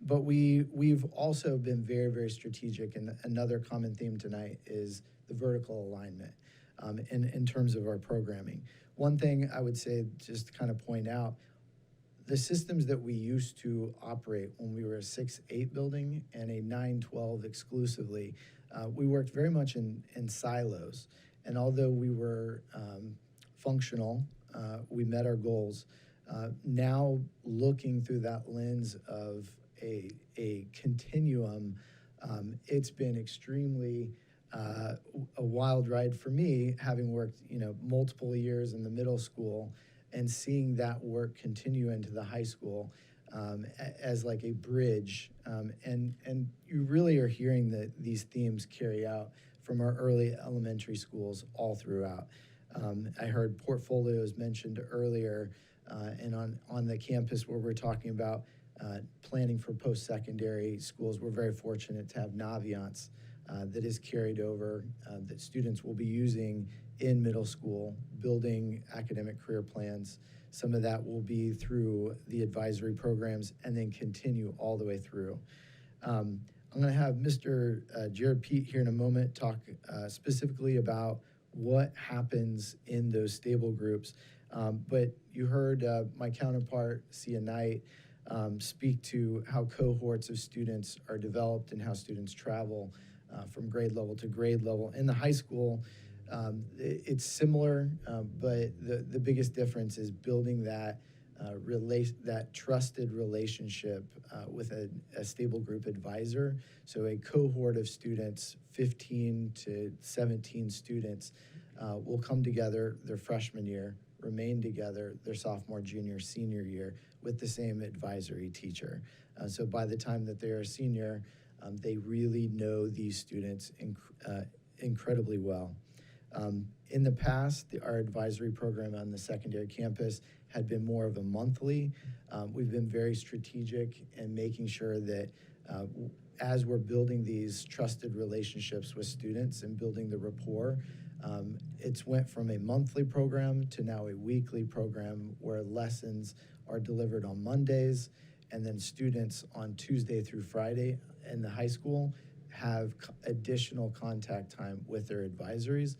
S3: But we've also been very, very strategic, and another common theme tonight is the vertical alignment in terms of our programming. One thing I would say, just to kind of point out, the systems that we used to operate when we were a 6-8 building and a 9-12 exclusively, we worked very much in silos. And although we were functional, we met our goals. Now looking through that lens of a continuum, it's been extremely a wild ride for me, having worked multiple years in the middle school and seeing that work continue into the high school as like a bridge. And you really are hearing these themes carry out from our early elementary schools all throughout. I heard portfolios mentioned earlier, and on the campus where we're talking about planning for post-secondary schools, we're very fortunate to have Naviance that is carried over, that students will be using in middle school, building academic career plans. Some of that will be through the advisory programs and then continue all the way through. I'm going to have Mr. Jared Pete here in a moment talk specifically about what happens in those stable groups. But you heard my counterpart, Sia Knight, speak to how cohorts of students are developed and how students travel from grade level to grade level. In the high school, it's similar, but the biggest difference is building that that trusted relationship with a stable group advisor. So a cohort of students, 15 to 17 students, will come together their freshman year, remain together their sophomore, junior, senior year with the same advisory teacher. So by the time that they are a senior, they really know these students incredibly well. In the past, our advisory program on the secondary campus had been more of a monthly. We've been very strategic in making sure that as we're building these trusted relationships with students and building the rapport, it's went from a monthly program to now a weekly program where lessons are delivered on Mondays, and then students on Tuesday through Friday in the high school have additional contact time with their advisories,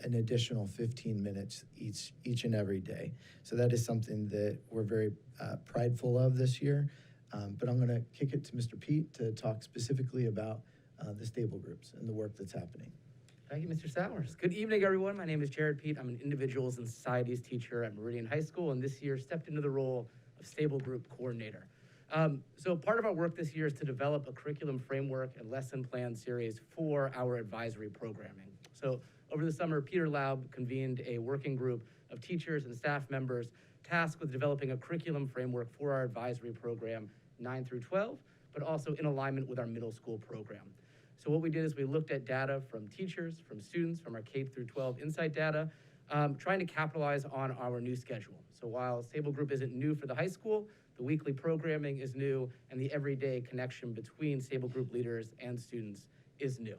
S3: an additional 15 minutes each and every day. So that is something that we're very prideful of this year. But I'm going to kick it to Mr. Pete to talk specifically about the stable groups and the work that's happening.
S6: Thank you, Mr. Sowers. Good evening, everyone. My name is Jared Pete. I'm an Individuals and Societies teacher at Meridian High School, and this year stepped into the role of stable group coordinator. So part of our work this year is to develop a curriculum framework and lesson plan series for our advisory programming. So over the summer, Peter Laub convened a working group of teachers and staff members tasked with developing a curriculum framework for our advisory program 9 through 12, but also in alignment with our middle school program. So what we did is we looked at data from teachers, from students, from our K through 12 insight data, trying to capitalize on our new schedule. So while stable group isn't new for the high school, the weekly programming is new, and the everyday connection between stable group leaders and students is new.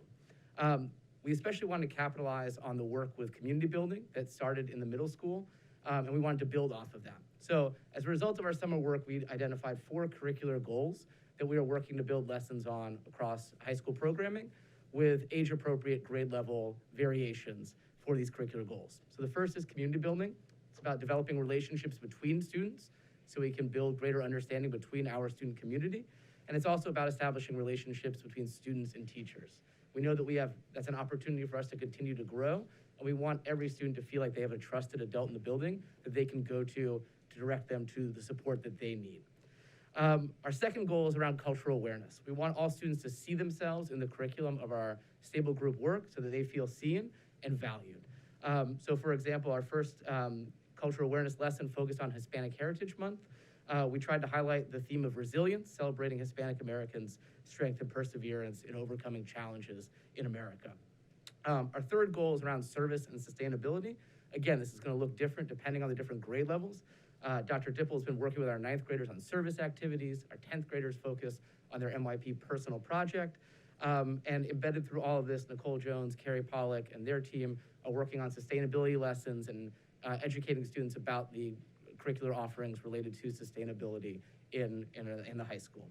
S6: We especially wanted to capitalize on the work with community building that started in the middle school, and we wanted to build off of that. So as a result of our summer work, we identified 4 curricular goals that we are working to build lessons on across high school programming with age-appropriate grade level variations for these curricular goals. So the first is community building. It's about developing relationships between students so we can build greater understanding between our student community. And it's also about establishing relationships between students and teachers. We know that that's an opportunity for us to continue to grow, and we want every student to feel like they have a trusted adult in the building that they can go to direct them to the support that they need. Our second goal is around cultural awareness. We want all students to see themselves in the curriculum of our stable group work so that they feel seen and valued. So for example, our first cultural awareness lesson focused on Hispanic Heritage Month. We tried to highlight the theme of resilience, celebrating Hispanic Americans' strength and perseverance in overcoming challenges in America. Our third goal is around service and sustainability. Again, this is going to look different depending on the different grade levels. Dr. Dipple has been working with our 9th graders on service activities. Our 10th graders focus on their MYP personal project. And embedded through all of this, Nicole Jones, Carrie Pollock, and their team are working on sustainability lessons and educating students about the curricular offerings related to sustainability in the high school.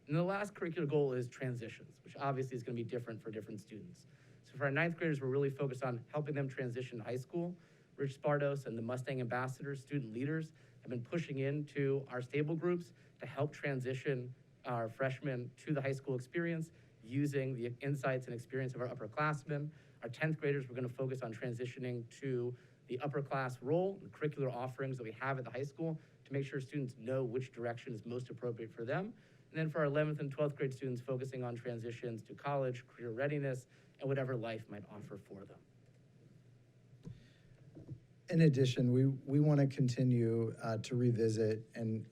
S6: And the last curricular goal is transitions, which obviously is going to be different for different students. So for our 9th graders, we're really focused on helping them transition to high school. Rich Spardos and the Mustang Ambassadors, student leaders, have been pushing into our stable groups to help transition our freshmen to the high school experience using the insights and experience of our upperclassmen. Our 10th graders, we're going to focus on transitioning to the upper class role, the curricular offerings that we have at the high school to make sure students know which direction is most appropriate for them. And then for our 11th and 12th grade students, focusing on transitions to college, career readiness, and whatever life might offer for them.
S3: In addition, we want to continue to revisit, and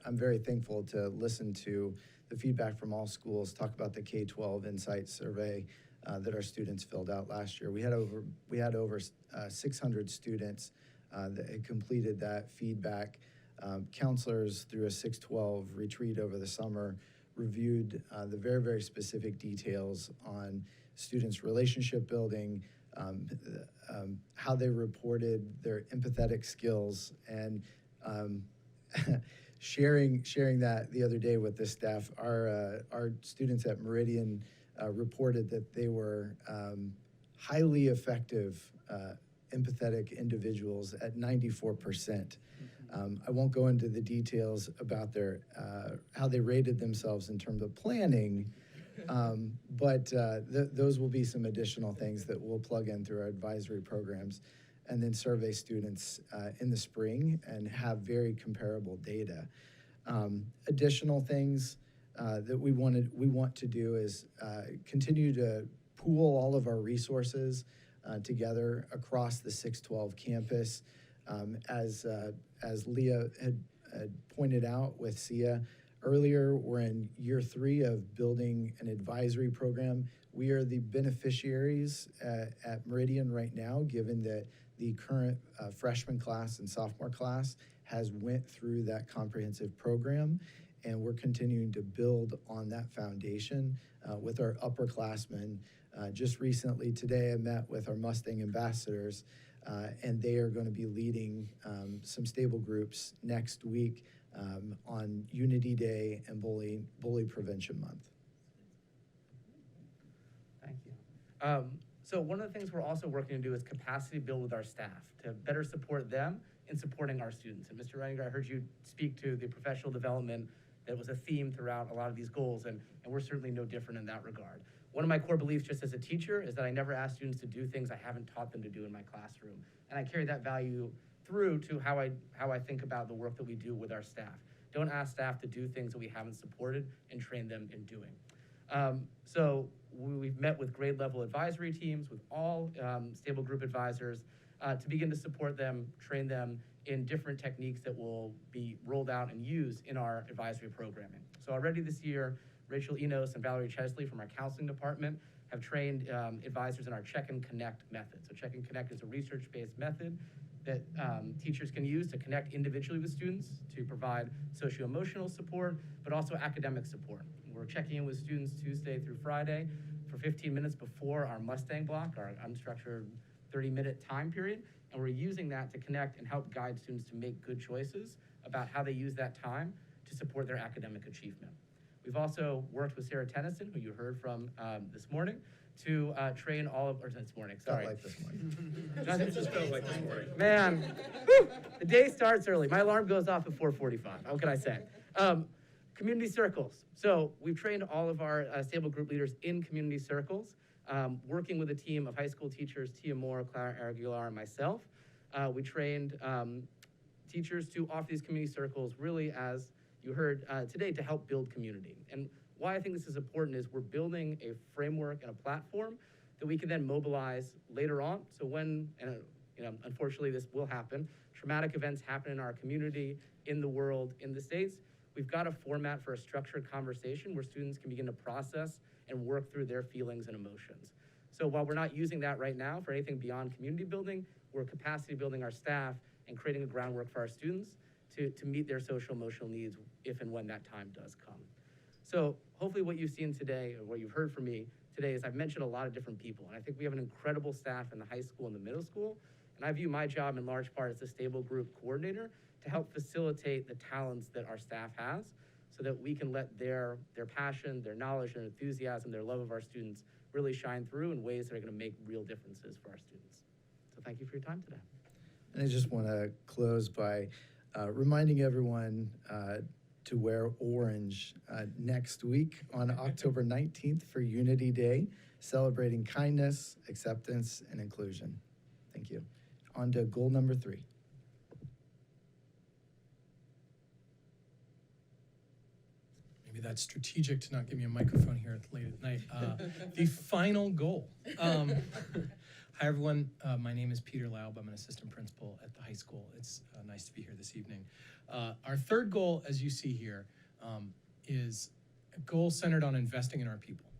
S3: I'm very thankful to listen to the feedback from all schools, talk about the K-12 Insight Survey that our students filled out last year. We had over 600 students that had completed that feedback. Counselors through a 612 retreat over the summer reviewed the very, very specific details on students' relationship building, how they reported their empathetic skills, and sharing that the other day with the staff. Our students at Meridian reported that they were highly effective, empathetic individuals at 94%. I won't go into the details about their how they rated themselves in terms of planning, but those will be some additional things that we'll plug in through our advisory programs, and then survey students in the spring and have very comparable data. Additional things that we want to do is continue to pool all of our resources together across the 612 campus. As Leah had pointed out with SIA earlier, we're in year 3 of building an advisory program. We are the beneficiaries at Meridian right now, given that the current freshman class and sophomore class has went through that comprehensive program, and we're continuing to build on that foundation with our upperclassmen. Just recently today, I met with our Mustang ambassadors, and they are going to be leading some stable groups next week on Unity Day and Bully Prevention Month.
S6: Thank you. So one of the things we're also working to do is capacity build with our staff to better support them in supporting our students. And Mr. Reininger, I heard you speak to the professional development that was a theme throughout a lot of these goals, and we're certainly no different in that regard. One of my core beliefs just as a teacher is that I never ask students to do things I haven't taught them to do in my classroom. And I carry that value through to how I think about the work that we do with our staff. Don't ask staff to do things that we haven't supported and trained them in doing. So we've met with grade level advisory teams, with all stable group advisors, to begin to support them, train them in different techniques that will be rolled out and used in our advisory programming. So already this year, Rachel Enos and Valerie Chesley from our counseling department have trained advisors in our Check and Connect method. So Check and Connect is a research-based method that teachers can use to connect individually with students, to provide socio-emotional support, but also academic support. We're checking in with students Tuesday through Friday for 15 minutes before our Mustang block, our unstructured 30-minute time period, and we're using that to connect and help guide students to make good choices about how they use that time to support their academic achievement. We've also worked with Sarah Tennyson, who you heard from this morning, to train all of, or this morning, sorry.
S3: Felt like this morning.
S6: It just felt like this morning. Man, whew, the day starts early. My alarm goes off at 4:45. What can I say? Community circles. So we've trained all of our stable group leaders in community circles, working with a team of high school teachers, Tia Moore, Clara Aguilar, and myself. We trained teachers to offer these community circles really, as you heard today, to help build community. And why I think this is important is we're building a framework and a platform that we can then mobilize later on. So when, and unfortunately this will happen, traumatic events happen in our community, in the world, in the States, we've got a format for a structured conversation where students can begin to process and work through their feelings and emotions. So while we're not using that right now for anything beyond community building, we're capacity building our staff and creating a groundwork for our students to meet their social emotional needs if and when that time does come. So hopefully what you've seen today, or what you've heard from me today, is I've mentioned a lot of different people. And I think we have an incredible staff in the high school and the middle school. And I view my job in large part as a stable group coordinator to help facilitate the talents that our staff has so that we can let their passion, their knowledge, their enthusiasm, their love of our students really shine through in ways that are going to make real differences for our students. So thank you for your time today.
S3: And I just want to close by reminding everyone to wear orange next week on October 19th for Unity Day, celebrating kindness, acceptance, and inclusion. Thank you. On to goal number 3.
S2: Maybe that's strategic to not give me a microphone here late at night. The final goal. Hi, everyone. My name is Peter Laub. I'm an assistant principal at the high school. It's nice to be here this evening. Our third goal, as you see here, is a goal centered on investing in our people.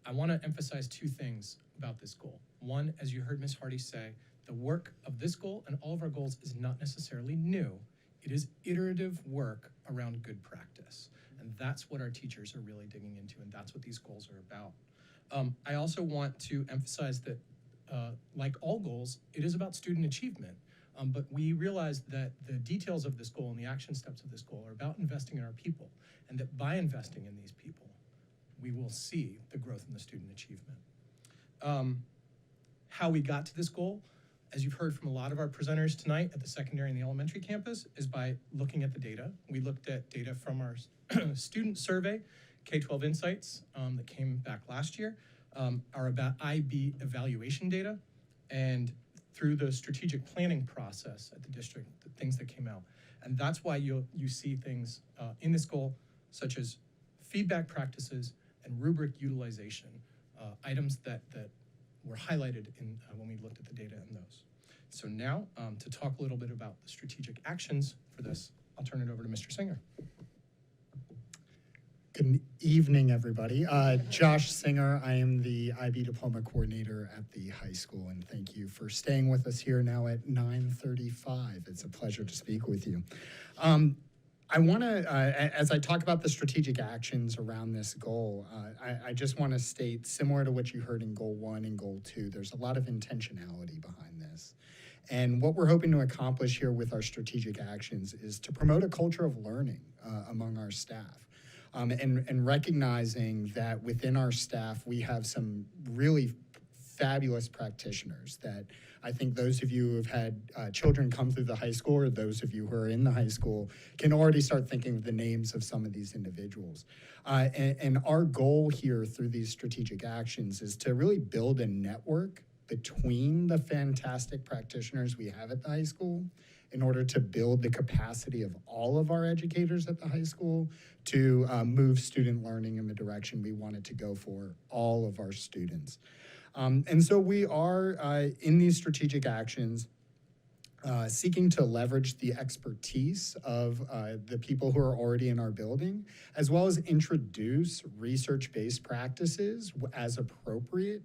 S2: I want to emphasize 2 things about this goal. One, as you heard Ms. Hardy say, the work of this goal and all of our goals is not necessarily new. It is iterative work around good practice. And that's what our teachers are really digging into, and that's what these goals are about. I also want to emphasize that like all goals, it is about student achievement. But we realize that the details of this goal and the action steps of this goal are about investing in our people, and that by investing in these people, we will see the growth in the student achievement. How we got to this goal, as you've heard from a lot of our presenters tonight at the secondary and the elementary campus, is by looking at the data. We looked at data from our student survey, K-12 Insights, that came back last year, our about IB evaluation data, and through the strategic planning process at the district, the things that came out. And that's why you see things in this goal, such as feedback practices and rubric utilization, items that were highlighted in when we looked at the data in those. So now, to talk a little bit about the strategic actions for this, I'll turn it over to Mr. Singer.
S15: Good evening, everybody. Josh Singer. I am the IB Diploma Coordinator at the high school, and thank you for staying with us here now at 9:35. It's a pleasure to speak with you. I want to, as I talk about the strategic actions around this goal, I just want to state, similar to what you heard in Goal 1 and Goal 2, there's a lot of intentionality behind this. And what we're hoping to accomplish here with our strategic actions is to promote a culture of learning among our staff. And recognizing that within our staff, we have some really fabulous practitioners that I think those of you who have had children come through the high school, or those of you who are in the high school, can already start thinking of the names of some of these individuals. And our goal here through these strategic actions is to really build a network between the fantastic practitioners we have at the high school in order to build the capacity of all of our educators at the high school to move student learning in the direction we want it to go for all of our students. And so we are, in these strategic actions, seeking to leverage the expertise of the people who are already in our building, as well as introduce research-based practices as appropriate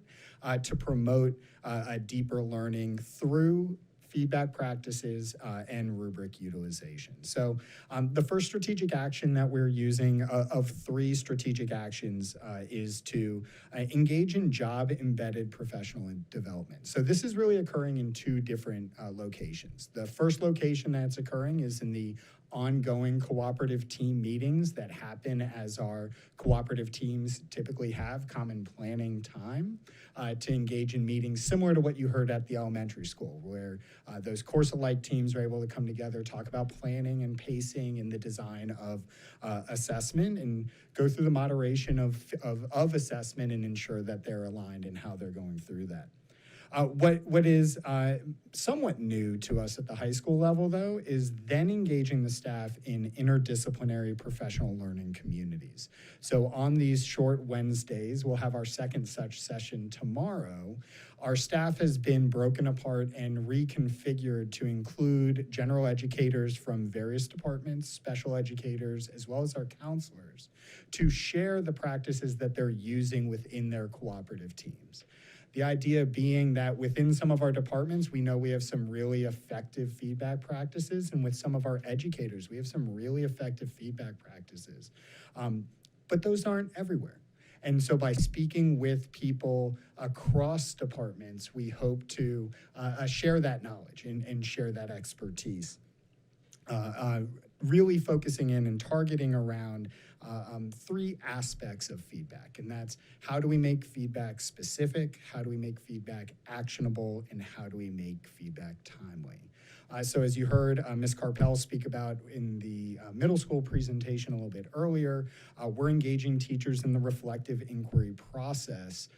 S15: to promote a deeper learning through feedback practices and rubric utilization. So the first strategic action that we're using of 3 strategic actions is to engage in job-embedded professional development. So this is really occurring in 2 different locations. The first location that's occurring is in the ongoing cooperative team meetings that happen as our cooperative teams typically have common planning time to engage in meetings similar to what you heard at the elementary school, where those course-alike teams are able to come together, talk about planning and pacing and the design of assessment, and go through the moderation of assessment and ensure that they're aligned in how they're going through that. What is somewhat new to us at the high school level, though, is then engaging the staff in interdisciplinary professional learning communities. So on these short Wednesdays, we'll have our second such session tomorrow. Our staff has been broken apart and reconfigured to include general educators from various departments, special educators, as well as our counselors, to share the practices that they're using within their cooperative teams. The idea being that within some of our departments, we know we have some really effective feedback practices, and with some of our educators, we have some really effective feedback practices. But those aren't everywhere. And so by speaking with people across departments, we hope to share that knowledge and share that expertise. Really focusing in and targeting around 3 aspects of feedback, and that's how do we make feedback specific, how do we make feedback actionable, and how do we make feedback timely. So as you heard Ms. Carpel speak about in the middle school presentation a little bit earlier, we're engaging teachers in the reflective inquiry process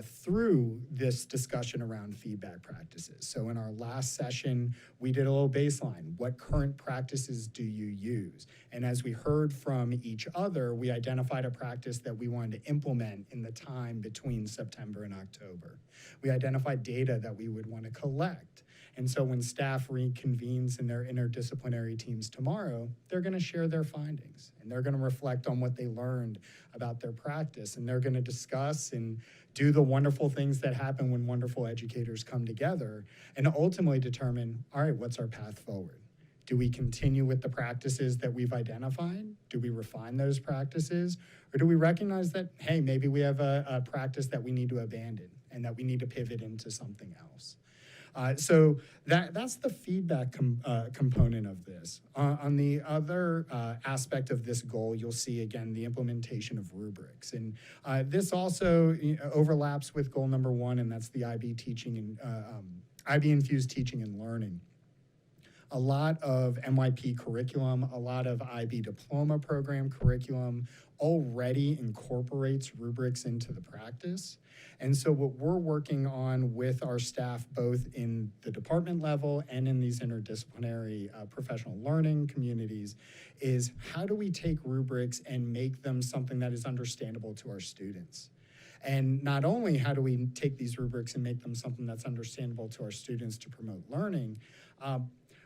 S15: through this discussion around feedback practices. So in our last session, we did a little baseline. What current practices do you use? And as we heard from each other, we identified a practice that we wanted to implement in the time between September and October. We identified data that we would want to collect. And so when staff reconvenes in their interdisciplinary teams tomorrow, they're going to share their findings, and they're going to reflect on what they learned about their practice, and they're going to discuss and do the wonderful things that happen when wonderful educators come together, and ultimately determine, all right, what's our path forward? Do we continue with the practices that we've identified? Do we refine those practices? Or do we recognize that, hey, maybe we have a practice that we need to abandon and that we need to pivot into something else? So that's the feedback component of this. On the other aspect of this goal, you'll see again the implementation of rubrics, and this also overlaps with goal number 1, and that's the IB teaching and IB infused teaching and learning. A lot of MYP curriculum, a lot of IB diploma program curriculum already incorporates rubrics into the practice. And so what we're working on with our staff, both in the department level and in these interdisciplinary professional learning communities, is how do we take rubrics and make them something that is understandable to our students? And not only how do we take these rubrics and make them something that's understandable to our students to promote learning,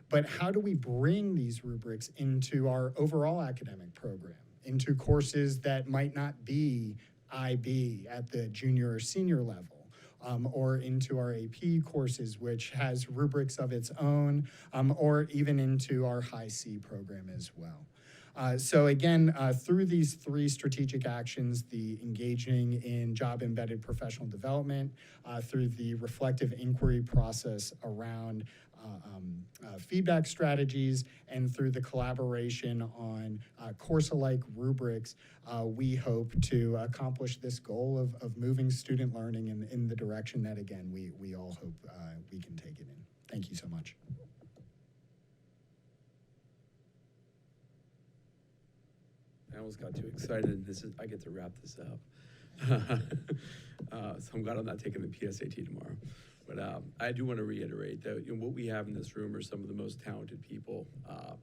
S15: but how do we bring these rubrics into our overall academic program, into courses that might not be IB at the junior or senior level, or into our AP courses, which has rubrics of its own, or even into our High C program as well. So again, through these three strategic actions, the engaging in job-embedded professional development, through the reflective inquiry process around feedback strategies, and through the collaboration on course-alike rubrics, we hope to accomplish this goal of moving student learning in the direction that, again, we all hope we can take it in. Thank you so much.
S14: I almost got too excited. I get to wrap this up. So I'm glad I'm not taking the PSAT tomorrow. But I do want to reiterate that what we have in this room are some of the most talented people.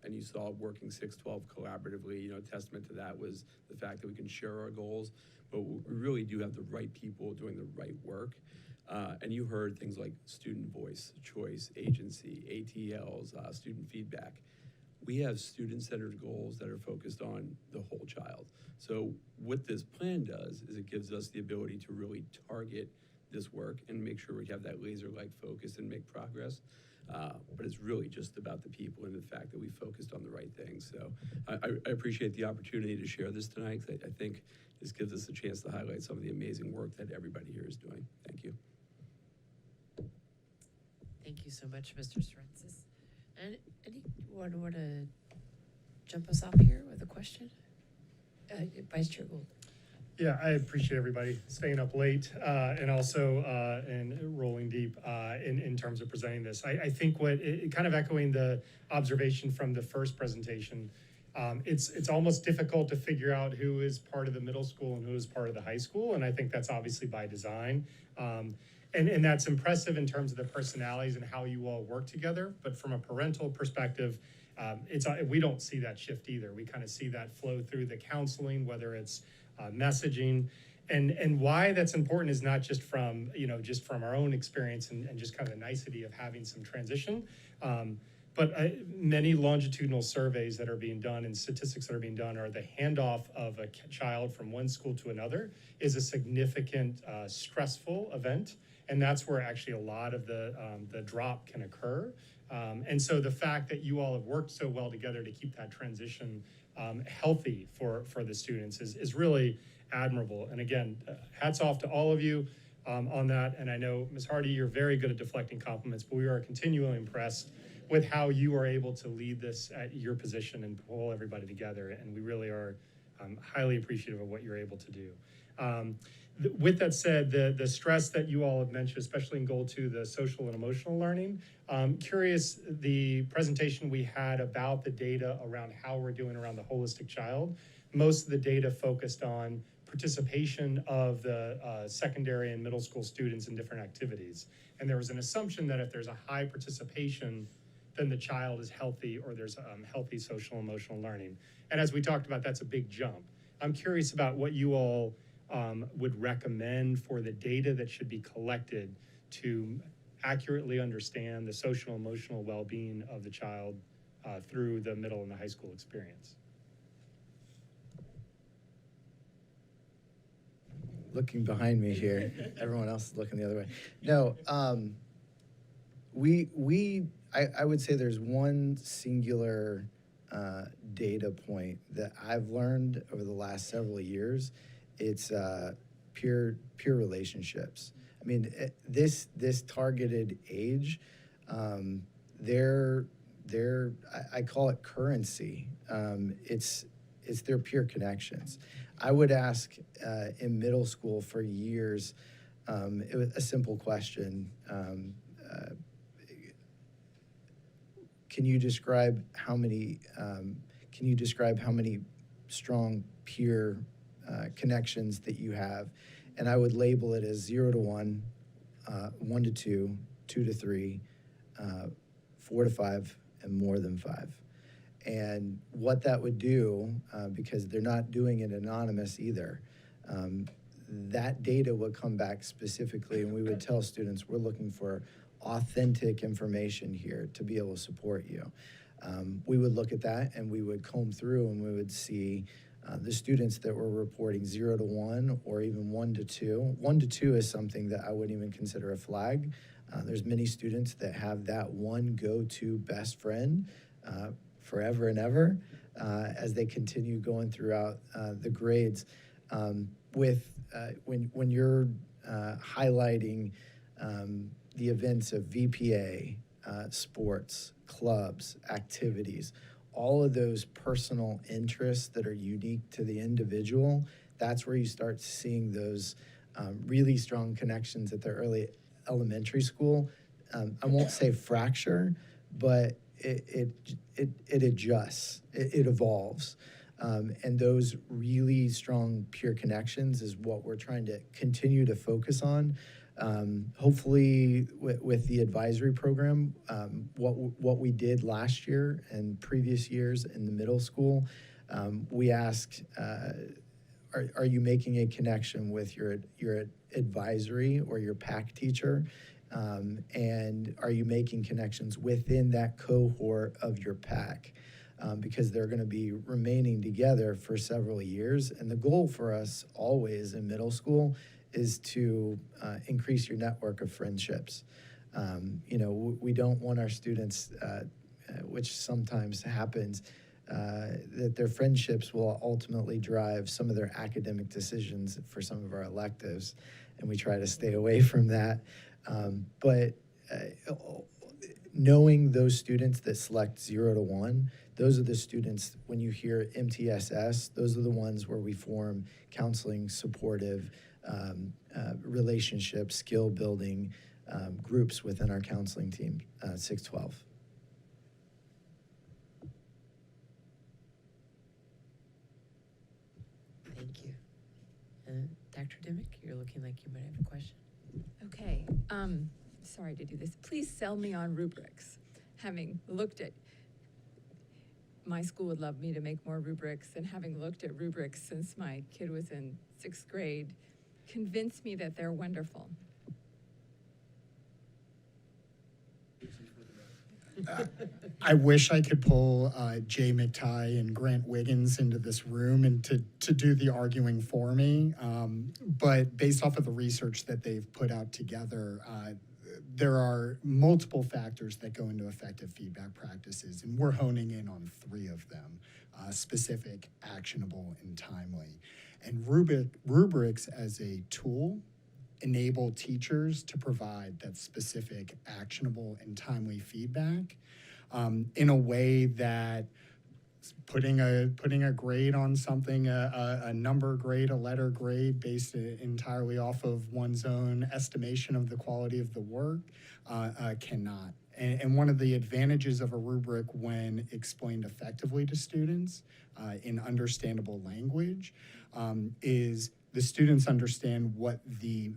S14: And you saw working 612 collaboratively, testament to that was the fact that we can share our goals, but we really do have the right people doing the right work. And you heard things like student voice, choice, agency, ATLs, student feedback. We have student-centered goals that are focused on the whole child. So what this plan does is it gives us the ability to really target this work and make sure we have that laser-like focus and make progress. But it's really just about the people and the fact that we focused on the right things. So I appreciate the opportunity to share this tonight. I think this gives us a chance to highlight some of the amazing work that everybody here is doing. Thank you.
S8: Thank you so much, Mr. Sorrensis. And anyone want to jump us off here with a question? Vice Chair Gould.
S4: Yeah, I appreciate everybody staying up late and also and rolling deep in terms of presenting this. I think kind of echoing the observation from the first presentation, it's almost difficult to figure out who is part of the middle school and who is part of the high school, and I think that's obviously by design. And that's impressive in terms of the personalities and how you all work together, but from a parental perspective, we don't see that shift either. We kind of see that flow through the counseling, whether it's messaging, and why that's important is not just from our own experience and just kind of the nicety of having some transition, but many longitudinal surveys that are being done and statistics that are being done are the handoff of a child from one school to another is a significant stressful event, and that's where actually a lot of the drop can occur. And so the fact that you all have worked so well together to keep that transition healthy for the students is really admirable. And again, hats off to all of you on that. And I know, Ms. Hardy, you're very good at deflecting compliments, but we are continually impressed with how you are able to lead this at your position and pull everybody together. And we really are highly appreciative of what you're able to do. With that said, the stress that you all have mentioned, especially in Goal 2, the social and emotional learning, curious, the presentation we had about the data around how we're doing around the holistic child, most of the data focused on participation of the secondary and middle school students in different activities. And there was an assumption that if there's a high participation, then the child is healthy or there's healthy social and emotional learning. And as we talked about, that's a big jump. I'm curious about what you all would recommend for the data that should be collected to accurately understand the social and emotional well-being of the child through the middle and the high school experience.
S3: Looking behind me here, everyone else is looking the other way. No, I would say there's one singular data point that I've learned over the last several years. It's peer relationships. I mean, this targeted age, I call it currency. It's their peer connections. I would ask in middle school for years, it was a simple question. Can you describe how many strong peer connections that you have? And I would label it as 0 to 1, 1 to 2, 2 to 3, 4 to 5, and more than 5. And what that would do, because they're not doing it anonymous either, that data would come back specifically, and we would tell students, we're looking for authentic information here to be able to support you. We would look at that, and we would comb through, and we would see The students that were reporting 0 to 1 or even 1 to 2. 1 to 2 is something that I wouldn't even consider a flag. There's many students that have that one go-to best friend forever and ever as they continue going throughout the grades. When you're highlighting the events of VPA, sports, clubs, activities, all of those personal interests that are unique to the individual, that's where you start seeing those really strong connections at the early elementary school. I won't say fracture, but it adjusts, it evolves. And those really strong peer connections is what we're trying to continue to focus on. Hopefully with the advisory program, what we did last year and previous years in the middle school, we asked, are you making a connection with your advisory or your PAC teacher? And are you making connections within that cohort of your PAC? Because they're going to be remaining together for several years. And the goal for us always in middle school is to increase your network of friendships. We don't want our students, which sometimes happens, that their friendships will ultimately drive some of their academic decisions for some of our electives, and we try to stay away from that. But knowing those students that select 0 to 1, those are the students, when you hear MTSS, those are the ones where we form counseling, supportive, relationship, skill building groups within our counseling team, 612.
S8: Thank you. Dr. Dimick, you're looking like you might have a question.
S13: Okay, sorry to do this. Please sell me on rubrics. Having looked at, my school would love me to make more rubrics, and having looked at rubrics since my kid was in 6th grade, convince me that they're wonderful.
S15: I wish I could pull Jay McTighe and Grant Wiggins into this room and to do the arguing for me. But based off of the research that they've put out together, there are multiple factors that go into effective feedback practices, and we're honing in on 3 of them, specific, actionable, and timely. And rubrics as a tool enable teachers to provide that specific, actionable, and timely feedback in a way that putting a grade on something, a number grade, a letter grade based entirely off of one's own estimation of the quality of the work cannot. And one of the advantages of a rubric when explained effectively to students in understandable language is the students understand what the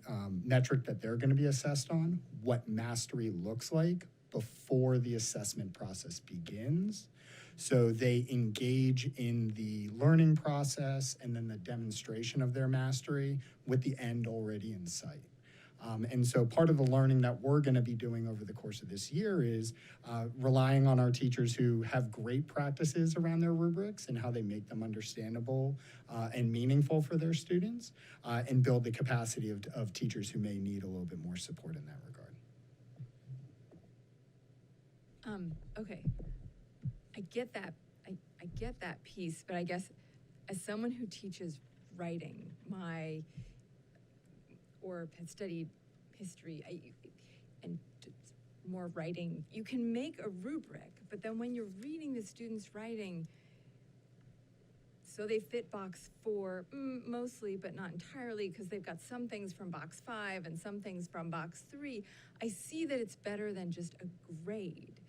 S15: metric that they're going to be assessed on, what mastery looks like before the assessment process begins. So they engage in the learning process and then the demonstration of their mastery with the end already in sight. And so part of the learning that we're going to be doing over the course of this year is relying on our teachers who have great practices around their rubrics and how they make them understandable and meaningful for their students, and build the capacity of teachers who may need a little bit more support in that regard.
S13: Okay, I get that. I get that piece, but I guess as someone who teaches writing, or has studied history and more writing, you can make a rubric, but then when you're reading the students' writing, so they fit box 4 mostly, but not entirely, because they've got some things from box 5 and some things from box 3. I see that it's better than just a grade,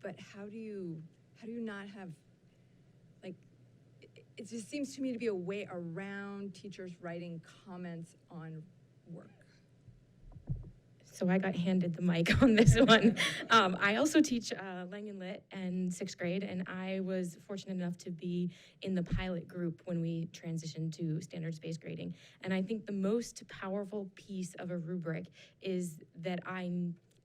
S13: but how do you not have, like, it just seems to me to be a way around teachers writing comments on work.
S1: So I got handed the mic on this one. I also teach Langen Lit and 6th grade, and I was fortunate enough to be in the pilot group when we transitioned to standards-based grading. And I think the most powerful piece of a rubric is that I,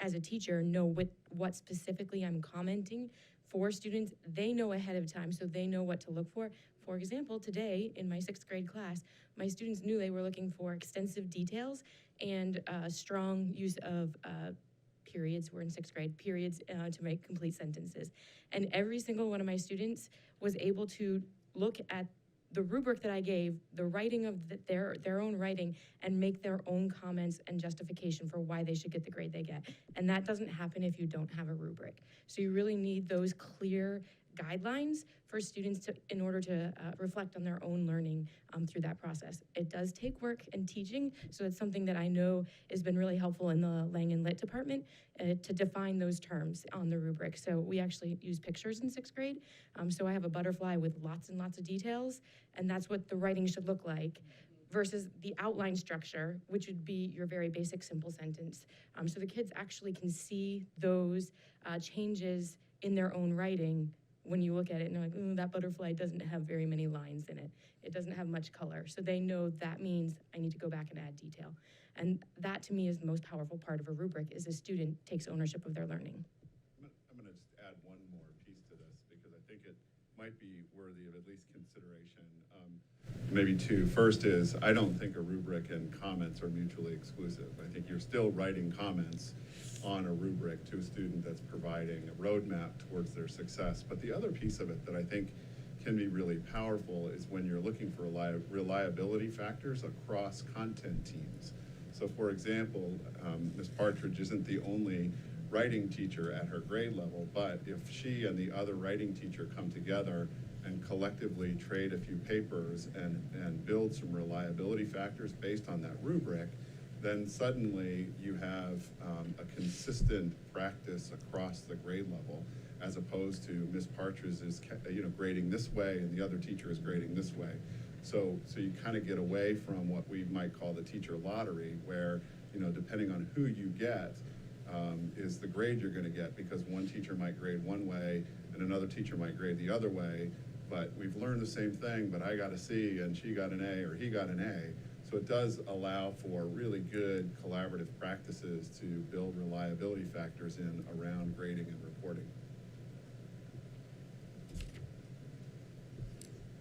S1: as a teacher, know what specifically I'm commenting for students. They know ahead of time, so they know what to look for for example, today in my 6th grade class, my students knew they were looking for extensive details and strong use of periods. We're in 6th grade, periods to make complete sentences. And every single one of my students was able to look at the rubric that I gave, the writing of their own writing, and make their own comments and justification for why they should get the grade they get. And that doesn't happen if you don't have a rubric. So you really need those clear guidelines for students in order to reflect on their own learning through that process. It does take work and teaching, so it's something that I know has been really helpful in the Lang and Lit department to define those terms on the rubric. So we actually use pictures in 6th grade. So I have a butterfly with lots and lots of details, and that's what the writing should look like, versus the outline structure, which would be your very basic simple sentence. So the kids actually can see those changes in their own writing when you look at it and they're like, that butterfly doesn't have very many lines in it. It doesn't have much color. So they know that means I need to go back and add detail. And that to me is the most powerful part of a rubric, is a student takes ownership of their learning.
S5: I'm going to just add one more piece to this because I think it might be worthy of at least consideration. Maybe two. First is, I don't think a rubric and comments are mutually exclusive. I think you're still writing comments on a rubric to a student that's providing a roadmap towards their success. But the other piece of it that I think can be really powerful is when you're looking for reliability factors across content teams. So for example, Ms. Partridge isn't the only writing teacher at her grade level, but if she and the other writing teacher come together and collectively trade a few papers and build some reliability factors based on that rubric, then suddenly you have a consistent practice across the grade level, as opposed to Ms. Partridge is grading this way and the other teacher is grading this way. So you kind of get away from what we might call the teacher lottery, where depending on who you get is the grade you're going to get, because one teacher might grade one way and another teacher might grade the other way, but we've learned the same thing, but I got a C and she got an A or he got an A. So it does allow for really good collaborative practices to build reliability factors in around grading and reporting.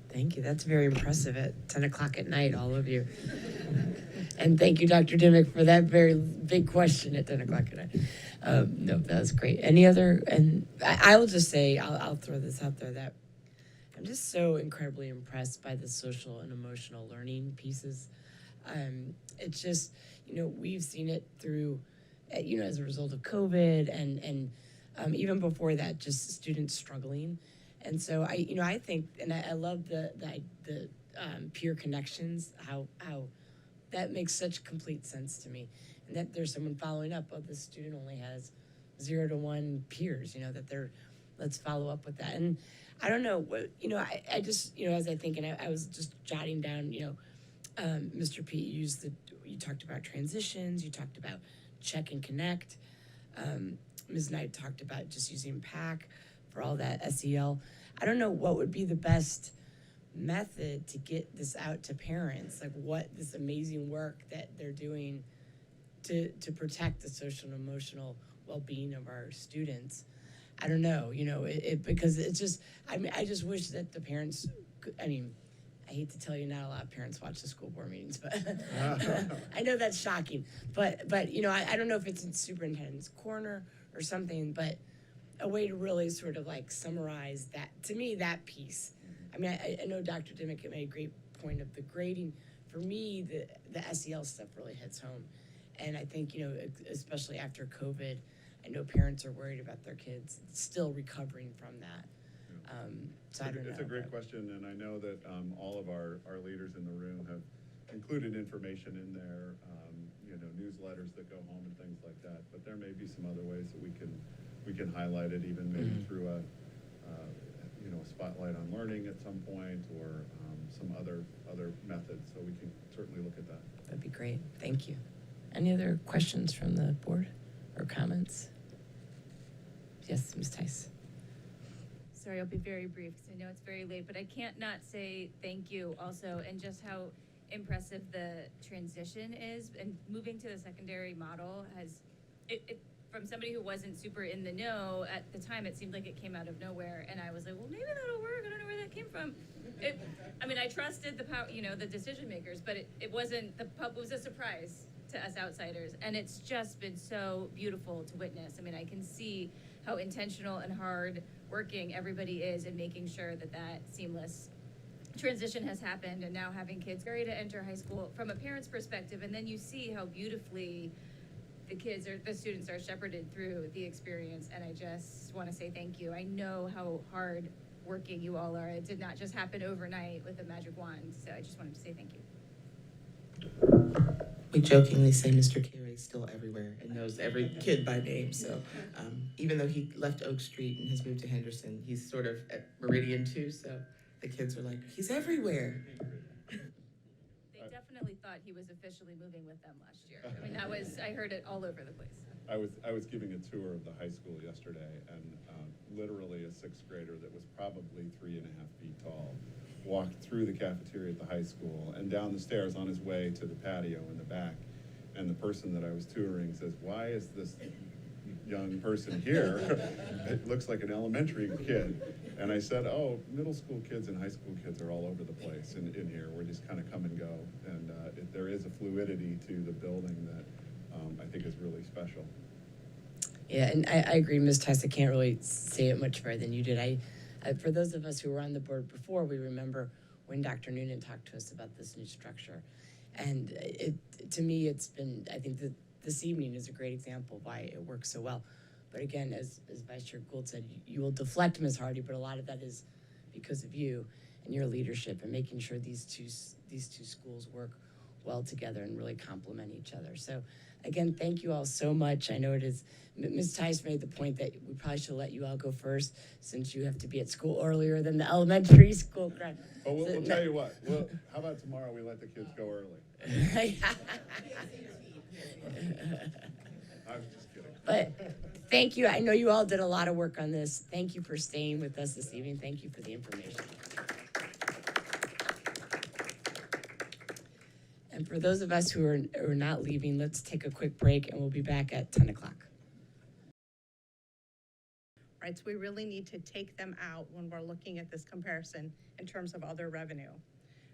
S8: Thank you. That's very impressive at 10 o'clock at night, all of you. And thank you, Dr. Dimick, for that very big question at 10 o'clock at night. No, that was great. Any other, and I will just say, I'll throw this out there, that I'm just so incredibly impressed by the social and emotional learning pieces. It's just, we've seen it through, as a result of COVID and even before that, just students struggling. And so I think, and I love the peer connections, how that makes such complete sense to me. And that there's someone following up, the student only has 0 to 1 peers, let's follow up with that. And I don't know, I just, as I think, and I was just jotting down, Mr. Pete, you talked about transitions, you talked about check and connect. Ms. Knight talked about just using PAC for all that SEL. I don't know what would be the best method to get this out to parents, like what this amazing work that they're doing to protect the social and emotional well-being of our students. I don't know, because it's just, I just wish that the parents, I hate to tell you, not a lot of parents watch the school board meetings, but I know that's shocking. But I don't know if it's in superintendent's corner or something, but a way to really sort of like summarize that, to me, that piece. I know Dr. Dimick made a great point of the grading. For me, the SEL stuff really hits home. And I think, especially after COVID, I know parents are worried about their kids still recovering from that. So I don't know.
S5: It's a great question, and I know that all of our leaders in the room have included information in there, newsletters that go home and things like that. But there may be some other ways that we can highlight it, even maybe through a spotlight on learning at some point, or some other methods. So we can certainly look at that.
S8: That'd be great. Thank you. Any other questions from the board or comments? Yes, Ms. Tice.
S10: Sorry, I'll be very brief because I know it's very late, but I can't not say thank you also, and just how impressive the transition is. And moving to the secondary model has, from somebody who wasn't super in the know, at the time, it seemed like it came out of nowhere, and I was like, well, maybe that'll work, I don't know where that came from. I trusted the power, the decision makers, but it wasn't, it was a surprise to us outsiders, and it's just been so beautiful to witness. I can see how intentional and hard working everybody is in making sure that seamless transition has happened, and now having kids ready to enter high school from a parent's perspective, and then you see how beautifully the students are shepherded through the experience, and I just want to say thank you. I know how hard working you all are. It did not just happen overnight with a magic wand, so I just wanted to say thank you.
S16: We jokingly say Mr. Carey's still everywhere and knows every kid by name. So even though he left Oak Street and has moved to Henderson, he's sort of at Meridian too. So the kids are like, he's everywhere.
S10: They definitely thought he was officially moving with them last year. I heard it all over the place.
S5: I was giving a tour of the high school yesterday, and literally a sixth grader that was probably 3.5 feet tall walked through the cafeteria at the high school and down the stairs on his way to the patio in the back. And the person that I was touring says, "Why is this young person here? It looks like an elementary kid." And I said, "Oh, middle school kids and high school kids are all over the place in here. We're just kind of come and go." And there is a fluidity to the building that I think is really special.
S8: Yeah, and I agree, Ms. Tice, I can't really say it much better than you did. I for those of us who were on the board before, we remember when Dr. Noonan talked to us about this new structure. And to me, it's been, I think that this evening is a great example of why it works so well. But again, as Vice Chair Gould said, you will deflect Ms. Hardy, but a lot of that is because of you and your leadership and making sure these two schools work well together and really complement each other. So again, thank you all so much. I know it is, Ms. Tice made the point that we probably should let you all go first since you have to be at school earlier than the elementary school crowd.
S5: But we'll tell you what, how about tomorrow we let the kids go early? I was just kidding.
S8: But thank you. I know you all did a lot of work on this. Thank you for staying with us this evening. Thank you for the information. And for those of us who are not leaving, let's take a quick break and we'll be back at 10 o'clock.
S20: Right, so we really need to take them out when we're looking at this comparison in terms of other revenue.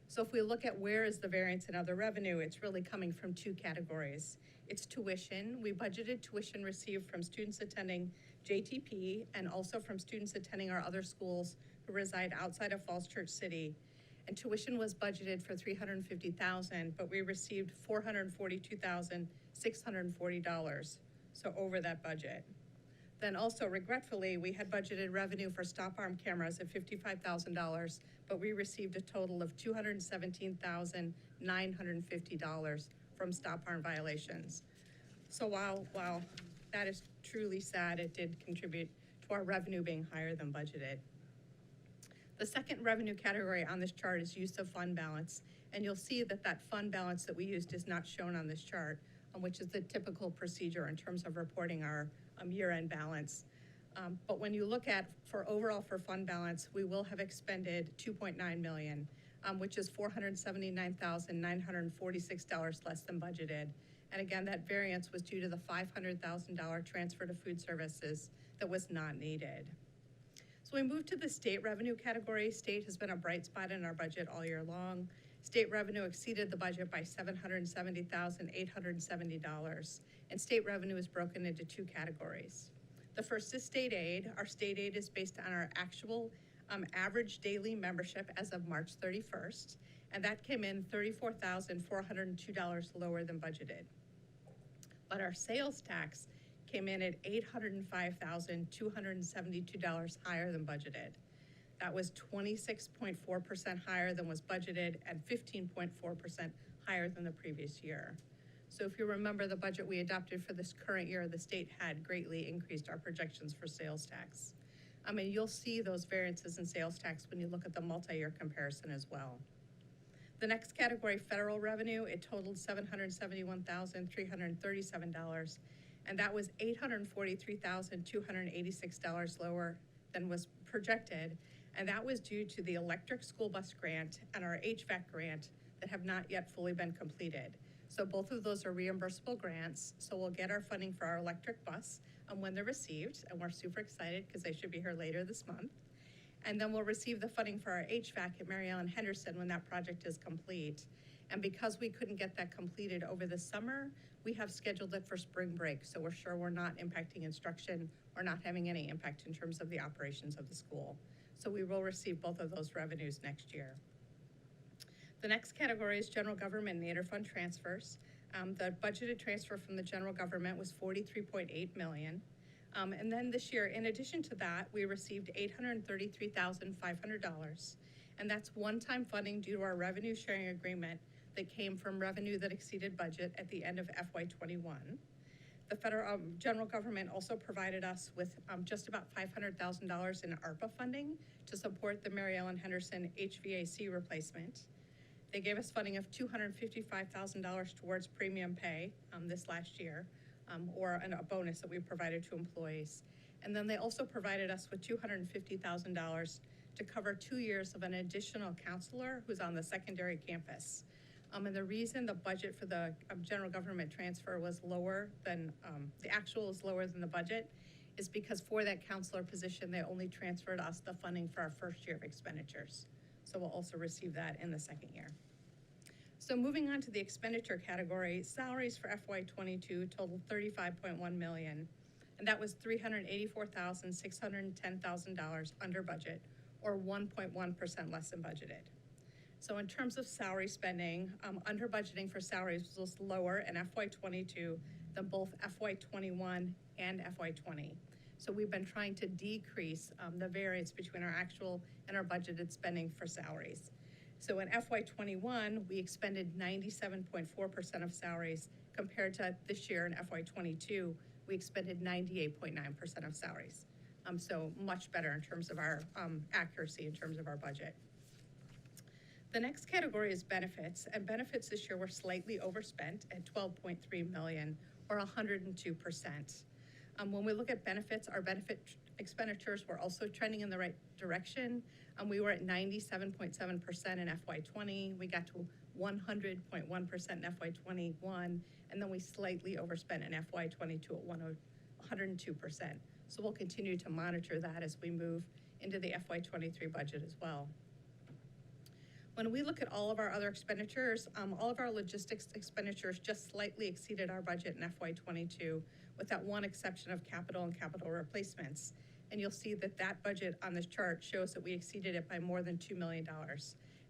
S20: So if we look at where is the variance in other revenue, it's really coming from two categories. It's tuition. We budgeted tuition received from students attending JTP and also from students attending our other schools who reside outside of Falls Church City. And tuition was budgeted for $350,000, but we received $442,640, so over that budget. Then also, regretfully, we had budgeted revenue for stop arm cameras at $55,000, but we received a total of $217,950 from stop arm violations. So while that is truly sad, it did contribute to our revenue being higher than budgeted. The second revenue category on this chart is use of fund balance, and you'll see that fund balance that we used is not shown on this chart, which is the typical procedure in terms of reporting our year-end balance. But when you look at for fund balance, we will have expended $2.9 million, which is $479,946 less than budgeted. And again, that variance was due to the $500,000 transfer to food services that was not needed. So we moved to the state revenue category. State has been a bright spot in our budget all year long. State revenue exceeded the budget by $770,870. And state revenue is broken into two categories. The first is state aid. Our state aid is based on our actual average daily membership as of March 31st. And that came in $34,402 lower than budgeted. But our sales tax came in at $805,272 higher than budgeted. That was 26.4% higher than was budgeted and 15.4% higher than the previous year. So if you remember the budget we adopted for this current year, the state had greatly increased our projections for sales tax. You'll see those variances in sales tax when you look at the multi-year comparison as well. The next category, federal revenue, it totaled $771,337. And that was $843,286 lower than was projected. And that was due to the electric school bus grant and our HVAC grant that have not yet fully been completed. So both of those are reimbursable grants. So we'll get our funding for our electric bus when they're received, and we're super excited because they should be here later this month. And then we'll receive the funding for our HVAC at Mary Ellen Henderson when that project is complete. And because we couldn't get that completed over the summer, we have scheduled it for spring break. So we're sure we're not impacting instruction or not having any impact in terms of the operations of the school. So we will receive both of those revenues next year. The next category is general government and interfund transfers. The budgeted transfer from the general government was $43.8 million. And then this year, in addition to that, we received $833,500. And that's one-time funding due to our revenue sharing agreement that came from revenue that exceeded budget at the end of FY21. The federal general government also provided us with just about $500,000 in ARPA funding to support the Mary Ellen Henderson HVAC replacement. They gave us funding of $255,000 towards premium pay this last year, or a bonus that we provided to employees. And then they also provided us with $250,000 to cover 2 years of an additional counselor who's on the secondary campus. And the reason the budget for the general government transfer was lower than, the actual is lower than the budget is because for that counselor position, they only transferred us the funding for our first year of expenditures. So we'll also receive that in the second year. So moving on to the expenditure category, salaries for FY22 totaled $35.1 million, and that was $384,610,000 under budget, or 1.1% less than budgeted. So in terms of salary spending, under budgeting for salaries was lower in FY22 than both FY21 and FY20. So we've been trying to decrease the variance between our actual and our budgeted spending for salaries. So in FY21, we expended 97.4% of salaries compared to this year in FY22, we expended 98.9% of salaries. So much better in terms of our accuracy in terms of our budget. The next category is benefits, and benefits this year were slightly overspent at $12.3 million, or 102%. When we look at benefits, our benefit expenditures were also trending in the right direction. We were at 97.7% in FY20. We got to 100.1% in FY21, and then we slightly overspent in FY22 at 102%. So we'll continue to monitor that as we move into the FY23 budget as well. When we look at all of our other expenditures, all of our logistics expenditures just slightly exceeded our budget in FY22, with that one exception of capital and capital replacements. And you'll see that that budget on this chart shows that we exceeded it by more than $2 million.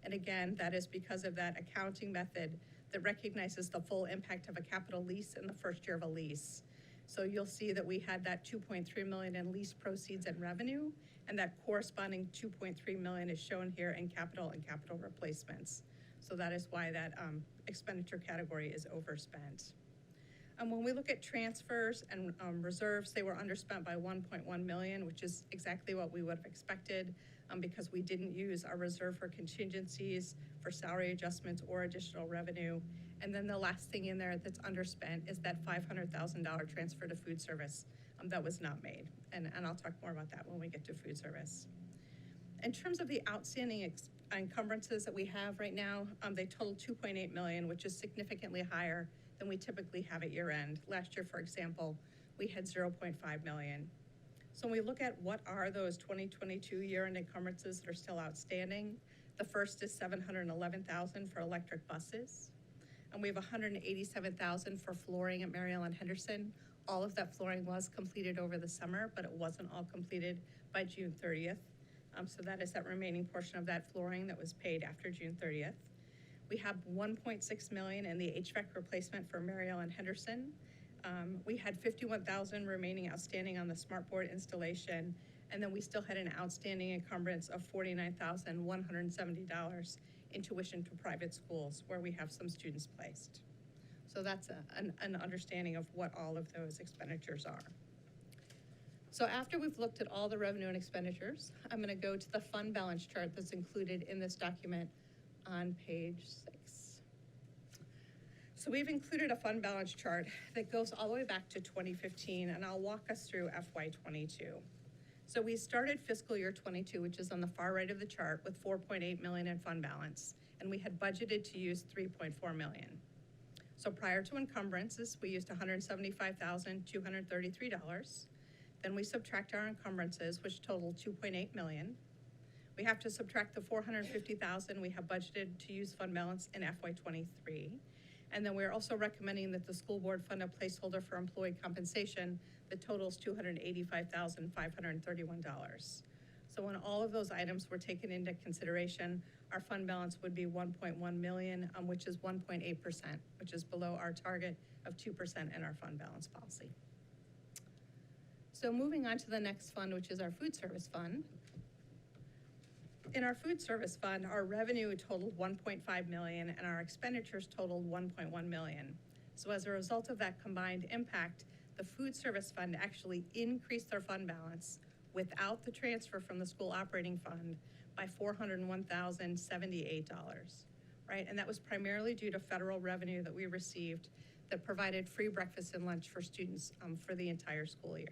S20: And again, that is because of that accounting method that recognizes the full impact of a capital lease in the first year of a lease. So you'll see that we had that $2.3 million in lease proceeds and revenue, and that corresponding $2.3 million is shown here in capital and capital replacements. So that is why that expenditure category is overspent. When we look at transfers and reserves, they were underspent by $1.1 million, which is exactly what we would have expected because we didn't use our reserve for contingencies, for salary adjustments, or additional revenue. And then the last thing in there that's underspent is that $500,000 transfer to food service that was not made. And I'll talk more about that when we get to food service. In terms of the outstanding encumbrances that we have right now, they total $2.8 million, which is significantly higher than we typically have at year end. Last year, for example, we had $0.5 million. So when we look at what are those 2022 year-end encumbrances that are still outstanding, the first is $711,000 for electric buses. And we have $187,000 for flooring at Mary Ellen Henderson. All of that flooring was completed over the summer, but it wasn't all completed by June 30th. So that is that remaining portion of that flooring that was paid after June 30th. We have $1.6 million in the HVAC replacement for Mary Ellen Henderson. We had $51,000 remaining outstanding on the smartboard installation, and then we still had an outstanding encumbrance of $49,170 in tuition to private schools where we have some students placed. So that's an understanding of what all of those expenditures are. So after we've looked at all the revenue and expenditures, I'm going to go to the fund balance chart that's included in this document on page 6. So we've included a fund balance chart that goes all the way back to 2015, and I'll walk us through FY22. So we started fiscal year 22, which is on the far right of the chart, with $4.8 million in fund balance, and we had budgeted to use $3.4 million. So prior to encumbrances, we used $175,233. Then we subtract our encumbrances, which total $2.8 million. We have to subtract the $450,000 we have budgeted to use fund balance in FY23. And then we're also recommending that the school board fund a placeholder for employee compensation that totals $285,531. So when all of those items were taken into consideration, our fund balance would be 1.1 million, which is 1.8%, which is below our target of 2% in our fund balance policy. So moving on to the next fund, which is our food service fund. In our food service fund, our revenue totaled 1.5 million and our expenditures totaled 1.1 million. So as a result of that combined impact, the food service fund actually increased their fund balance without the transfer from the school operating fund by $401,078, right? And that was primarily due to federal revenue that we received that provided free breakfast and lunch for students for the entire school year.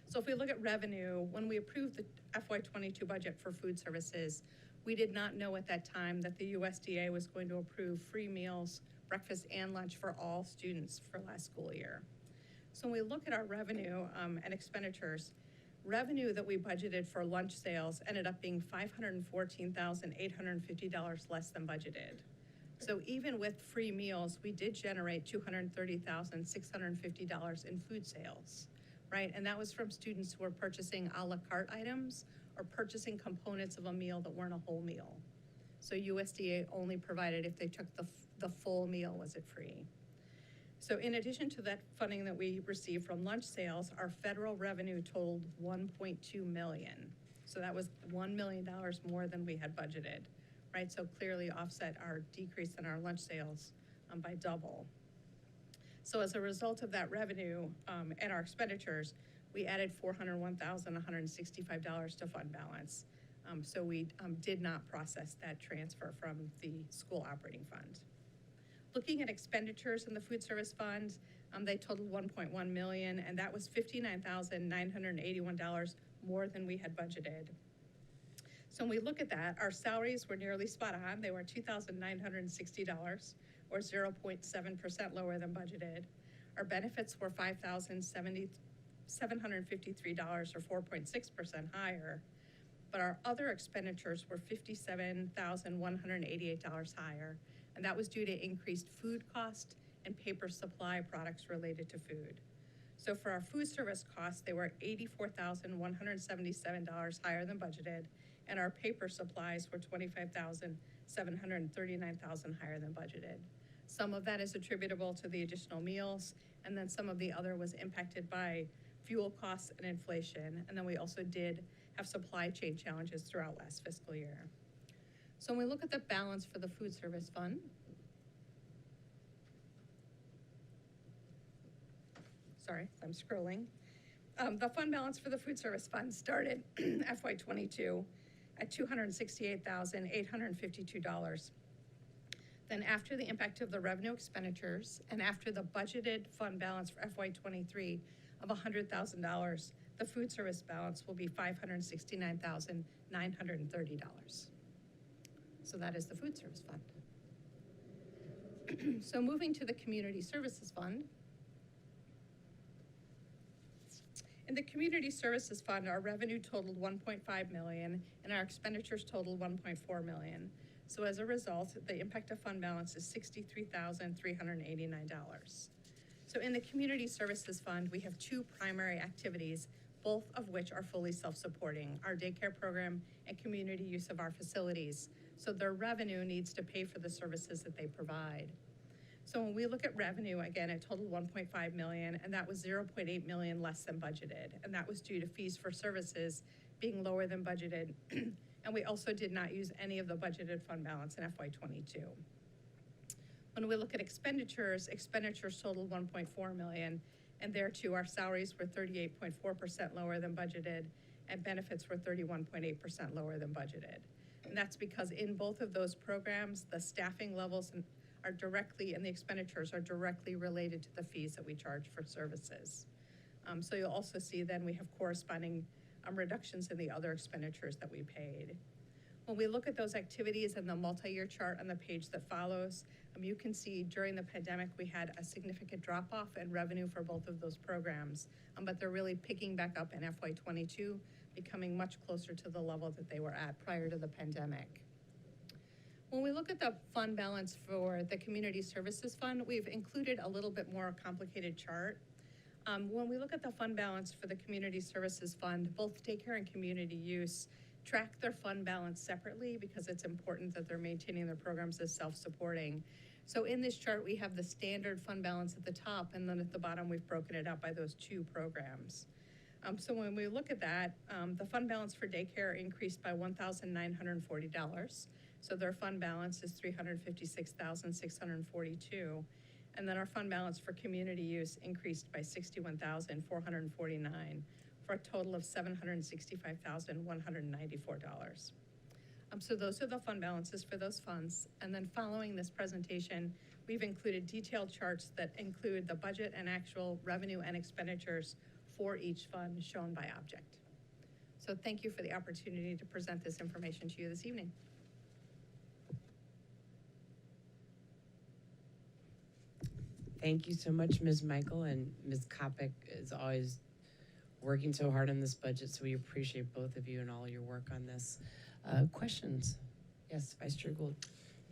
S20: So if we look at revenue, when we approved the FY22 budget for food services, we did not know at that time that the USDA was going to approve free meals, breakfast and lunch for all students for last school year. So when we look at our revenue and expenditures, revenue that we budgeted for lunch sales ended up being $514,850 less than budgeted. So even with free meals, we did generate $230,650 in food sales, right? And that was from students who were purchasing a la carte items or purchasing components of a meal that weren't a whole meal. So USDA only provided if they took the full meal, was it free? So in addition to that funding that we received from lunch sales, our federal revenue totaled 1.2 million. So that was $1 million more than we had budgeted, right? So clearly offset our decrease in our lunch sales by double. So as a result of that revenue and our expenditures, we added $401,165 to fund balance. So we did not process that transfer from the school operating fund. Looking at expenditures in the food service fund, they totaled 1.1 million, and that was $59,981 more than we had budgeted. So when we look at that, our salaries were nearly spot on. They were $2,960, or 0.7% lower than budgeted. Our benefits were $5,753, or 4.6% higher. But our other expenditures were $57,188 higher, and that was due to increased food cost and paper supply products related to food. So for our food service costs, they were $84,177 higher than budgeted, and our paper supplies were $25,739 higher than budgeted. Some of that is attributable to the additional meals, and then some of the other was impacted by fuel costs and inflation, and then we also did have supply chain challenges throughout last fiscal year. So when we look at the balance for the food service fund, sorry, I'm scrolling. The fund balance for the food service fund started FY22 at $268,852. Then after the impact of the revenue expenditures and after the budgeted fund balance for FY23 of $100,000, the food service balance will be $569,930. So that is the food service fund. So moving to the community services fund. In the community services fund, our revenue totaled 1.5 million and our expenditures totaled 1.4 million. So as a result, the impact of fund balance is $63,389. So in the community services fund, we have two primary activities, both of which are fully self-supporting, our daycare program and community use of our facilities. So their revenue needs to pay for the services that they provide. So when we look at revenue, again, it totaled 1.5 million, and that was 0.8 million less than budgeted. And that was due to fees for services being lower than budgeted. And we also did not use any of the budgeted fund balance in FY22. When we look at expenditures, expenditures totaled 1.4 million, and there too, our salaries were 38.4% lower than budgeted, and benefits were 31.8% lower than budgeted. And that's because in both of those programs, the staffing levels are directly, and the expenditures are directly related to the fees that we charge for services. So you'll also see then we have corresponding reductions in the other expenditures that we paid. When we look at those activities in the multi-year chart on the page that follows, You can see during the pandemic, we had a significant drop-off in revenue for both of those programs, but they're really picking back up in FY22, becoming much closer to the level that they were at prior to the pandemic. When we look at the fund balance for the Community Services Fund, we've included a little bit more complicated chart. When we look at the fund balance for the Community Services Fund, both daycare and community use track their fund balance separately because it's important that they're maintaining their programs as self-supporting. So in this chart, we have the standard fund balance at the top, and then at the bottom, we've broken it up by those two programs. So when we look at that, the fund balance for daycare increased by $1,940. So their fund balance is $356,642. And then our fund balance for community use increased by $61,449 for a total of $765,194. So those are the fund balances for those funds. And then following this presentation, we've included detailed charts that include the budget and actual revenue and expenditures for each fund shown by object. So thank you for the opportunity to present this information to you this evening.
S8: Thank you so much, Ms. Michael, and Ms. Kopic is always working so hard on this budget, so we appreciate both of you and all your work on this. Questions? Yes, Vice Chair Gould.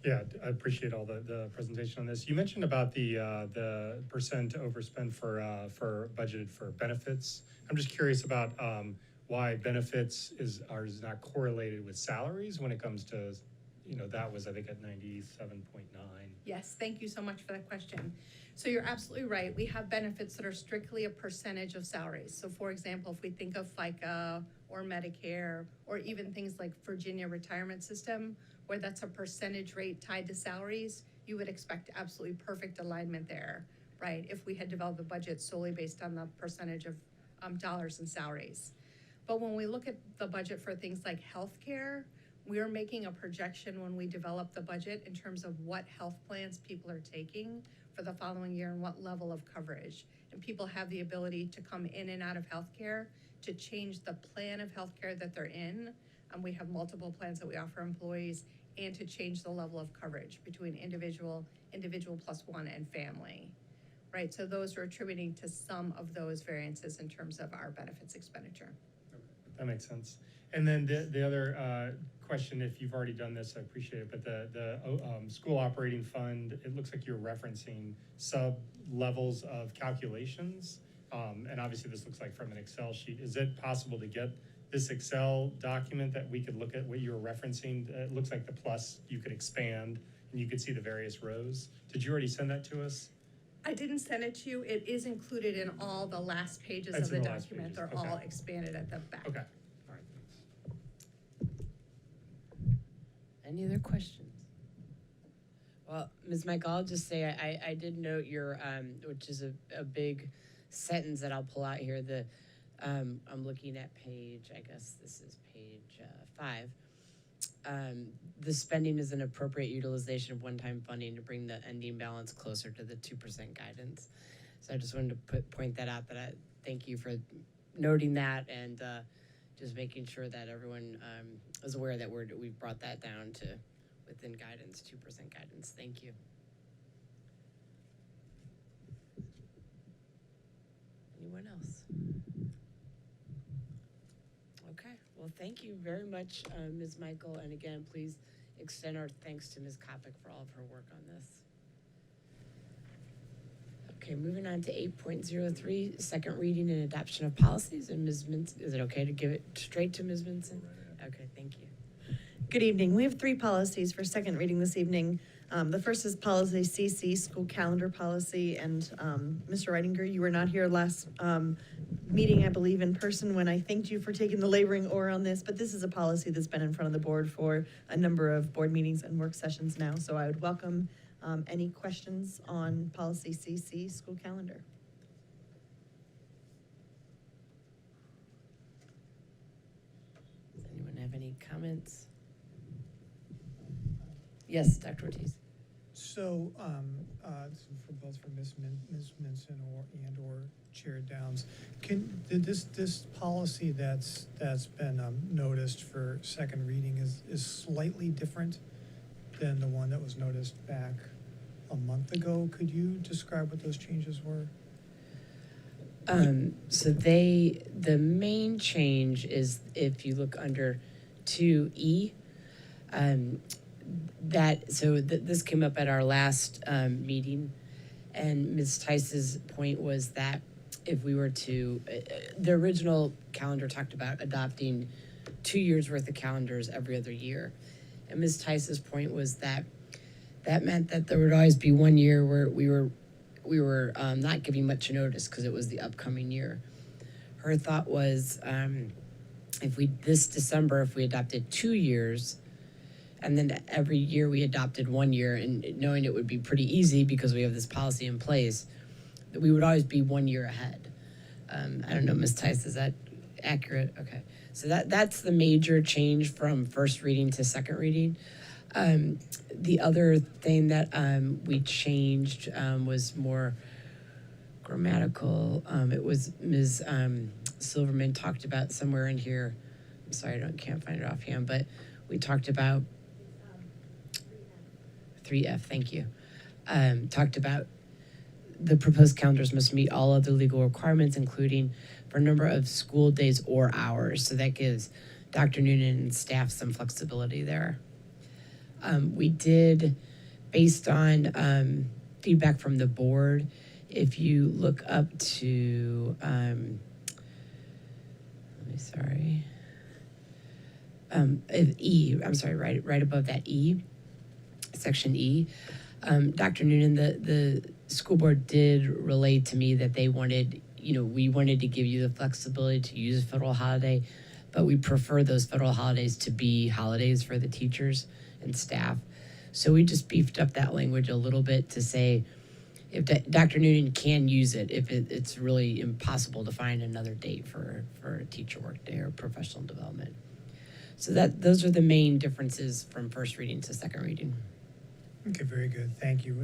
S4: Yeah, I appreciate all the presentation on this. You mentioned about the percent overspend for budgeted for benefits. I'm just curious about why benefits is not correlated with salaries when it comes to, that was, I think, at 97.9.
S20: Yes, thank you so much for that question. So you're absolutely right. We have benefits that are strictly a percentage of salaries. So for example, if we think of FICA or Medicare, or even things like Virginia Retirement System, where that's a percentage rate tied to salaries, you would expect absolutely perfect alignment there, right? If we had developed a budget solely based on the percentage of dollars and salaries. But when we look at the budget for things like healthcare, we're making a projection when we develop the budget in terms of what health plans people are taking for the following year and what level of coverage. And people have the ability to come in and out of healthcare, to change the plan of healthcare that they're in. We have multiple plans that we offer employees, and to change the level of coverage between individual plus one, and family, right? So those are attributing to some of those variances in terms of our benefits expenditure.
S4: That makes sense. And then the other question, if you've already done this, I appreciate it, but the school operating fund, it looks like you're referencing sub-levels of calculations. And obviously this looks like from an Excel sheet. Is it possible to get this Excel document that we could look at what you were referencing? It looks like the plus you could expand and you could see the various rows. Did you already send that to us?
S20: I didn't send it to you. It is included in all the last pages of the document. They're all expanded at the back.
S4: Okay.
S8: Any other questions? Well, Ms. Michael, I'll just say I did note your, which is a big sentence that I'll pull out here. I'm looking at page, I guess this is page 5. The spending is an appropriate utilization of one-time funding to bring the ending balance closer to the 2% guidance. So I just wanted to point that out, that I thank you for noting that, and just making sure that everyone is aware that we've brought that down to within guidance, 2% guidance. Thank you. Anyone else? Okay, well, thank you very much, Ms. Michael, and again, please extend our thanks to Ms. Kopic for all of her work on this. Okay, moving on to 8.03, second reading and adoption of policies. And Ms. Minson, is it okay to give it straight to Ms. Minson? Okay, thank you.
S12: Good evening. We have 3 policies for second reading this evening. The first is policy CC, school calendar policy. And Mr. Reidinger, you were not here last meeting, I believe, in person when I thanked you for taking the laboring oar on this. But this is a policy that's been in front of the board for a number of board meetings and work sessions now. So I would welcome any questions on policy CC, school calendar.
S8: Does anyone have any comments? Yes, Dr. Ortiz.
S22: So, both for Ms. Minson or Chair Downs, this policy that's been noticed for second reading is slightly different than the one that was noticed back a month ago. Could you describe what those changes were?
S8: So the main change is if you look under 2E, this came up at our last meeting, and Ms. Tice's point was that if we were to, the original calendar talked about adopting 2 years worth of calendars every other year. And Ms. Tice's point was that meant that there would always be 1 year where we were not giving much notice because it was the upcoming year. Her thought was, this December, if we adopted 2 years, and then every year we adopted 1 year, and knowing it would be pretty easy because we have this policy in place, that we would always be 1 year ahead. I don't know, Ms. Tice, is that accurate? Okay. So that's the major change from first reading to second reading. The other thing that we changed was more grammatical. It was Ms. Silverman talked about somewhere in here. I'm sorry, can't find it offhand, but we talked about 3F. Thank you. Talked about the proposed calendars must meet all other legal requirements, including for number of school days or hours. So that gives Dr. Noonan and staff some flexibility there. We did, based on feedback from the board, if you look up to, right above that E, section E, Dr. Noonan, the school board did relay to me that they wanted, we wanted to give you the flexibility to use a federal holiday, but we prefer those federal holidays to be holidays for the teachers and staff. So we just beefed up that language a little bit to say, if Dr. Noonan can use it, if it's really impossible to find another date for a teacher work day or professional development. So those are the main differences from first reading to second reading.
S22: Okay, very good. Thank you.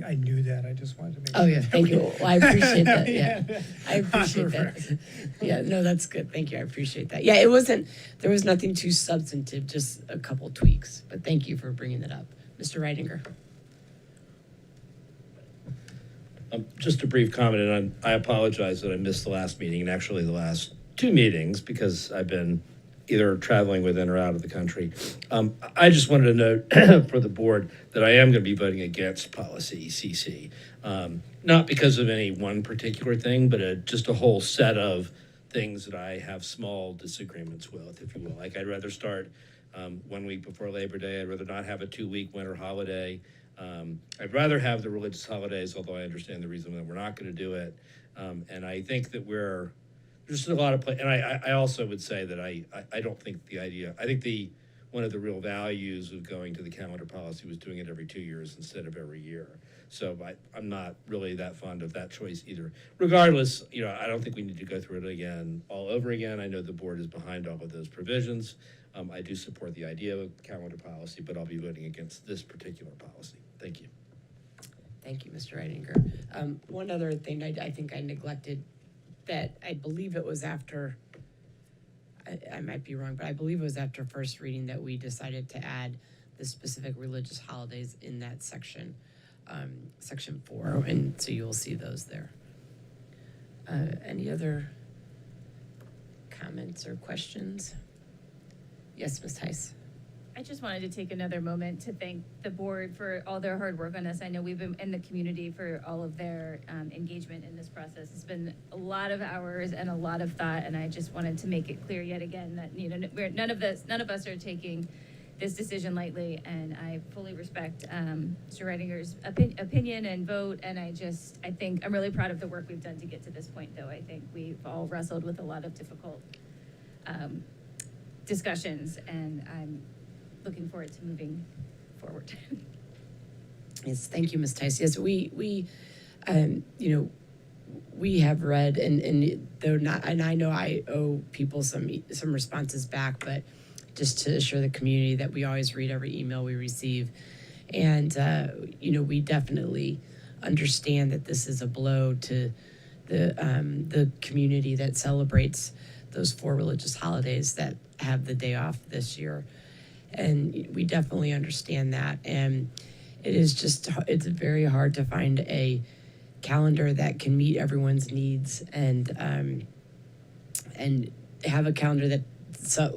S22: I knew that. I just wanted to make sure.
S8: Oh, yeah, thank you. Well, I appreciate that, yeah. I appreciate that.
S22: Perfect.
S8: Yeah, no, that's good. Thank you. I appreciate that. Yeah, there was nothing too substantive, just a couple tweaks, but thank you for bringing that up. Mr. Reidinger.
S7: Just a brief comment, and I apologize that I missed the last meeting, and actually the last 2 meetings, because I've been either traveling within or out of the country. I just wanted to note for the board that I am going to be voting against policy CC. Not because of any one particular thing, but just a whole set of things that I have small disagreements with, if you will. Like, I'd rather start 1 week before Labor Day. I'd rather not have a 2-week winter holiday. I'd rather have the religious holidays, although I understand the reason that we're not going to do it. And I think that there's a lot of play, and I also would say that I don't think I think one of the real values of going to the calendar policy was doing it every 2 years instead of every year. So I'm not really that fond of that choice either. Regardless, I don't think we need to go through it again, all over again. I know the board is behind all of those provisions. I do support the idea of calendar policy, but I'll be voting against this particular policy. Thank you.
S8: Thank you, Mr. Reidinger. One other thing I think I neglected, that I believe it was after, I might be wrong, but I believe it was after first reading that we decided to add the specific religious holidays in that section, section 4, and so you will see those there. Any other comments or questions? Yes, Ms. Tice.
S10: I just wanted to take another moment to thank the board for all their hard work on this. I know we've been in the community for all of their engagement in this process. It's been a lot of hours and a lot of thought, and I just wanted to make it clear yet again that none of us are taking this decision lightly, and I fully respect Mr. Reidinger's opinion and vote, and I think I'm really proud of the work we've done to get to this point, though. I think we've all wrestled with a lot of difficult discussions, and I'm looking forward to moving forward.
S8: Yes, thank you, Ms. Tice. Yes, we have read, and though not, and I know I owe people some responses back, but just to assure the community that we always read every email we receive, and we definitely understand that this is a blow to the community that celebrates those 4 religious holidays that have the day off this year. And we definitely understand that. And it is just, it's very hard to find a calendar that can meet everyone's needs and have a calendar that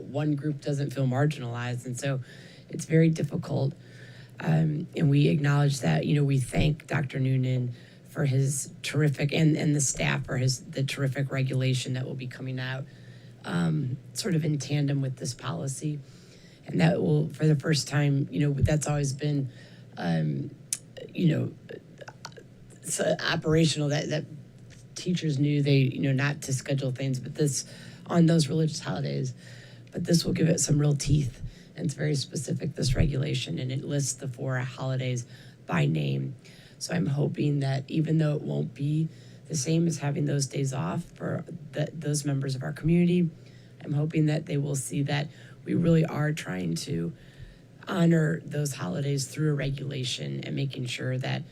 S8: one group doesn't feel marginalized. And so it's very difficult. And we acknowledge that, we thank Dr. Noonan for his terrific, and the staff for the terrific regulation that will be coming out sort of in tandem with this policy. And that will, for the first time, that's always been, so operational, that teachers knew not to schedule things, but this, on those religious holidays, but this will give it some real teeth. And it's very specific, this regulation, and it lists the 4 holidays by name. So I'm hoping that even though it won't be the same as having those days off for those members of our community, I'm hoping that they will see that we really are trying to honor those holidays through a regulation and making sure that,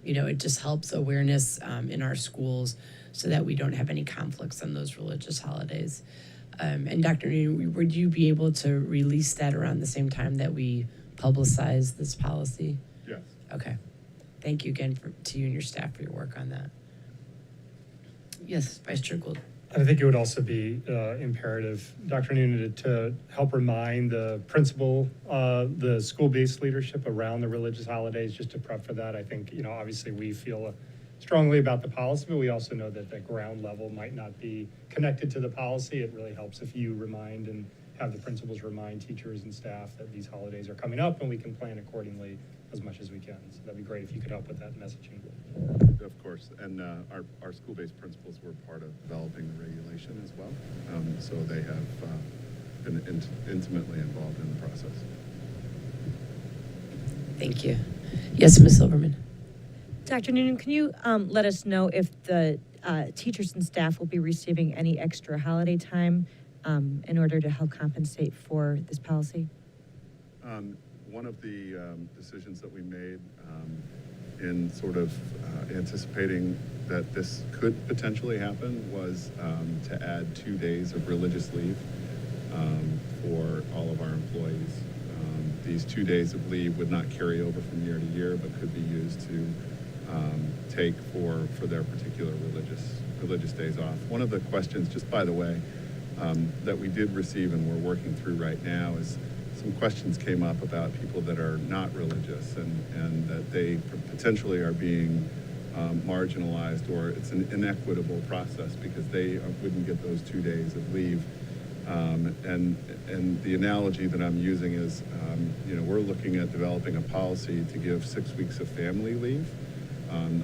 S8: it just helps awareness in our schools so that we don't have any conflicts on those religious holidays. And Dr. Noonan, would you be able to release that around the same time that we publicize this policy?
S5: Yes.
S8: Okay. Thank you again to you and your staff for your work on that. Yes, Vice Chair Gould.
S4: I think it would also be imperative, Dr. Noonan, to help remind the principal, the school-based leadership around the religious holidays, just to prep for that. I think, obviously we feel strongly about the policy, but we also know that the ground level might not be connected to the policy. It really helps if you remind and have the principals remind teachers and staff that these holidays are coming up and we can plan accordingly as much as we can. So that'd be great if you could help with that messaging.
S5: Of course, and our school-based principals were part of developing the regulation as well. So they have been intimately involved in the process.
S8: Thank you. Yes, Ms. Silverman.
S11: Dr. Noonan, can you let us know if the teachers and staff will be receiving any extra holiday time in order to help compensate for this policy?
S5: One of the decisions that we made in sort of anticipating that this could potentially happen was to add 2 days of religious leave for all of our employees. These 2 days of leave would not carry over from year to year, but could be used to take for their particular religious days off. One of the questions, just by the way, that we did receive and we're working through right now is some questions came up about people that are not religious and that they potentially are being marginalized, or it's an inequitable process because they wouldn't get those 2 days of leave. And the analogy that I'm using is, we're looking at developing a policy to give 6 weeks of family leave.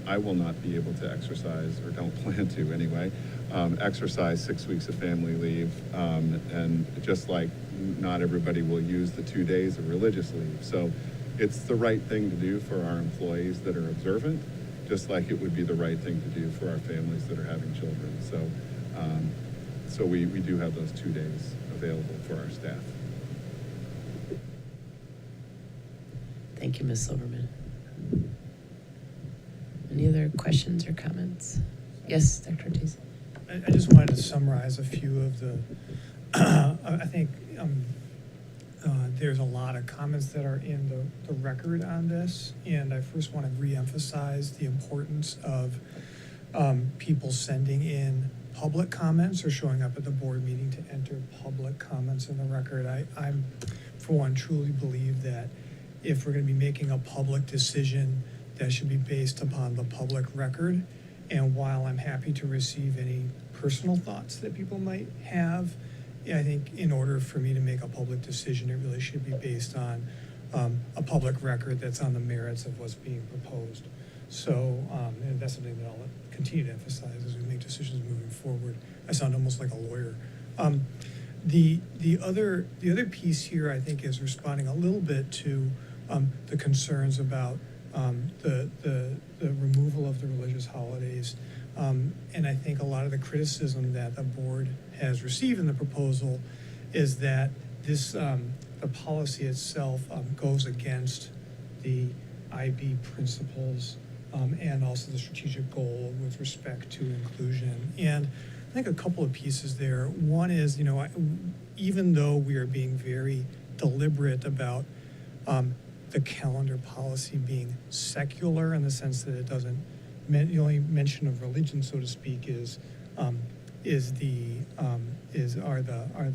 S5: I will not be able to exercise, or don't plan to anyway, exercise 6 weeks of family leave. And just like not everybody will use the 2 days of religious leave. So it's the right thing to do for our employees that are observant, just like it would be the right thing to do for our families that are having children. So we do have those 2 days available for our staff.
S8: Thank you, Ms. Silverman. Any other questions or comments? Yes, Dr. Ortiz.
S22: I just wanted to summarize a few of the, I think there's a lot of comments that are in the record on this. And I first want to reemphasize the importance of people sending in public comments or showing up at the board meeting to enter public comments in the record. I'm, for one, truly believe that if we're going to be making a public decision, that should be based upon the public record. And while I'm happy to receive any personal thoughts that people might have, I think in order for me to make a public decision, it really should be based on a public record that's on the merits of what's being proposed. So, and that's something that I'll continue to emphasize as we make decisions moving forward. I sound almost like a lawyer. The other piece here, I think, is responding a little bit to the concerns about the removal of the religious holidays. And I think a lot of the criticism that the board has received in the proposal is that this, the policy itself goes against the IB principles and also the strategic goal with respect to inclusion. And I think a couple of pieces there. One is, even though we are being very deliberate about the calendar policy being secular in the sense that it doesn't, the only mention of religion, so to speak, are the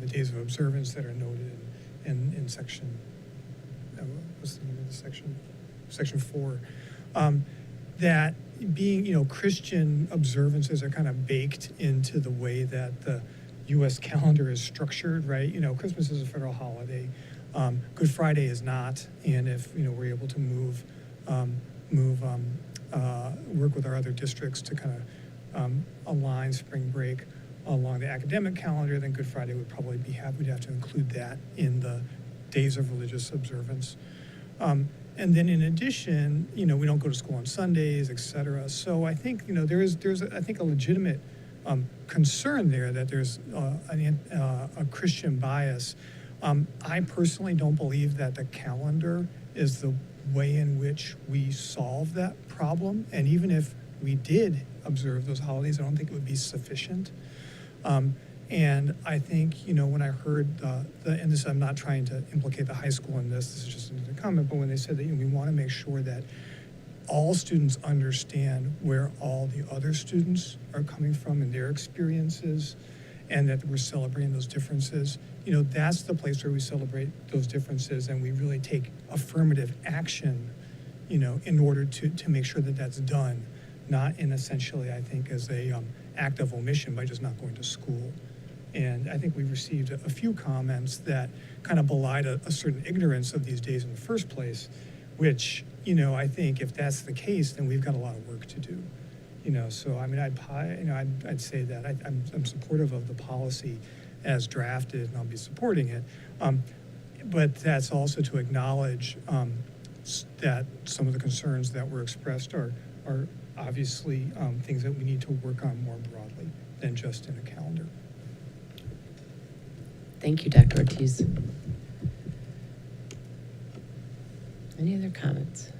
S22: days of observance that are noted in section, what's the name of the section? Section 4. That being, Christian observances are kind of baked into the way that the U.S. calendar is structured, right? Christmas is a federal holiday. Good Friday is not, and if we're able to work with our other districts to kind of align spring break along the academic calendar, then Good Friday would probably we'd have to include that in the days of religious observance. And then in addition, we don't go to school on Sundays, et cetera. So I think, there's a legitimate concern there that there's a Christian bias. I personally don't believe that the calendar is the way in which we solve that problem. And even if we did observe those holidays, I don't think it would be sufficient. And I think, when I heard and this, I'm not trying to implicate the high school in this is just a comment, but when they said that we want to make sure that all students understand where all the other students are coming from and their experiences, and that we're celebrating those differences, that's the place where we celebrate those differences and we really take affirmative action, in order to make sure that that's done, not in essentially, I think, as a act of omission by just not going to school. And I think we've received a few comments that kind of belied a certain ignorance of these days in the first place, which, I think if that's the case, then we've got a lot of work to do. So I mean, I'd say that I'm supportive of the policy as drafted, and I'll be supporting it. But that's also to acknowledge that some of the concerns that were expressed are obviously things that we need to work on more broadly than just in a calendar.
S8: Thank you, Dr. Ortiz. Any other comments?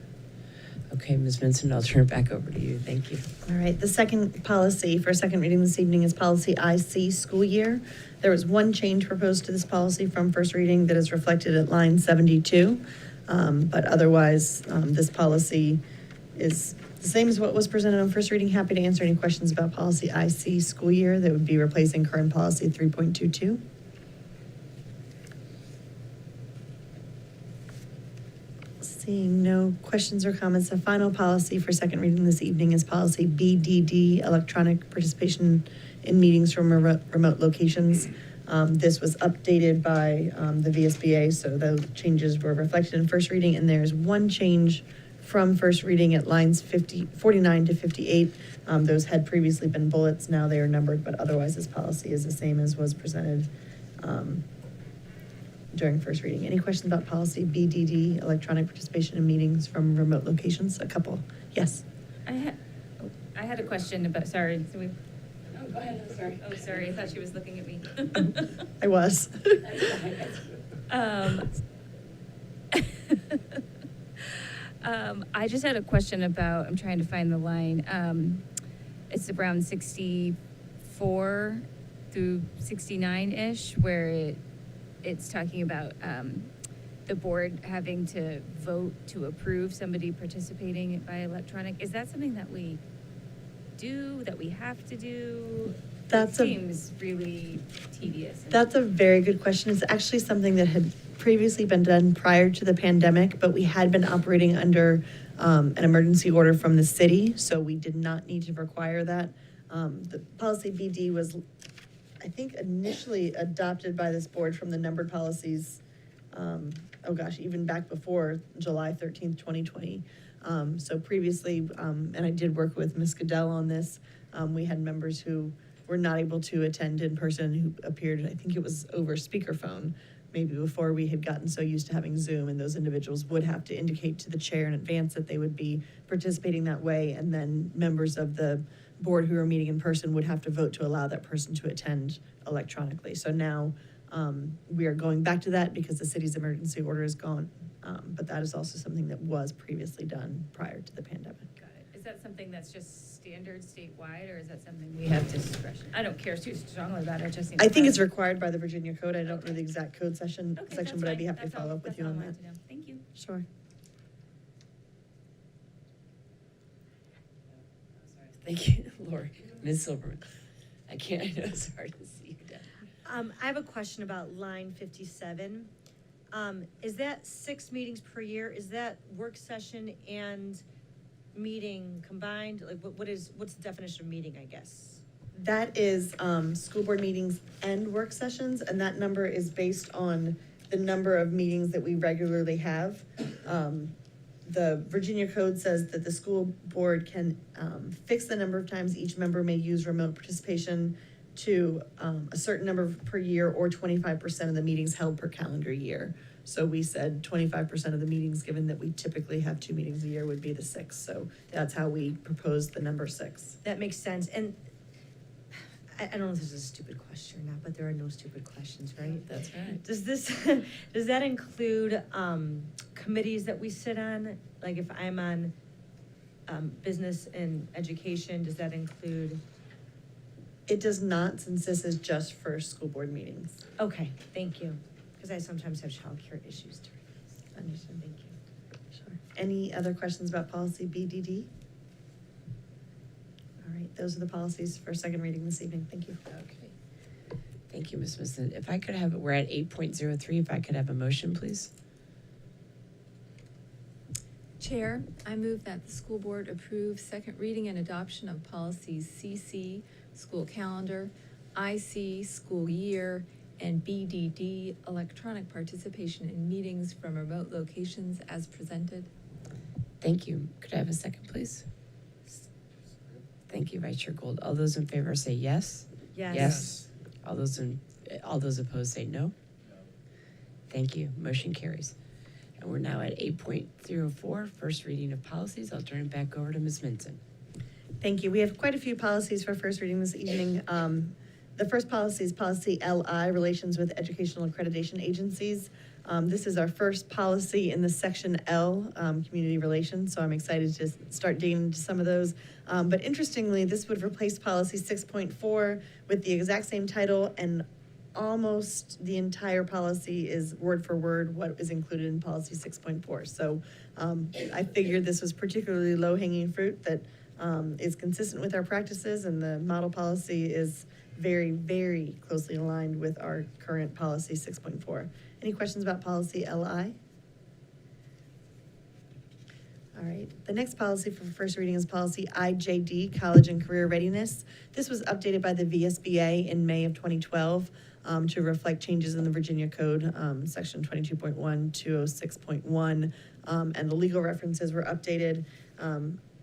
S8: Okay, Ms. Vincent, I'll turn it back over to you. Thank you.
S12: All right, the second policy for second reading this evening is policy IC, school year. There was one change proposed to this policy from first reading that is reflected at line 72. But otherwise, this policy is the same as what was presented on first reading. Happy to answer any questions about policy IC, school year. That would be replacing current policy 3.22. Seeing no questions or comments, the final policy for second reading this evening is policy BDD, electronic participation in meetings from remote locations. This was updated by the VSBA, so the changes were reflected in first reading, and there's one change from first reading at lines 49 to 58. Those had previously been bullets, now they are numbered, but otherwise this policy is the same as was presented during first reading. Any questions about policy BDD, electronic participation in meetings from remote locations? A couple. Yes.
S10: I had a question about, sorry, so we. Oh, go ahead, I'm sorry. Oh, sorry, I thought she was looking at me.
S12: I was.
S10: I just had a question about, I'm trying to find the line. It's around 64 through 69-ish, where it's talking about the board having to vote to approve somebody participating by electronic. Is that something that we do, that we have to do? It seems really tedious.
S12: That's a very good question. It's actually something that had previously been done prior to the pandemic, but we had been operating under an emergency order from the city, so we did not need to require that. The policy BD was, I think, initially adopted by this board from the numbered policies, even back before July 13th, 2020. So previously, and I did work with Ms. Goodell on this, we had members who were not able to attend in person who appeared, I think it was over speakerphone, maybe before we had gotten so used to having Zoom, and those individuals would have to indicate to the chair in advance that they would be participating that way, and then members of the board who are meeting in person would have to vote to allow that person to attend electronically. So now we are going back to that because the city's emergency order is gone. But that is also something that was previously done prior to the pandemic.
S10: Got it. Is that something that's just standard statewide, or is that something we have discretion? I don't care too strongly about it, it just seems.
S12: I think it's required by the Virginia Code. I don't know the exact code section,
S10: that's
S12: but I'd be
S10: fine.
S12: happy to
S10: That's all-
S12: follow up with
S10: that's
S12: you
S10: all
S12: on
S10: I
S12: that.
S10: wanted to know. Thank you.
S12: Sure.
S8: Thank you, Lori. Ms. Silverman. I can't, I know it's hard to see you down.
S11: I have a question about line 57. Is that 6 meetings per year? Is that work session and meeting combined? Like, what's the definition of meeting, I guess?
S12: That is school board meetings and work sessions, and that number is based on the number of meetings that we regularly have. The Virginia Code says that the school board can fix the number of times each member may use remote participation to a certain number per year or 25% of the meetings held per calendar year. So we said 25% of the meetings, given that we typically have 2 meetings a year, would be the 6. So that's how we proposed the number 6.
S11: That makes sense. And I don't know if this is a stupid question or not, but there are no stupid questions, right?
S8: That's right.
S11: Does does that include committees that we sit on? Like if I'm on business and education, does that include?
S12: It does not, since this is just for school board meetings.
S11: Okay, thank you. Because I sometimes have childcare issues too.
S12: Understood, thank you. Sure. Any other questions about policy BDD? All right, those are the policies for second reading this evening. Thank you.
S8: Okay. Thank you, Ms. Smithson. If I could have, we're at 8.03, if I could have a motion, please.
S13: Chair, I move that the school board approve second reading and adoption of policies CC, school calendar, IC, school year, and BDD, electronic participation in meetings from remote locations as presented.
S8: Thank you. Could I have a second, please? Thank you, Vice Chair Gold. All those in favor say yes?
S11: Yes.
S8: All those opposed say no? Thank you. Motion carries. And we're now at 8.04, first reading of policies. I'll turn it back over to Ms. Minson.
S12: Thank you. We have quite a few policies for first reading this evening. The first policy is policy LI, Relations with Educational Accreditation Agencies. This is our first policy in the section L, Community Relations, so I'm excited to start digging into some of those. But interestingly, this would replace policy 6.4 with the exact same title, and almost the entire policy is word for word what is included in policy 6.4. So I figured this was particularly low-hanging fruit that is consistent with our practices, and the model policy is very, very closely aligned with our current policy 6.4. Any questions about policy LI? All right, the next policy for first reading is policy IJD, College and Career Readiness. This was updated by the VSBA in May of 2012 to reflect changes in the Virginia Code, section 22.1, 206.1, and the legal references were updated.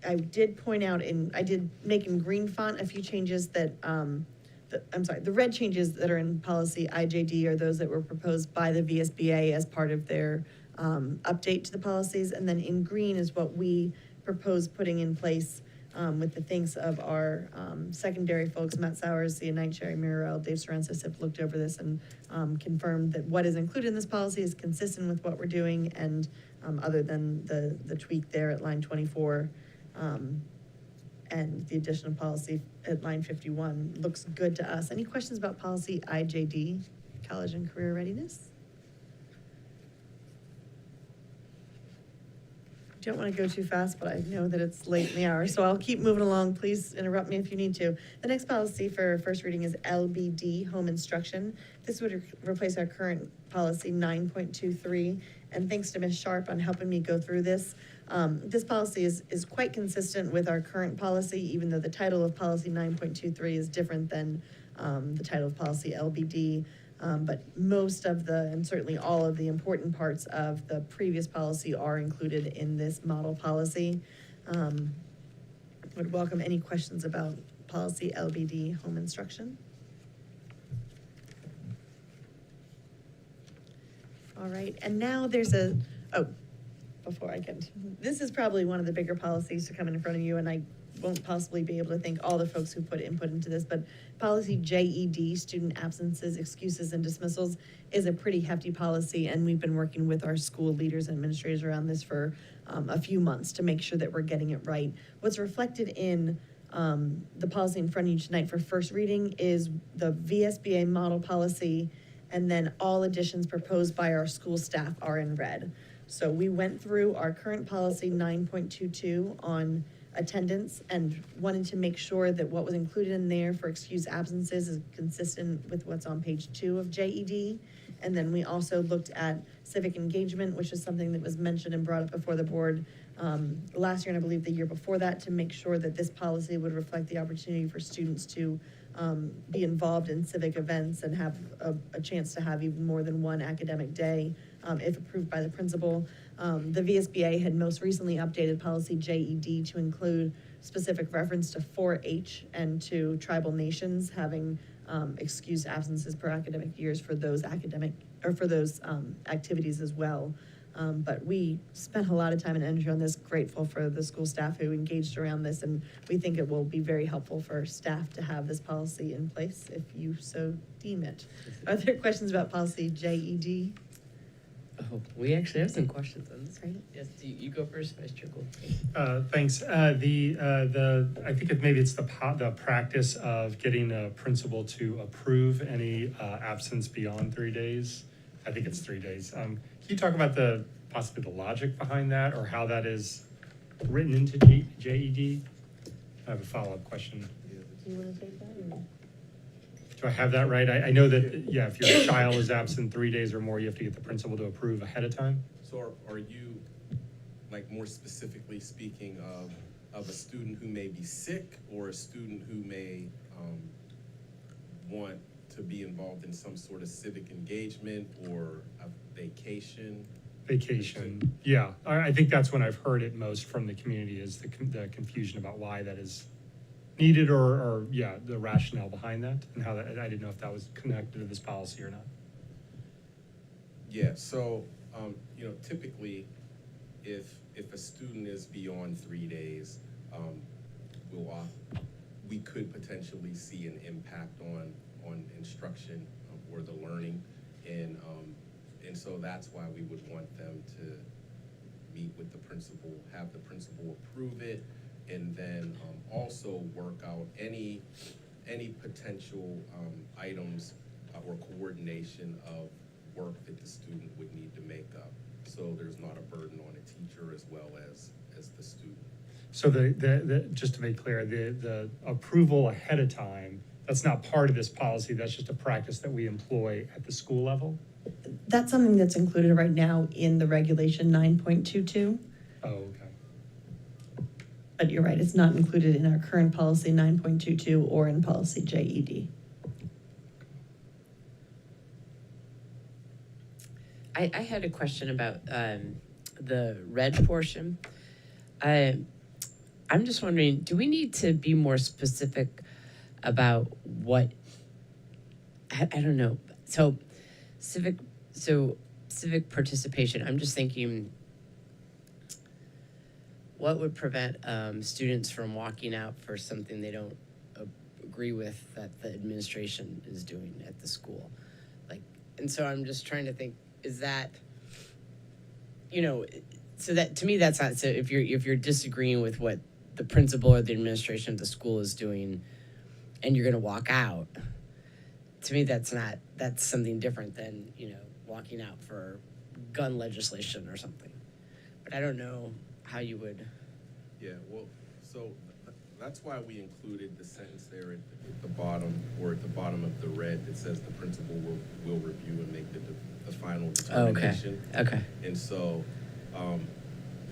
S12: I did point out I did make in green font a few changes that, the red changes that are in policy IJD are those that were proposed by the VSBA as part of their update to the policies. And then in green is what we propose putting in place with the thanks of our secondary folks. Matt Sowers, Sia Knight, Sherry Murrell, Dave Sorensis have looked over this and confirmed that what is included in this policy is consistent with what we're doing, and other than the tweak there at line 24, and the additional policy at line 51 looks good to us. Any questions about policy IJD, College and Career Readiness? I don't want to go too fast, but I know that it's late in the hour, so I'll keep moving along. Please interrupt me if you need to. The next policy for first reading is LBD, Home Instruction. This would replace our current policy 9.23, and thanks to Ms. Sharp on helping me go through this. This policy is quite consistent with our current policy, even though the title of policy 9.23 is different than the title of policy LBD. But most of and certainly all of the important parts of the previous policy are included in this model policy. Would welcome any questions about policy LBD, Home Instruction. All right, and now there's before I get, this is probably one of the bigger policies to come in front of you, and I won't possibly be able to thank all the folks who put input into this, but policy JED, student absences, excuses, and dismissals, is a pretty hefty policy, and we've been working with our school leaders and administrators around this for a few months to make sure that we're getting it right. What's reflected in the policy in front of you tonight for first reading is the VSBA model policy, and then all additions proposed by our school staff are in red. So we went through our current policy 9.22 on attendance and wanted to make sure that what was included in there for excused absences is consistent with what's on page 2 of JED. And then we also looked at civic engagement, which is something that was mentioned and brought up before the board last year and I believe the year before that, to make sure that this policy would reflect the opportunity for students to be involved in civic events and have a chance to have even more than one academic day if approved by the principal. The VSBA had most recently updated policy JED to include specific reference to 4-H and to tribal nations having excused absences per academic years for those activities as well. But we spent a lot of time and energy on this, grateful for the school staff who engaged around this, and we think it will be very helpful for staff to have this policy in place if you so deem it. Are there questions about policy JED?
S6: Oh, we actually have some questions on this. Yes, you go first, Vice Chair Gould.
S4: Thanks. I think maybe it's the practice of getting a principal to approve any absence beyond 3 days. I think it's 3 days. Can you talk about possibly the logic behind that, or how that is written into JED? I have a follow-up question.
S12: Do you want to take that? Or?
S4: Do I have that right? I know that, if your child is absent 3 days or more, you have to get the principal to approve ahead of time?
S17: So are you, like, more specifically speaking of a student who may be sick, or a student who may want to be involved in some sort of civic engagement or a vacation?
S4: Vacation, yeah. I think that's when I've heard it most from the community, is the confusion about why that is needed, or the rationale behind that, and how that, I didn't know if that was connected to this policy or not.
S17: Yeah, so, typically, if a student is beyond 3 days, we could potentially see an impact on instruction or the learning, and so that's why we would want them to meet with the principal, have the principal approve it, and then also work out any potential items or coordination of work that the student would need to make up, so there's not a burden on a teacher as well as the student.
S4: So just to make clear, the approval ahead of time, that's not part of this policy, that's just a practice that we employ at the school level?
S12: That's something that's included right now in the regulation 9.22.
S4: Oh, okay.
S12: But you're right, it's not included in our current policy 9.22 or in policy JED.
S8: I had a question about the red portion. I'm just wondering, do we need to be more specific about what, I don't know, so civic participation, I'm just thinking, what would prevent students from walking out for something they don't agree with that the administration is doing at the school? Like, and so I'm just trying to think, is that, so that, to me, that's not, so if you're disagreeing with what the principal or the administration of the school is doing and you're gonna walk out, to me, that's something different than, walking out for gun legislation or something. But I don't know how you would.
S17: Yeah, well, so that's why we included the sentence there at the bottom, or at the bottom of the red, that says the principal will review and make the final determination.
S8: Okay.
S17: And so,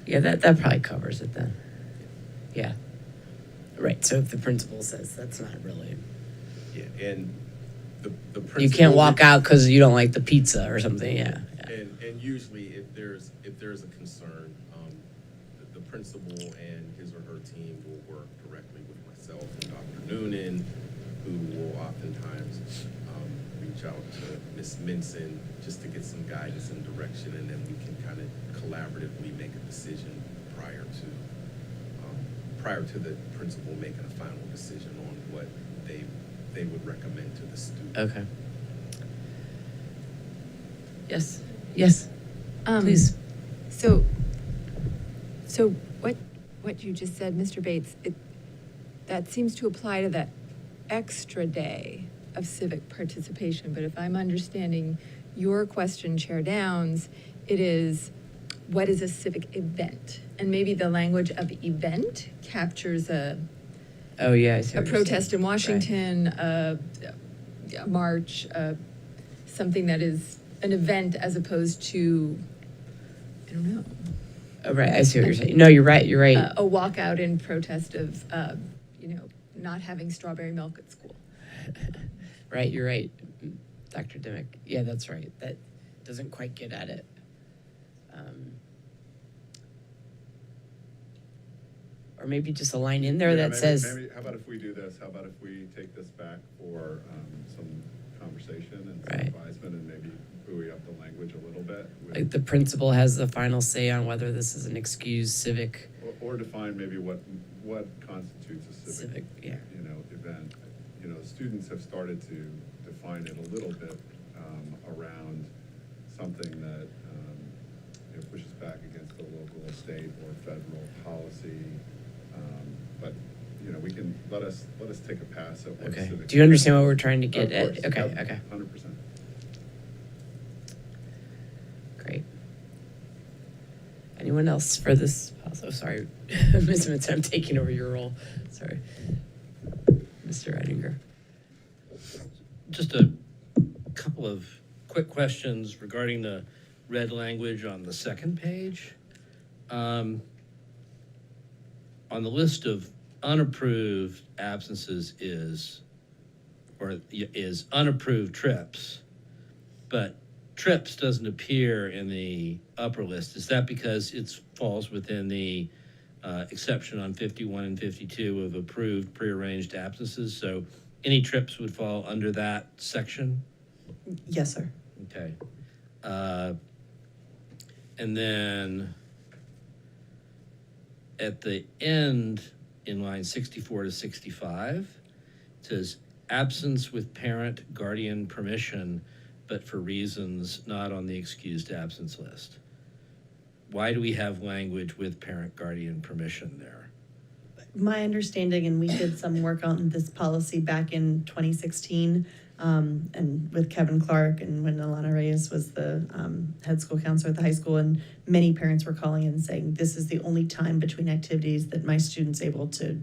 S8: Yeah, that probably covers it then. Yeah. Right, so if the principal says that's not really.
S17: yeah, and the principal.
S8: You can't walk out because you don't like the pizza or something, yeah.
S17: And usually, if there's a concern, the principal and his or her team will work directly with myself and Dr. Noonan, who will oftentimes reach out to Ms. Minson just to get some guidance and direction, and then we can kind of collaboratively make a decision prior to the principal making a final decision on what they would recommend to the student.
S8: Okay. Yes, please.
S13: So what you just said, Mr. Bates, that seems to apply to that extra day of civic participation. But if I'm understanding your question, Chair Downs, it is what is a civic event? And maybe the language of event captures a
S8: Oh, yeah, I see
S13: a
S8: what you're saying.
S13: protest in Washington, a march, something that is an event as opposed to, I don't know.
S8: Oh, right, I see what you're saying. No, you're right, you're right.
S13: A walkout in protest of, not having strawberry milk at school.
S8: Right, you're right, Dr. Dimick. Yeah, that's right. That doesn't quite get at it. Or maybe just a line in there
S5: Yeah,
S8: that
S5: maybe-
S8: says,
S5: Maybe, how about if we do this? How about if we take this back for some conversation and some
S8: Right.
S5: advisement and maybe buoy up the language a little bit?
S8: like, the principal has the final say on whether this is an excused civic.
S5: Or define maybe what constitutes a civic,
S8: Yeah.
S5: event. Students have started to define it a little bit around something that pushes back against the local, state, or federal policy. But we can let us take a pass at what
S8: Okay.
S5: civic.
S8: Do you understand what we're trying to get
S5: Of
S8: at?
S5: course.
S8: Okay,
S5: Yep,
S8: okay.
S5: 100%.
S8: Great. Anyone else for this? Also, sorry, Ms. Mitz, I'm taking over your role. Sorry. Mr. Reidinger.
S7: Just a couple of quick questions regarding the red language on the second page. On the list of unapproved absences is unapproved trips, but trips doesn't appear in the upper list. Is that because it falls within the exception on 51 and 52 of approved prearranged absences? So any trips would fall under that section?
S12: Yes, sir.
S7: Okay. And then at the end, in line 64 to 65, it says absence with parent guardian permission, but for reasons not on the excused absence list. Why do we have language with parent guardian permission there?
S12: My understanding, and we did some work on this policy back in 2016, and with Kevin Clark and when Alana Reyes was the head school counselor at the high school, and many parents were calling in saying, this is the only time between activities that my student's able to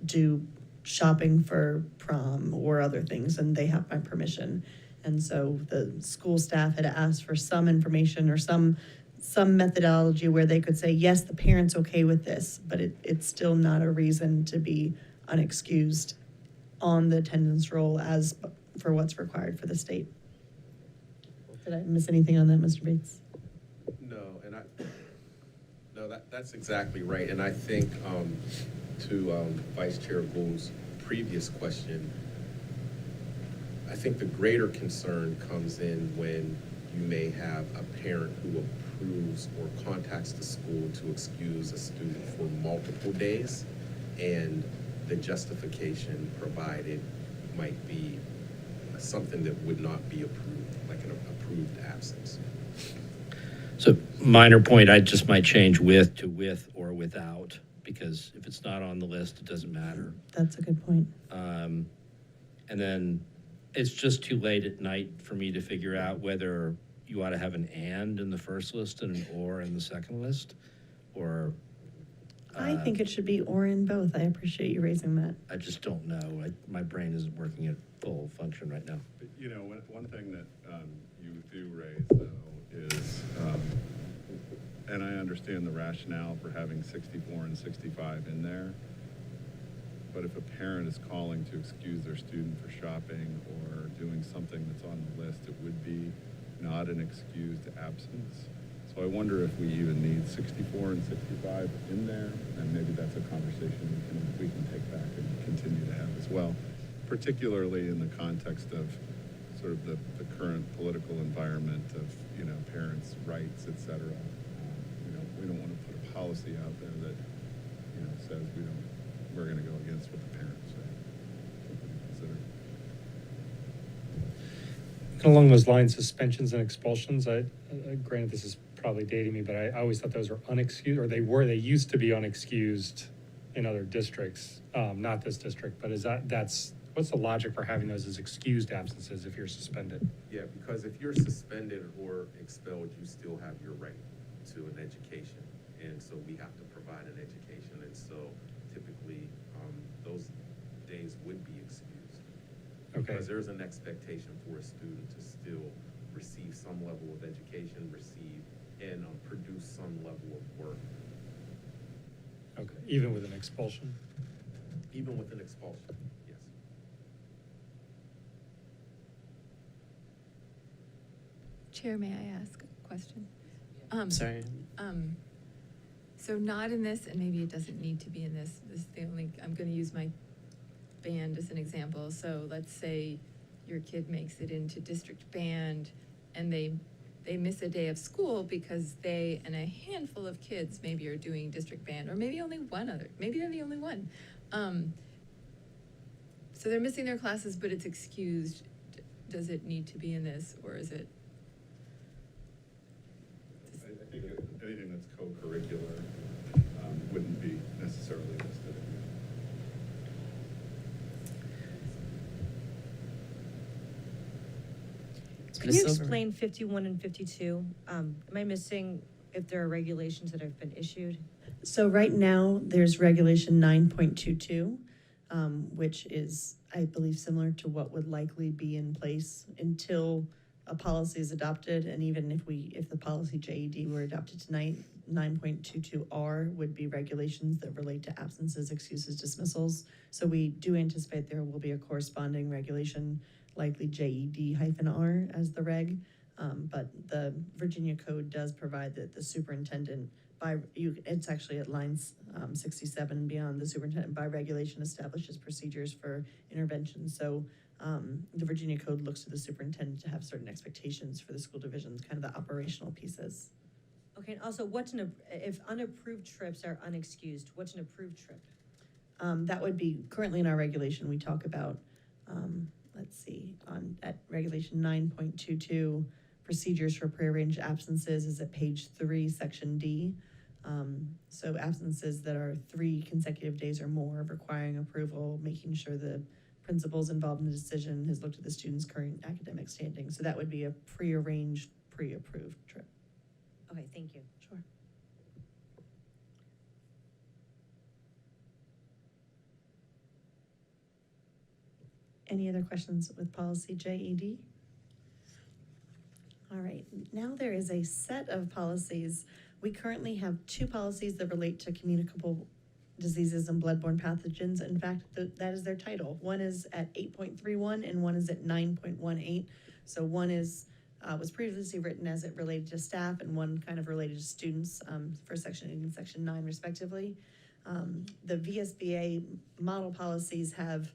S12: do shopping for prom or other things, and they have my permission. And so the school staff had asked for some information or some methodology where they could say, yes, the parent's okay with this, but it's still not a reason to be unexcused on the attendance roll as for what's required for the state. Did I miss anything on that, Mr. Bates?
S17: No, that's exactly right. And I think to Vice Chair Gould's previous question, I think the greater concern comes in when you may have a parent who approves or contacts the school to excuse a student for multiple days, and the justification provided might be something that would not be approved, like an approved absence.
S7: So minor point, I just might change with to with or without, because if it's not on the list, it doesn't matter.
S12: That's a good point.
S7: And then it's just too late at night for me to figure out whether you ought to have an and in the first list and an or in the second list, or.
S12: I think it should be or in both. I appreciate you raising that.
S7: I just don't know. My brain isn't working at full function right now.
S5: But, one thing that you do raise, though, is, and I understand the rationale for having 64 and 65 in there, but if a parent is calling to excuse their student for shopping or doing something that's on the list, it would be not an excused absence. So I wonder if we even need 64 and 65 in there, and maybe that's a conversation we can take back and continue to have as well, particularly in the context of sort of the current political environment of, parents' rights, et cetera. We don't want to put a policy out there that, says we're going to go against what the parents say. Something to consider.
S22: And along those lines, suspensions and expulsions, granted, this is probably dating me, but I always thought those were unexcused, or they used to be unexcused in other districts, not this district, but what's the logic for having those as excused absences if you're suspended?
S17: Yeah, because if you're suspended or expelled, you still have your right to an education. And so we have to provide an education. And so typically, those days would be excused.
S4: Okay.
S17: Because there's an expectation for a student to still receive some level of education, and produce some level of work,
S4: Okay, even with an expulsion?
S17: even with an expulsion, yes.
S13: Chair, may I ask a question?
S6: Sorry.
S13: So not in this, and maybe it doesn't need to be in this, this is the only, I'm gonna use my band as an example. So let's say your kid makes it into district band and they miss a day of school because they and a handful of kids maybe are doing district band, or maybe only one other, maybe they're the only one. So they're missing their classes, but it's excused. Does it need to be in this, or is it?
S5: I think anything that's co-curricular wouldn't be necessarily listed.
S11: Can you explain 51 and 52? Am I missing if there are regulations that have been issued?
S12: So right now, there's regulation 9.22, which is, I believe, similar to what would likely be in place until a policy is adopted. And even if the policy JED were adopted tonight, 9.22R would be regulations that relate to absences, excuses, dismissals. So we do anticipate there will be a corresponding regulation, likely JED-R as the reg. But the Virginia Code does provide that the superintendent it's actually at lines 67 and beyond, the superintendent by regulation establishes procedures for intervention. So the Virginia Code looks to the superintendent to have certain expectations for the school divisions, kind of the operational pieces.
S11: Okay, and also if unapproved trips are unexcused, what's an approved trip?
S12: That would be, currently in our regulation, we talk about, let's see, at regulation 9.22, procedures for prearranged absences is at page 3, section D. So absences that are 3 consecutive days or more requiring approval, making sure the principals involved in the decision has looked at the student's current academic standing. So that would be a prearranged, pre-approved trip.
S11: Okay, thank you.
S12: Sure. Any other questions with policy JED? All right, now there is a set of policies. We currently have 2 policies that relate to communicable diseases and bloodborne pathogens. In fact, that is their title. One is at 8.31 and one is at 9.18. So one was previously written as it related to staff, and one kind of related to students for section 8 and section 9 respectively. The VSBA model policies have